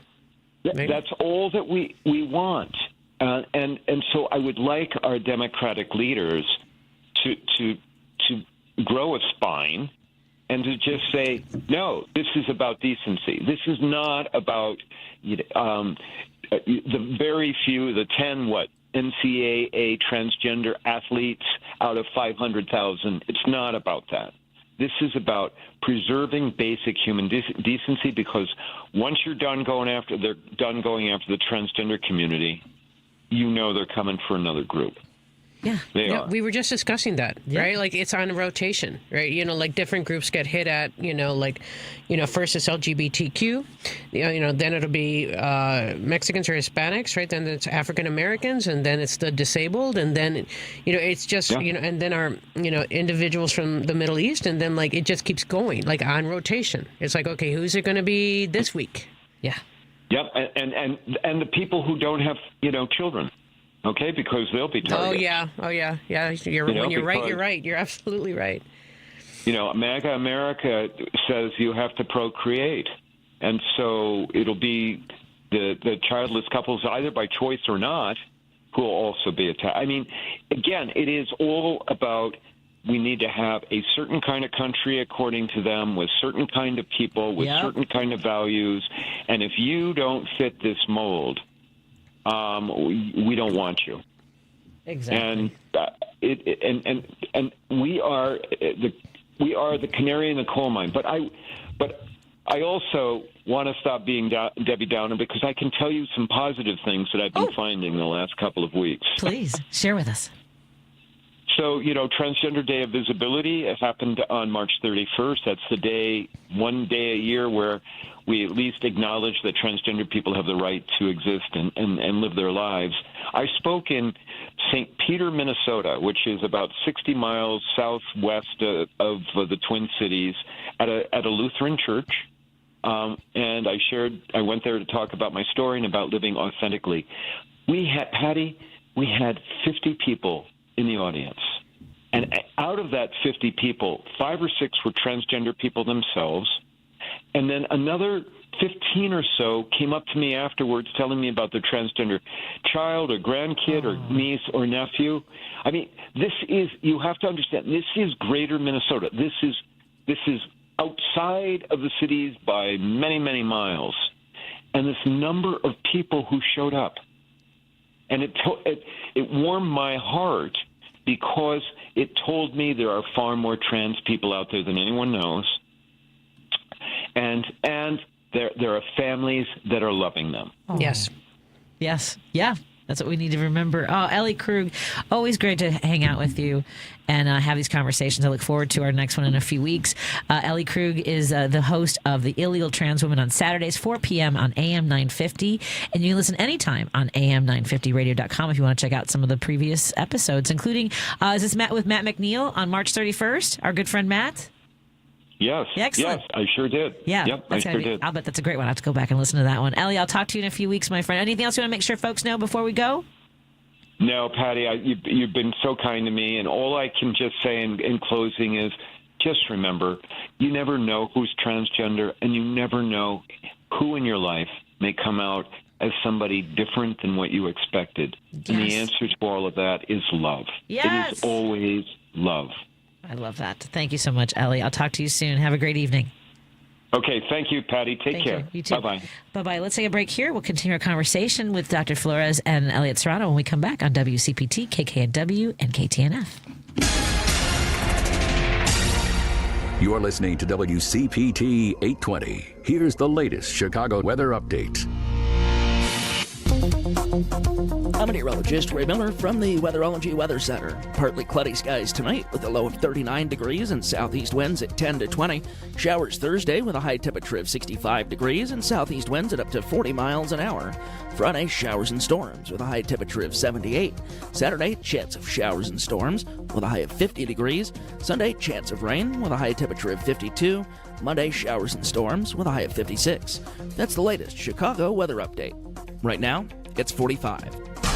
Speaker 8: That's all that we want. And so I would like our Democratic leaders to grow a spine and to just say, no, this is about decency. This is not about the very few, the 10, NCAA transgender athletes out of 500,000. It's not about that. This is about preserving basic human decency, because once they're done going after the transgender community, they're coming for another group.
Speaker 4: Yeah, we were just discussing that, right? Like, it's on rotation, right? Like different groups get hit at, first it's LGBTQ, then it'll be Mexicans or Hispanics, right? Then it's African Americans, and then it's the disabled, and then, it's just, and then our, individuals from the Middle East, and then it just keeps going, on rotation. It's like, okay, who's it going to be this week? Yeah.
Speaker 8: Yep, and the people who don't have, children. Okay, because they'll be targeted.
Speaker 4: Oh yeah. When you're right, you're right. You're absolutely right.
Speaker 8: MAGA America says you have to procreate, and so it'll be the childless couples, either by choice or not, who will also be attacked. I mean, again, it is all about we need to have a certain kind of country, according to them, with certain kind of people, with certain kind of values. And if you don't fit this mold, we don't want you.
Speaker 2: Exactly.
Speaker 8: And we are the canary in the coal mine. But I also want to stop being Debbie Downer, because I can tell you some positive things that I've been finding the last couple of weeks.
Speaker 2: Please share with us.
Speaker 8: So, Transgender Day of Visibility happened on March 31st. That's one day a year where we at least acknowledge that transgender people have the right to exist and live their lives. I spoke in St. Peter, Minnesota, which is about 60 miles southwest of the Twin Cities, at a Lutheran church. And I went there to talk about my story and about living authentically. Patty, we had 50 people in the audience. And out of that 50 people, 5 or 6 were transgender people themselves. And then another 15 or so came up to me afterwards telling me about their transgender child or grandkid or niece or nephew. I mean, you have to understand, this is greater Minnesota. This is outside of the cities by many, many miles. And this number of people who showed up. And it warmed my heart, because it told me there are far more trans people out there than anyone knows, and there are families that are loving them.
Speaker 2: Oh. Yes, yeah. That's what we need to remember. Oh, Ellie Krug, always great to hang out with you and have these conversations. I look forward to our next one in a few weeks. Ellie Krug is the host of The Illegal Trans Woman on Saturdays, 4 p.m. on AM950. And you can listen anytime on AM950radio.com if you want to check out some of the previous episodes, including, is this Matt with Matt McNeil on March 31st? Our good friend Matt?
Speaker 8: Yes.
Speaker 2: Excellent.
Speaker 8: Yes, I sure did.
Speaker 2: Yeah.
Speaker 8: Yep, I sure did.
Speaker 2: I'll bet that's a great one. I have to go back and listen to that one. Ellie, I'll talk to you in a few weeks, my friend. Anything else you want to make sure folks know before we go?
Speaker 8: No, Patty, you've been so kind to me. And all I can just say in closing is just remember, you never know who's transgender, and you never know who in your life may come out as somebody different than what you expected. Yes. And the answer to all of that is love.
Speaker 2: Yes.
Speaker 8: It is always love.
Speaker 2: I love that. Thank you so much, Ellie. I'll talk to you soon. Have a great evening.
Speaker 8: Okay, thank you, Patty. Take care.
Speaker 2: You too.
Speaker 8: Bye-bye.
Speaker 2: Bye-bye. Let's take a break here. We'll continue our conversation with Dr. Flores and Elliott Serrano when we come back on WCPT, KKNW, and KTNF.
Speaker 7: You're listening to WCPT 820. Here's the latest Chicago weather update.
Speaker 10: I'm meteorologist Ray Miller from the Weatherology Weather Center. Partly cloudy skies tonight with a low of 39 degrees and southeast winds at 10 to 20. Showers Thursday with a high temperature of 65 degrees and southeast winds at up to 40 miles an hour. Friday, showers and storms with a high temperature of 78. Saturday, chance of showers and storms with a high of 50 degrees. Sunday, chance of rain with a high temperature of 52. Monday, showers and storms with a high of 56. That's the latest Chicago weather update. Right now, it's 45.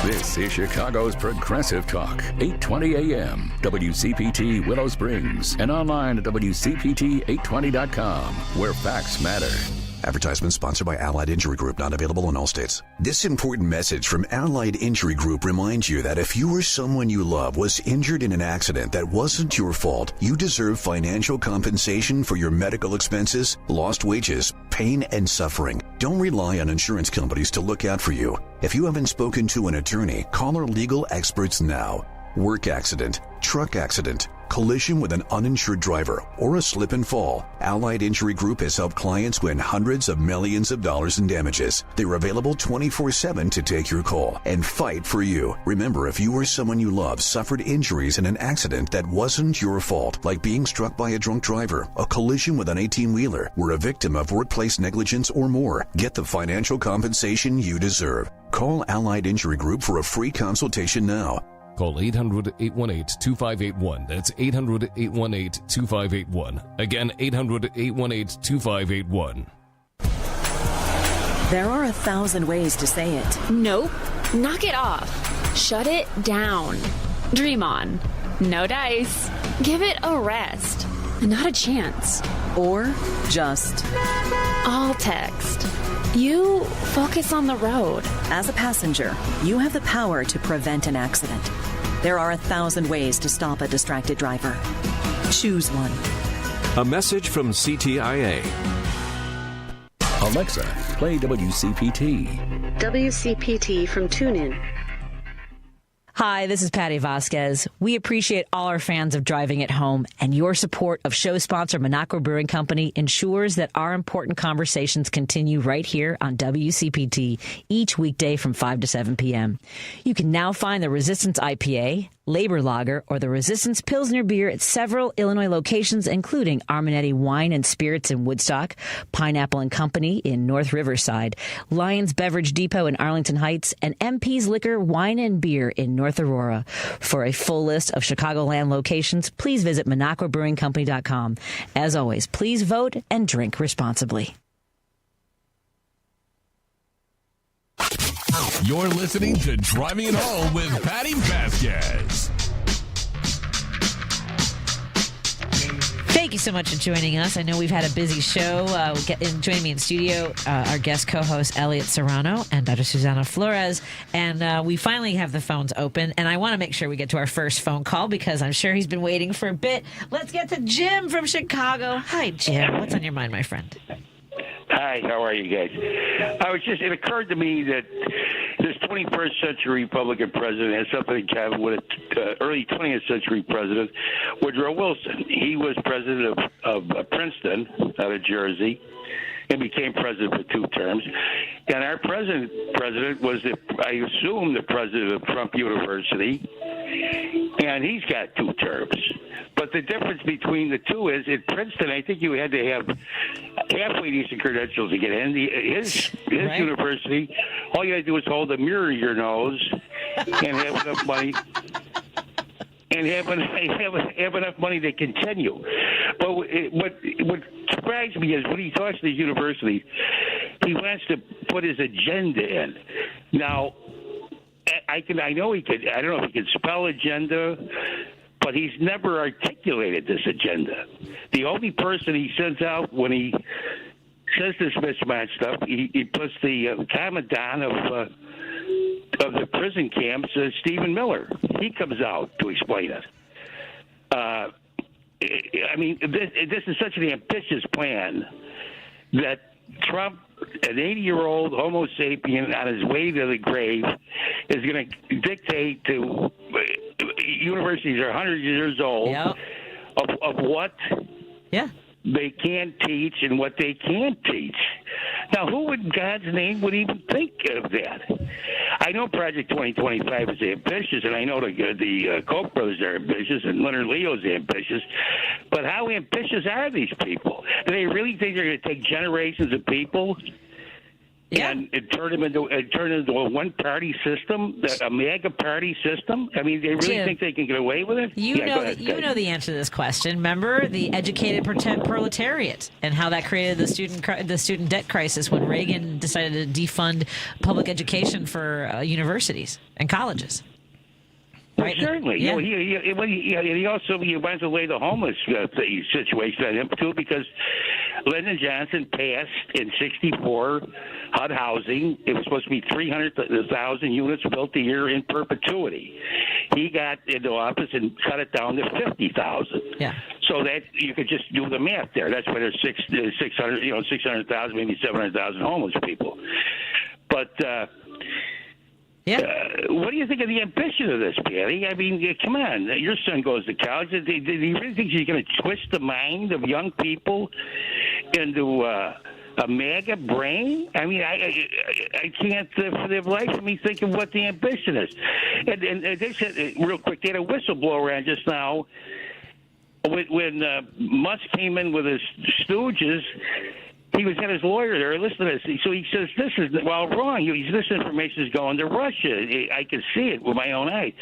Speaker 7: This is Chicago's Progressive Talk, 820 AM, WCPT Willow Springs, and online at WCPT820.com, where facts matter.
Speaker 27: Advertisement sponsored by Allied Injury Group, not available in all states. This important message from Allied Injury Group reminds you that if you or someone you love was injured in an accident that wasn't your fault, you deserve financial compensation for your medical expenses, lost wages, pain, and suffering. Don't rely on insurance companies to look out for you. If you haven't spoken to an attorney, call our legal experts now. Work accident, truck accident, collision with an uninsured driver, or a slip and fall. Allied Injury Group has helped clients win hundreds of millions of dollars in damages. They're available 24/7 to take your call and fight for you. Remember, if you or someone you love suffered injuries in an accident that wasn't your fault, like being struck by a drunk driver, a collision with an 18-wheeler, were a victim of workplace negligence or more, get the financial compensation you deserve. Call Allied Injury Group for a free consultation now.
Speaker 1: Call 800-818-2581. That's 800-818-2581. Again, 800-818-2581.
Speaker 5: There are 1,000 ways to say it.
Speaker 15: Nope. Knock it off. Shut it down. Dream on. No dice. Give it a rest. Not a chance.
Speaker 5: or just
Speaker 15: I'll text. You focus on the road.
Speaker 5: As a passenger, you have the power to prevent an accident. There are 1,000 ways to stop a distracted driver. Choose one.
Speaker 16: A message from CTIA.
Speaker 7: Alexa, play WCPT.
Speaker 17: WCPT from TuneIn.
Speaker 2: Hi, this is Patti Vasquez. We appreciate all our fans of Driving It Home, and your support of show sponsor Minocqua Brewing Company ensures that our important conversations continue right here on WCPT each weekday from 5 to 7 p.m. You can now find the Resistance IPA, Labor Lager, or the Resistance Pilsner beer at several Illinois locations, including Armanetti Wine and Spirits in Woodstock, Pineapple and Company in North Riverside, Lyons Beverage Depot in Arlington Heights, and MP's Liquor, Wine, and Beer in North Aurora. For a full list of Chicagoland locations, please visit MinocquaBrewingCompany.com. As always, please vote and drink responsibly.
Speaker 1: You're listening to Driving It Home with Patti Vasquez.
Speaker 2: Thank you so much for joining us. I know we've had a busy show. Joining me in studio, our guest co-host Elliott Serrano and Dr. Suzana Flores. And we finally have the phones open. And I want to make sure we get to our first phone call because I'm sure he's been waiting for a bit. Let's get to Jim from Chicago. Hi, Jim. What's on your mind, my friend?
Speaker 18: Hi, how are you guys? It occurred to me that this 21st century Republican president has something in common with an early 20th century president, Woodrow Wilson. He was president of Princeton out of Jersey and became president for 2 terms. And our president was, I assume, the president of Trump University, and he's got 2 terms. But the difference between the two is at Princeton, I think you had to have halfway decent credentials to get in. His right. University, all you had to do was hold a mirror to your nose and have enough money. And have enough money to continue. But what surprised me is when he talks to the university, he wants to put his agenda in. Now, I know he could. I don't know if he can spell agenda, but he's never articulated this agenda. The only person he sends out when he says this mismatch stuff, he puts the commandant of the prison camps, Stephen Miller. He comes out to explain it. I mean, this is such an ambitious plan that Trump, an 80-year-old Homo sapien on his way to the grave, is going to dictate to universities are 100 years old of what they can teach and what they can't teach. Now, who in God's name would even think of that? I know Project 2025 is ambitious, and I know the Koch brothers are ambitious, and Leonard Leo's ambitious, but how ambitious are these people? Do they really think they're going to take generations of people and turn them into a one-party system, a mega party system? I mean, they really think they can get away with it?
Speaker 2: You know the answer to this question. Remember the educated proletariat and how that created the student debt crisis when Reagan decided to defund public education for universities and colleges.
Speaker 18: Well, certainly. Yeah. He also wanted to lay the homeless situation on him, too, because Lyndon Johnson passed in 1964 HUD housing. It was supposed to be 300,000 units built a year in perpetuity. He got into office and cut it down to 50,000. Yeah. So that you could just do the math there. That's why there's 600,000, maybe 700,000 homeless people. But what do you think of the ambition of this, Patty? I mean, come on. Your son goes to college. Do you really think you're going to twist the mind of young people into a MAGA brain? I mean, I can't for the life of me think of what the ambition is. And they said, real quick, they had a whistleblower on just now when Musk came in with his stooges. He was got his lawyer there listening to this. So he says, this is, well, wrong. This information is going to Russia. I can see it with my own eye.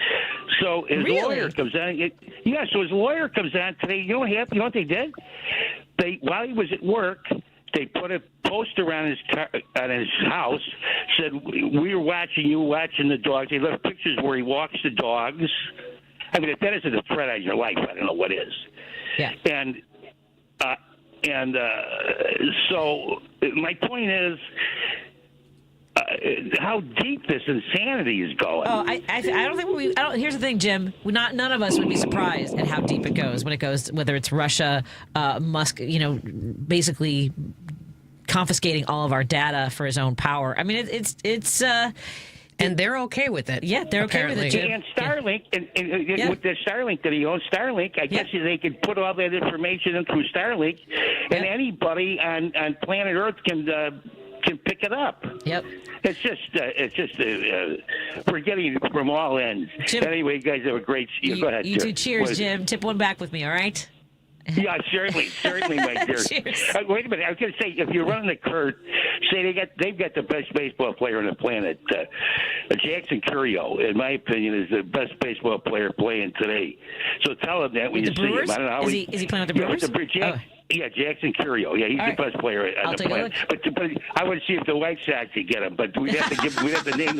Speaker 18: So his lawyer comes on. So his lawyer comes on today. You know what happened? You know what they did? While he was at work, they put a poster on his house, said, we were watching you, watching the dogs. They left pictures where he walks the dogs. I mean, if that isn't a threat on your life, I don't know what is. Yeah. And And so my point is, how deep this insanity is going.
Speaker 2: Oh, I don't think here's the thing, Jim. None of us would be surprised at how deep it goes when it goes, whether it's Russia, Musk, basically confiscating all of our data for his own power. I mean, it's.
Speaker 4: And they're okay with it.
Speaker 2: Yeah, they're okay with it.
Speaker 18: And Starlink, and with the Starlink that he owns, Starlink, I guess they could put all that information in through Starlink, and anybody on planet Earth can pick it up.
Speaker 2: Yep.
Speaker 18: It's just we're getting it from all ends.
Speaker 2: Jim,
Speaker 18: anyway, you guys have a great. Go ahead.
Speaker 2: You too. Cheers, Jim. Tip one back with me, all right?
Speaker 18: Yeah, certainly, my dear. Wait a minute. I was going to say, if you're running the Kurt, say they've got the best baseball player on the planet. Jackson Curio, in my opinion, is the best baseball player playing today. So tell him that when you see him. I don't know how
Speaker 2: is he playing with the Brewers?
Speaker 18: Yeah, Jackson Curio. Yeah, he's the best player on the planet. But I would see if the White Sox could get him. But we'd have to name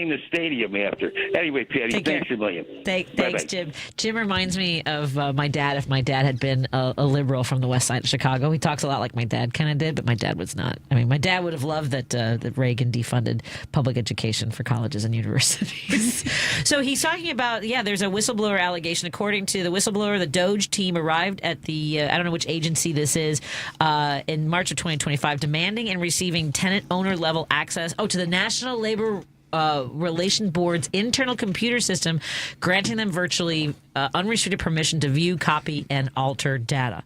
Speaker 18: the stadium after. Anyway, Patty, thanks a million.
Speaker 2: Thanks, Jim. Jim reminds me of my dad. If my dad had been a liberal from the West Side of Chicago, he talks a lot like my dad kind of did, but my dad was not. I mean, my dad would have loved that Reagan defunded public education for colleges and universities. So he's talking about there's a whistleblower allegation. According to the whistleblower, the Doge team arrived at the, I don't know which agency this is, in March of 2025, demanding and receiving tenant-owner level access to the National Labor Relations Board's internal computer system, granting them virtually unrestricted permission to view, copy, and alter data.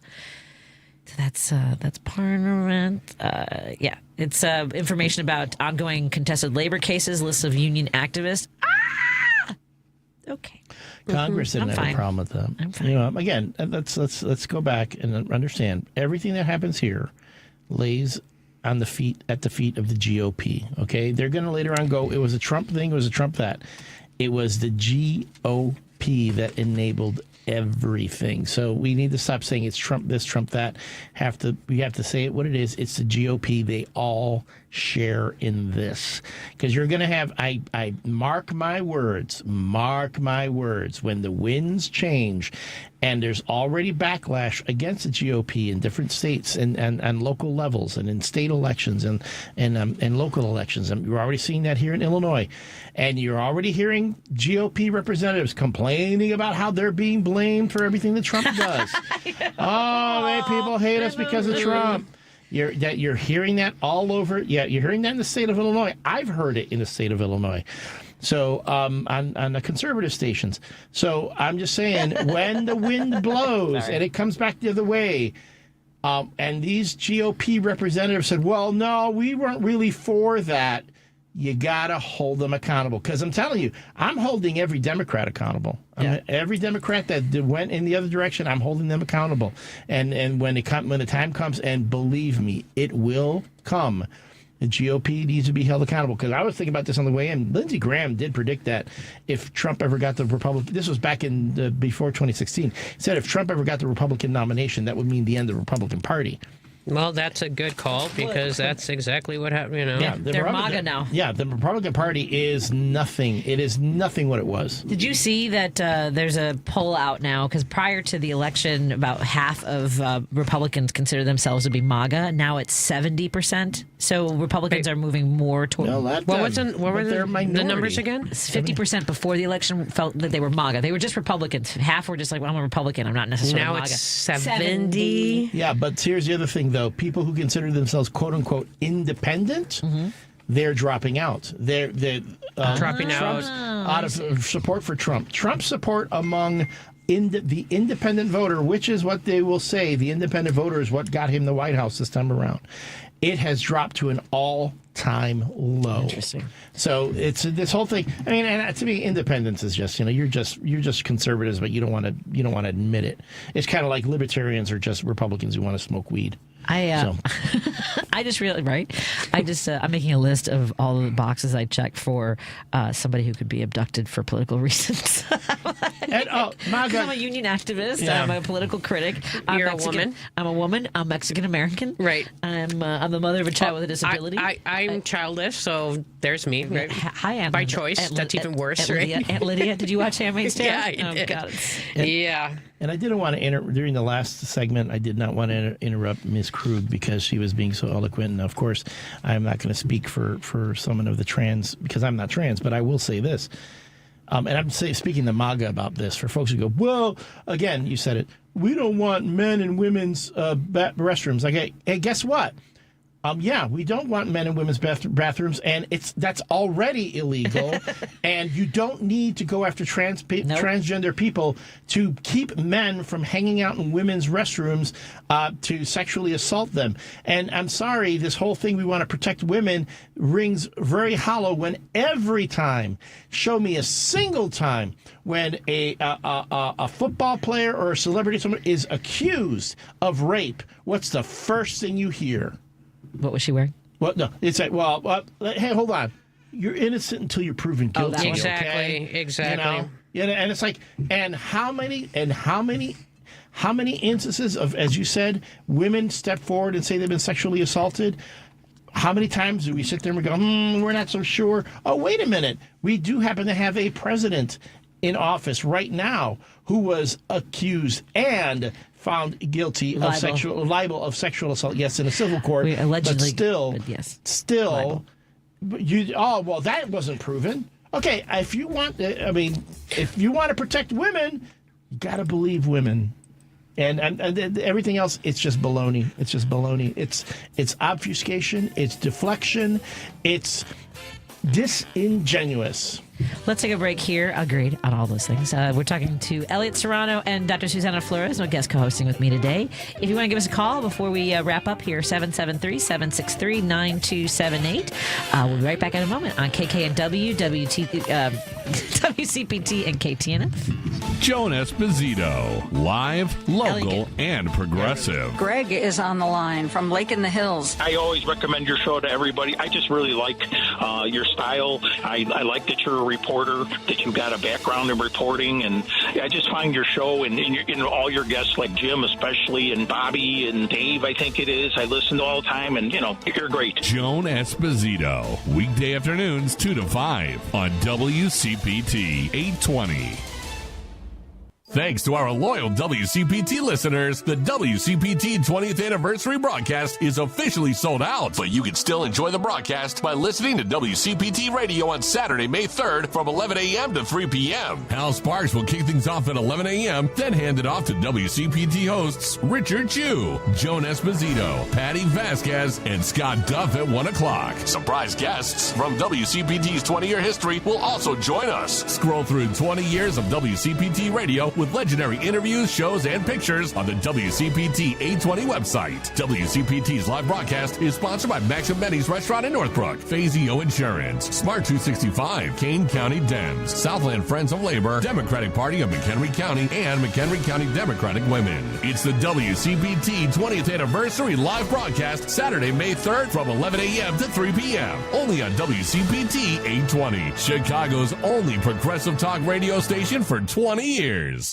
Speaker 2: So that's Parliament. It's information about ongoing contested labor cases, lists of union activists. Okay.
Speaker 3: Congress didn't have a problem with that.
Speaker 2: I'm fine.
Speaker 3: Again, let's go back and understand everything that happens here lays at the feet of the GOP. Okay, they're going to later on go. It was a Trump thing. It was a Trump that. It was the GOP that enabled everything. So we need to stop saying it's Trump this, Trump that. We have to say it what it is. It's the GOP. They all share in this, because you're going to have. I mark my words. When the winds change, and there's already backlash against the GOP in different states and local levels, and in state elections and local elections. And you're already seeing that here in Illinois, and you're already hearing GOP representatives complaining about how they're being blamed for everything that Trump does. People hate us because of Trump. You're hearing that all over. Yeah, you're hearing that in the state of Illinois. I've heard it in the state of Illinois. So on the conservative stations. So I'm just saying, when the wind blows and it comes back the other way, and these GOP representatives said, well, no, we weren't really for that. You got to hold them accountable. Because I'm telling you, I'm holding every Democrat accountable. Every Democrat that went in the other direction, I'm holding them accountable. And when the time comes, and believe me, it will come, the GOP needs to be held accountable. Because I was thinking about this on the way in. Lindsey Graham did predict that if Trump ever got the Republican, this was back in before 2016, he said if Trump ever got the Republican nomination, that would mean the end of the Republican Party.
Speaker 4: Well, that's a good call, because that's exactly what happened.
Speaker 2: Yeah, they're MAGA now.
Speaker 3: Yeah, the Republican Party is nothing. It is nothing what it was.
Speaker 2: Did you see that there's a poll out now? Because prior to the election, about half of Republicans consider themselves to be MAGA. Now it's 70%. So Republicans are moving more toward.
Speaker 4: What were the numbers again?
Speaker 2: 50% before the election felt that they were MAGA. They were just Republicans. Half were just like, well, I'm a Republican. I'm not necessarily
Speaker 4: MAGA. Now it's 70.
Speaker 3: Yeah, but here's the other thing, though. People who consider themselves "quote unquote" independent, they're dropping out. They're
Speaker 4: dropping
Speaker 3: out of support for Trump. Trump's support among the independent voter, which is what they will say, the independent voter is what got him the White House this time around. It has dropped to an all-time low.
Speaker 2: Interesting.
Speaker 3: So it's this whole thing. I mean, and to me, independence is just you're just conservatives, but you don't want to admit it. It's kind of like libertarians are just Republicans who want to smoke weed.
Speaker 2: I just really I'm making a list of all the boxes I checked for somebody who could be abducted for political reasons.
Speaker 3: And, MAGA.
Speaker 2: I'm a union activist.
Speaker 3: Yeah.
Speaker 2: I'm a political critic.
Speaker 4: You're a woman.
Speaker 2: I'm a woman. I'm Mexican American.
Speaker 4: Right.
Speaker 2: I'm the mother of a child with a disability.
Speaker 4: I'm childless, so there's me. Right?
Speaker 2: Hi, Aunt.
Speaker 4: By choice. That's even worse, right?
Speaker 2: Aunt Lydia, did you watch Handmaid's Tale?
Speaker 4: Yeah, I did.
Speaker 2: God.
Speaker 4: Yeah.
Speaker 3: And I didn't want to during the last segment. I did not want to interrupt Ms. Krug because she was being so eloquent. And of course, I'm not going to speak for someone of the trans because I'm not trans. But I will say this, and I'm speaking to MAGA about this for folks who go, well, again, you said it. We don't want men and women's restrooms. Like, hey, guess what? Yeah, we don't want men and women's bathrooms, and that's already illegal. And you don't need to go after transgender people to keep men from hanging out in women's restrooms to sexually assault them. And I'm sorry, this whole thing we want to protect women rings very hollow when every time, show me a single time when a football player or a celebrity someone is accused of rape, what's the first thing you hear?
Speaker 2: What was she wearing?
Speaker 3: Well, no, it's like, hey, hold on. You're innocent until you're proven guilty.
Speaker 4: Exactly.
Speaker 3: Okay?
Speaker 4: Exactly.
Speaker 3: You know, and it's like, and how many instances of, as you said, women step forward and say they've been sexually assaulted? How many times do we sit there and we go, we're not so sure? Oh, wait a minute. We do happen to have a president in office right now who was accused and found guilty of libel of sexual assault. Yes, in a civil court,
Speaker 2: allegedly,
Speaker 3: still, that wasn't proven. Okay, if you want to protect women, you got to believe women, and everything else, it's just baloney. It's just baloney. It's obfuscation. It's deflection. It's disingenuous.
Speaker 2: Let's take a break here. Agreed on all those things. We're talking to Elliott Serrano and Dr. Suzana Flores, no guest co-hosting with me today. If you want to give us a call before we wrap up here, 773-763-9278. We'll be right back in a moment on KKNW, WCPT, and KTNF.
Speaker 1: Joan Esposito, live, local, and progressive.
Speaker 19: Greg is on the line from Lake in the Hills.
Speaker 20: I always recommend your show to everybody. I just really like your style. I like that you're a reporter, that you've got a background in reporting, and I just find your show and all your guests, like Jim especially, and Bobby and Dave, I think it is. I listen to all the time, and you're great.
Speaker 1: Joan Esposito, weekday afternoons 2 to 5 on WCPT 820. Thanks to our loyal WCPT listeners, the WCPT 20th anniversary broadcast is officially sold out. But you can still enjoy the broadcast by listening to WCPT Radio on Saturday, May 3rd from 11 a.m. to 3 p.m. Hal Sparks will kick things off at 11 a.m., then hand it off to WCPT hosts Richard Chu, Joan Esposito, Patti Vasquez, and Scott Duff at 1 o'clock. Surprise guests from WCPT's 20-year history will also join us. Scroll through 20 years of WCPT Radio with legendary interviews, shows, and pictures on the WCPT 820 website. WCPT's live broadcast is sponsored by Max and Benny's Restaurant in Northbrook, Fazio Insurance, Smart 265, Kane County Dems, Southland Friends of Labor, Democratic Party of McHenry County, and McHenry County Democratic Women. It's the WCPT 20th anniversary live broadcast Saturday, May 3rd from 11 a.m. to 3 p.m. Only on WCPT 820, Chicago's only progressive talk radio station for 20 years.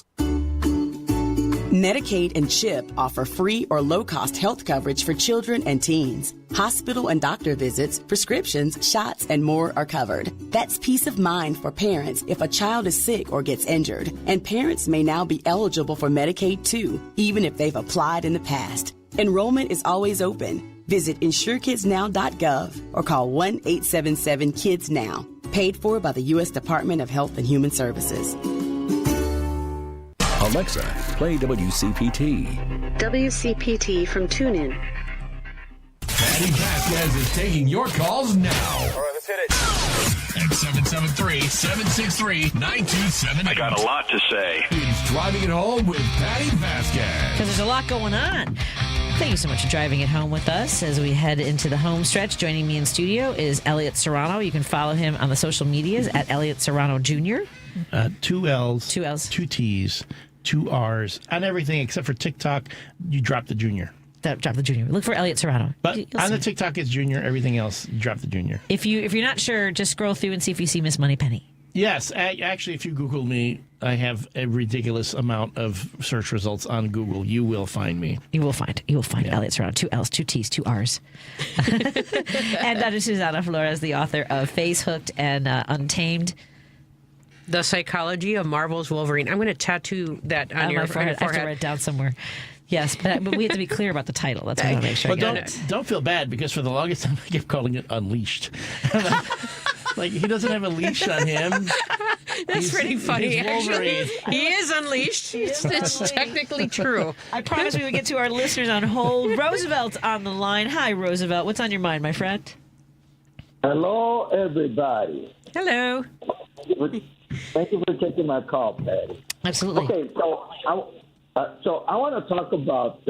Speaker 22: Medicaid and CHIP offer free or low-cost health coverage for children and teens. Hospital and doctor visits, prescriptions, shots, and more are covered. That's peace of mind for parents if a child is sick or gets injured. And parents may now be eligible for Medicaid too, even if they've applied in the past. Enrollment is always open. Visit InsureKidsNow.gov or call 1-877-KIDS-NOW. Paid for by the U.S. Department of Health and Human Services.
Speaker 7: Alexa, play WCPT.
Speaker 17: WCPT from TuneIn.
Speaker 1: Patti Vasquez is taking your calls now.
Speaker 23: All right, let's hit it.
Speaker 1: At 773-763-9278.
Speaker 23: I got a lot to say.
Speaker 1: It's Driving It Home with Patti Vasquez.
Speaker 2: Because there's a lot going on. Thank you so much for driving it home with us as we head into the home stretch. Joining me in studio is Elliott Serrano. You can follow him on the social medias at Elliott Serrano Jr.
Speaker 3: 2 L's,
Speaker 2: 2 L's,
Speaker 3: 2 T's, 2 R's, on everything except for TikTok. You drop the junior.
Speaker 2: Drop the junior. Look for Elliott Serrano.
Speaker 3: But on the TikTok, it's junior. Everything else, you drop the junior.
Speaker 2: If you're not sure, just scroll through and see if you see Miss Moneypenny.
Speaker 3: Yes, actually, if you Google me, I have a ridiculous amount of search results on Google. You will find me.
Speaker 2: You will find Elliott Serrano. 2 L's, 2 T's, 2 R's. And Dr. Suzana Flores, the author of Face Hooked and Untamed.
Speaker 4: The Psychology of Marvel's Wolverine. I'm going to tattoo that on your forehead.
Speaker 2: I have to write it down somewhere. Yes, but we have to be clear about the title. That's what I want to make sure.
Speaker 3: But don't feel bad, because for the longest time I kept calling it Unleashed. Like, he doesn't have a leash on him.
Speaker 4: That's pretty funny,
Speaker 3: actually.
Speaker 4: He is unleashed. It's technically true.
Speaker 2: I promised we would get to our listeners on hold. Roosevelt's on the line. Hi, Roosevelt. What's on your mind, my friend?
Speaker 6: Hello, everybody.
Speaker 4: Hello.
Speaker 6: Thank you for taking my call, Patty.
Speaker 2: Absolutely.
Speaker 6: Okay, so I want to talk about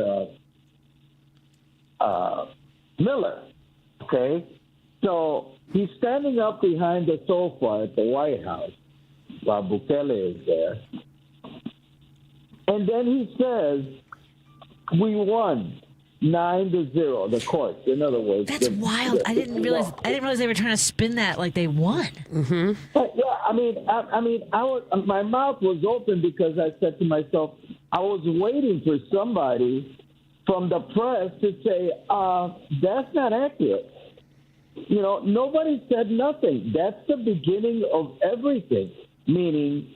Speaker 6: Miller. Okay, so he's standing up behind the sofa at the White House while Bukele is there, and then he says, "We won 9-0." The court, in other words.
Speaker 2: That's wild. I didn't realize they were trying to spin that like they won.
Speaker 4: Mm-hmm.
Speaker 6: But, yeah, I mean, my mouth was open because I said to myself, I was waiting for somebody from the press to say, that's not accurate. You know, nobody said nothing. That's the beginning of everything, meaning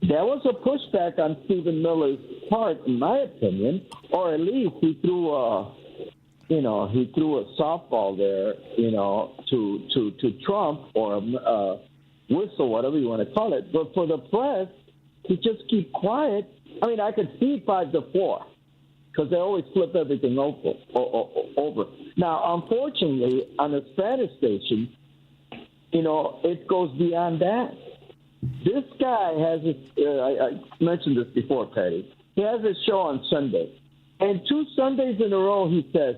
Speaker 6: there was a pushback on Stephen Miller's part, in my opinion, or at least he threw a softball there, to Trump, or a whistle, whatever you want to call it. But for the press to just keep quiet, I mean, I could see 5-4 because they always flip everything over. Now, unfortunately, on the Spanish station, it goes beyond that. This guy has I mentioned this before, Patty. He has a show on Sunday. And 2 Sundays in a row, he says,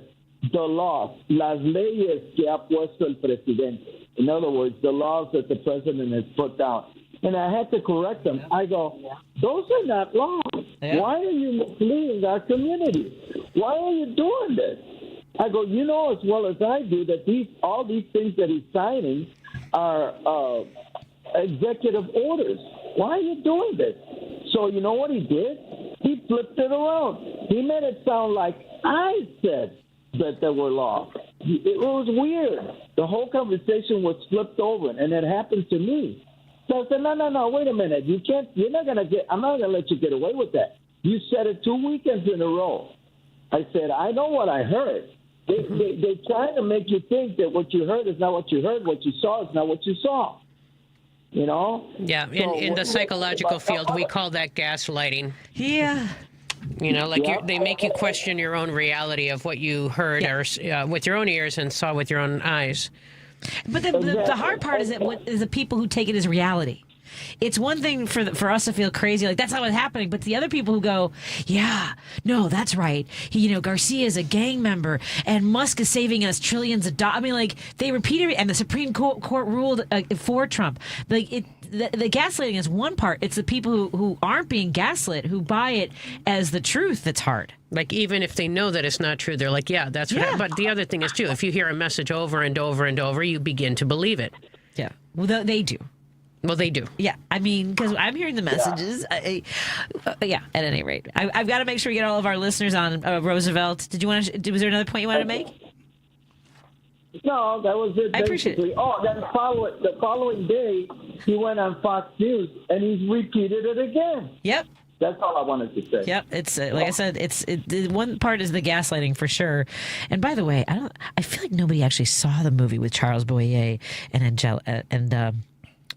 Speaker 6: the laws, las leyes que ha puesto el presidente. In other words, the laws that the president has put down. And I had to correct them. I go, those are not laws. Yeah. Why are you misleading our community? Why are you doing this? I go, you know as well as I do that all these things that he's signing are executive orders. Why are you doing this? So you know what he did? He flipped it around. He made it sound like I said that there were laws. It was weird. The whole conversation was flipped over, and it happened to me. So I said, no, wait a minute. I'm not going to let you get away with that. You said it 2 weekends in a row. I said, I know what I heard. They try to make you think that what you heard is not what you heard, what you saw is not what you saw.
Speaker 4: Yeah, in the psychological field, we call that gaslighting.
Speaker 2: Yeah.
Speaker 4: They make you question your own reality of what you heard or with your own ears and saw with your own eyes.
Speaker 2: But the hard part is the people who take it as reality. It's one thing for us to feel crazy, like that's not what's happening, but the other people who go, yeah, no, that's right. Garcia is a gang member, and Musk is saving us trillions of dollars. I mean, like they repeat it, and the Supreme Court ruled for Trump. Like the gaslighting is one part. It's the people who aren't being gaslit, who buy it as the truth that's hard.
Speaker 4: Like, even if they know that it's not true, they're like, yeah, that's what But the other thing is, too, if you hear a message over and over and over, you begin to believe it.
Speaker 2: Yeah. Well, they do.
Speaker 4: Well, they do.
Speaker 2: Yeah. I mean, because I'm hearing the messages. Yeah, at any rate. I've got to make sure we get all of our listeners on Roosevelt. Was there another point you wanted to make?
Speaker 6: No, that was it.
Speaker 2: I appreciate it.
Speaker 6: Oh, then the following day, he went on Fox News, and he's repeated it again.
Speaker 2: Yep.
Speaker 6: That's all I wanted to say.
Speaker 2: Yep, it's like I said, the one part is the gaslighting for sure. And by the way, I feel like nobody actually saw the movie with Charles Boyer and Angela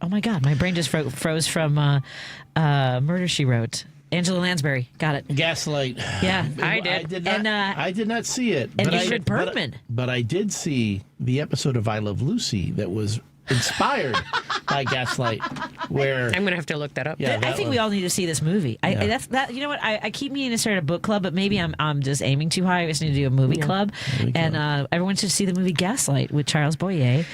Speaker 2: oh my God, my brain just froze from Murder, She Wrote. Angela Lansbury, got it.
Speaker 3: Gaslight.
Speaker 2: Yeah,
Speaker 3: I did. I did not see it.
Speaker 2: And Ingrid Bergman.
Speaker 3: But I did see the episode of I Love Lucy that was inspired by Gaslight, where
Speaker 4: I'm going to have to look that up.
Speaker 2: Yeah, I think we all need to see this movie. You know what? I keep meaning to start a book club, but maybe I'm just aiming too high. I just need to do a movie club. And everyone should see the movie Gaslight with Charles Boyer,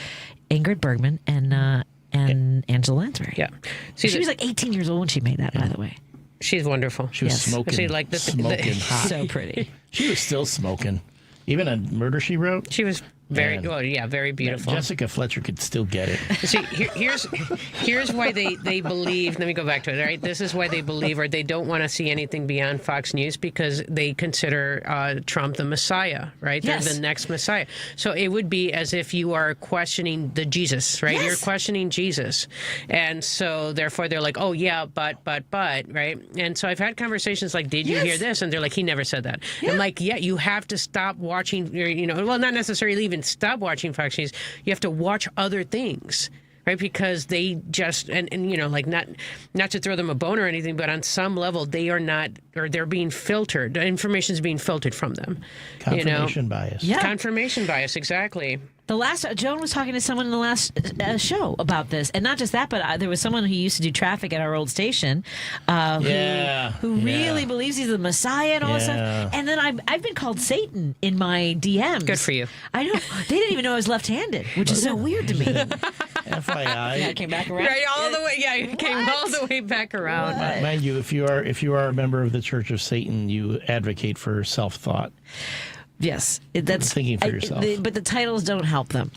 Speaker 2: Ingrid Bergman, and Angela Lansbury.
Speaker 4: Yeah,
Speaker 2: she was like 18 years old when she made that. By the way,
Speaker 4: she's wonderful.
Speaker 3: She was smoking.
Speaker 2: Smoking hot.
Speaker 3: So pretty. She was still smoking. Even on Murder, She Wrote?
Speaker 4: She was Very very beautiful.
Speaker 3: Jessica Fletcher could still get it.
Speaker 4: See, here's why they believe. Let me go back to it. Right, this is why they believe, or they don't want to see anything beyond Fox News because they consider Trump the Messiah. Right,
Speaker 2: Yes.
Speaker 4: they're the next Messiah. So it would be as if you are questioning the Jesus. Right,
Speaker 2: Yes.
Speaker 4: you're questioning Jesus, and so therefore they're like, oh yeah, but right. And so I've had conversations like, did you hear this? And they're like, he never said that. I'm like, yeah, you have to stop watching. Well, not necessarily even stop watching Fox News. You have to watch other things, right? Because they just and like not to throw them a bone or anything, but on some level they are not, or they're being filtered. The information is being filtered from them.
Speaker 3: Confirmation bias.
Speaker 2: Yeah.
Speaker 4: Confirmation bias, exactly.
Speaker 2: Joan was talking to someone in the last show about this, and not just that, but there was someone who used to do traffic at our old station, who really believes he's the Messiah and all that stuff. And then I've been called Satan in my DMs.
Speaker 4: Good for you.
Speaker 2: I know. They didn't even know I was left-handed, which is so weird to me.
Speaker 3: FYI.
Speaker 2: Yeah, I came back around.
Speaker 4: Right, all the way. Yeah, you came all the way back around.
Speaker 3: Mind you, if you are a member of the Church of Satan, you advocate for self-thought.
Speaker 2: Yes, that's
Speaker 3: thinking for yourself.
Speaker 2: But the titles don't help them.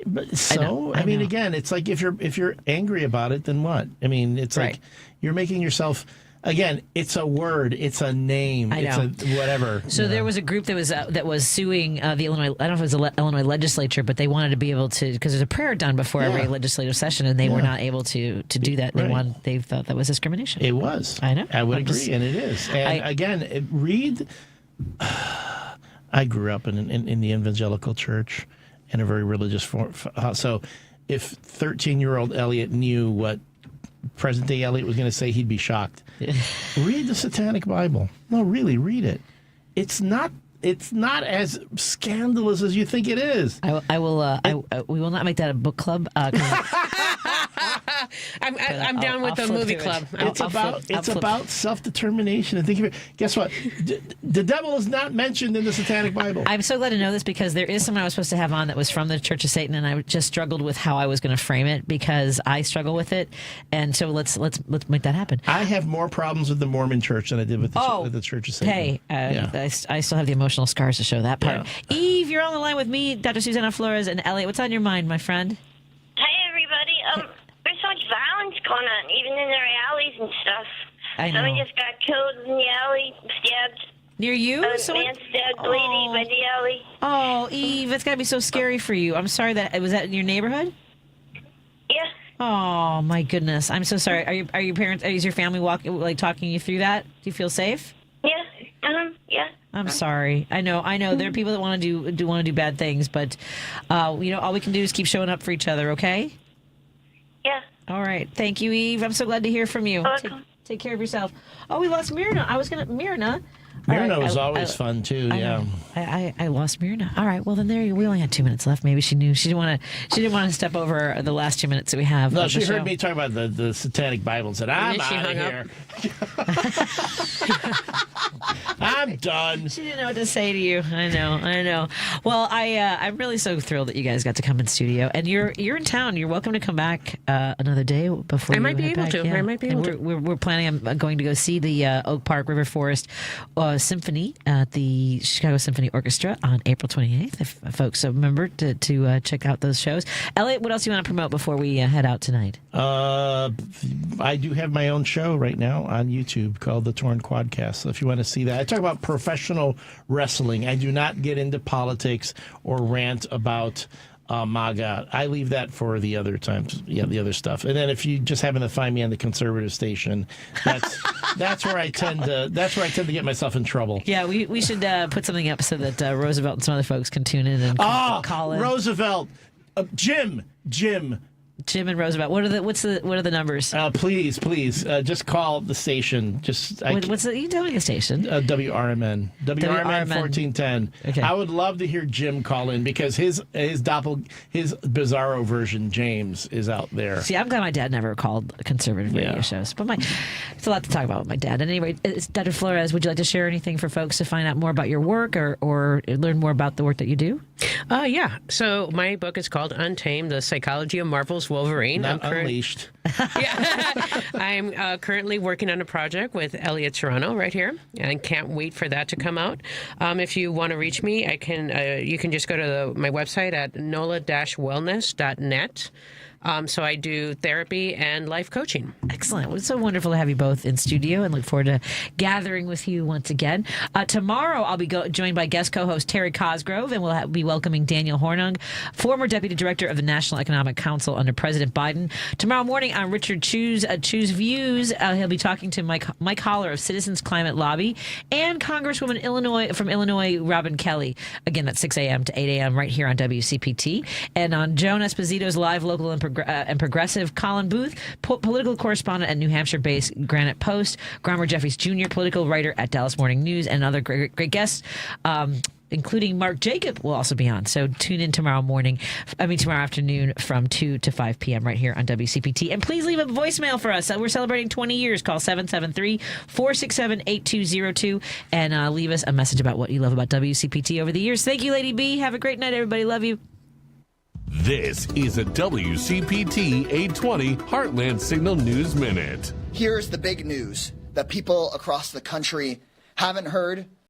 Speaker 3: But so I mean, again, it's like if you're angry about it, then what? I mean, it's like you're making yourself. Again, it's a word, it's a name, it's a whatever.
Speaker 2: So there was a group that was suing the Illinois. I don't know if it was the Illinois legislature, but they wanted to be able to, because there's a prayer done before every legislative session, and they were not able to do that. They thought that was discrimination.
Speaker 3: It was.
Speaker 2: I know.
Speaker 3: I would agree, and it is. And again, read. I grew up in the evangelical church in a very religious form. So if 13-year-old Elliott knew what present-day Elliott was going to say, he'd be shocked. Read the Satanic Bible. No, really, read it. It's not as scandalous as you think it is.
Speaker 2: I will. We will not make that a book club.
Speaker 4: I'm down with the movie club.
Speaker 3: It's about self-determination. And think of it. Guess what? The devil is not mentioned in the Satanic Bible.
Speaker 2: I'm so glad to know this, because there is someone I was supposed to have on that was from the Church of Satan, and I just struggled with how I was going to frame it because I struggle with it. And so let's make that happen.
Speaker 3: I have more problems with the Mormon Church than I did with the Church of Satan.
Speaker 2: Hey, I still have the emotional scars to show that part. Yeah. Eve, you're on the line with me, Dr. Suzana Flores, and Elliott. What's on your mind, my friend?
Speaker 9: Hi, everybody. There's so much violence going on, even in their alleys and stuff.
Speaker 2: I know.
Speaker 9: Someone just got killed in the alley, stabbed.
Speaker 2: Near you?
Speaker 9: Man stabbed a lady by the alley.
Speaker 2: Oh, Eve, that's got to be so scary for you. I'm sorry was that in your neighborhood?
Speaker 9: Yeah.
Speaker 2: Oh, my goodness. I'm so sorry. Are your parents, is your family talking you through that? Do you feel safe?
Speaker 9: Yeah. Yeah.
Speaker 2: I'm sorry. I know. There are people that want to do bad things, but all we can do is keep showing up for each other. Okay?
Speaker 9: Yeah.
Speaker 2: All right. Thank you, Eve. I'm so glad to hear from you. Take care of yourself. Oh, we lost Myrna. Myrna.
Speaker 3: Myrna was always fun too.
Speaker 2: I lost Myrna. All right. Well, then we only had 2 minutes left. Maybe she knew she didn't want to step over the last 2 minutes that we have.
Speaker 3: No, she heard me talk about the Satanic Bible and said, "I'm out of here. I'm done."
Speaker 2: She didn't know what to say to you. I know. Well, I'm really so thrilled that you guys got to come in studio, and you're in town. You're welcome to come back another day before.
Speaker 4: I might be able to. I might be able to.
Speaker 2: We're planning on going to go see the Oak Park River Forest Symphony at the Chicago Symphony Orchestra on April 28th. If folks remember to check out those shows. Elliott, what else do you want to promote before we head out tonight?
Speaker 3: I do have my own show right now on YouTube called The Torn Quadcast. So if you want to see that, I talk about professional wrestling. I do not get into politics or rant about MAGA. I leave that for the other times, the other stuff. And then if you just happen to find me on the conservative station, that's where I tend to get myself in trouble.
Speaker 2: Yeah, we should put something up so that Roosevelt and some other folks can tune in and call in.
Speaker 3: Roosevelt, Jim.
Speaker 2: Jim and Roosevelt. What are the numbers?
Speaker 3: Please, just call the station.
Speaker 2: You tell me the station.
Speaker 3: WRMN 1410.
Speaker 2: Okay.
Speaker 3: I would love to hear Jim call in because his bizarro version James is out there.
Speaker 2: See, I'm glad my dad never called conservative radio shows, but it's a lot to talk about with my dad. And anyway, Dr. Flores, would you like to share anything for folks to find out more about your work or learn more about the work that you do?
Speaker 4: Yeah. So my book is called Untamed: The Psychology of Marvel's Ghost Wolverine.
Speaker 3: Not unleashed.
Speaker 4: I'm currently working on a project with Elliott Serrano right here, and can't wait for that to come out. If you want to reach me, I can. You can just go to my website at nola-wellness.net. So I do therapy and life coaching.
Speaker 2: Excellent. It's so wonderful to have you both in studio, and look forward to gathering with you once again. Tomorrow, I'll be joined by guest co-host Terry Cosgrove, and we'll be welcoming Daniel Hornung, former Deputy Director of the National Economic Council under President Biden. Tomorrow morning on Richard Choose Views, he'll be talking to Mike Holler of Citizens Climate Lobby and Congresswoman from Illinois, Robin Kelly. Again, at 6 a.m. to 8 a.m. right here on WCPT. And on Joan Esposito's live, local, and progressive, Colin Booth, political correspondent at New Hampshire-based Granite Post, Gromer Jeffries Jr., political writer at Dallas Morning News, and other great guests, including Mark Jacob, will also be on. So tune in tomorrow afternoon from 2 to 5 p.m. right here on WCPT. And please leave a voicemail for us. We're celebrating 20 years. Call 773-467-8202 and leave us a message about what you love about WCPT over the years. Thank you, Lady B. Have a great night, everybody. Love you.
Speaker 1: This is a WCPT 820 Heartland Signal News Minute.
Speaker 11: Here's the big news that people across the country haven't heard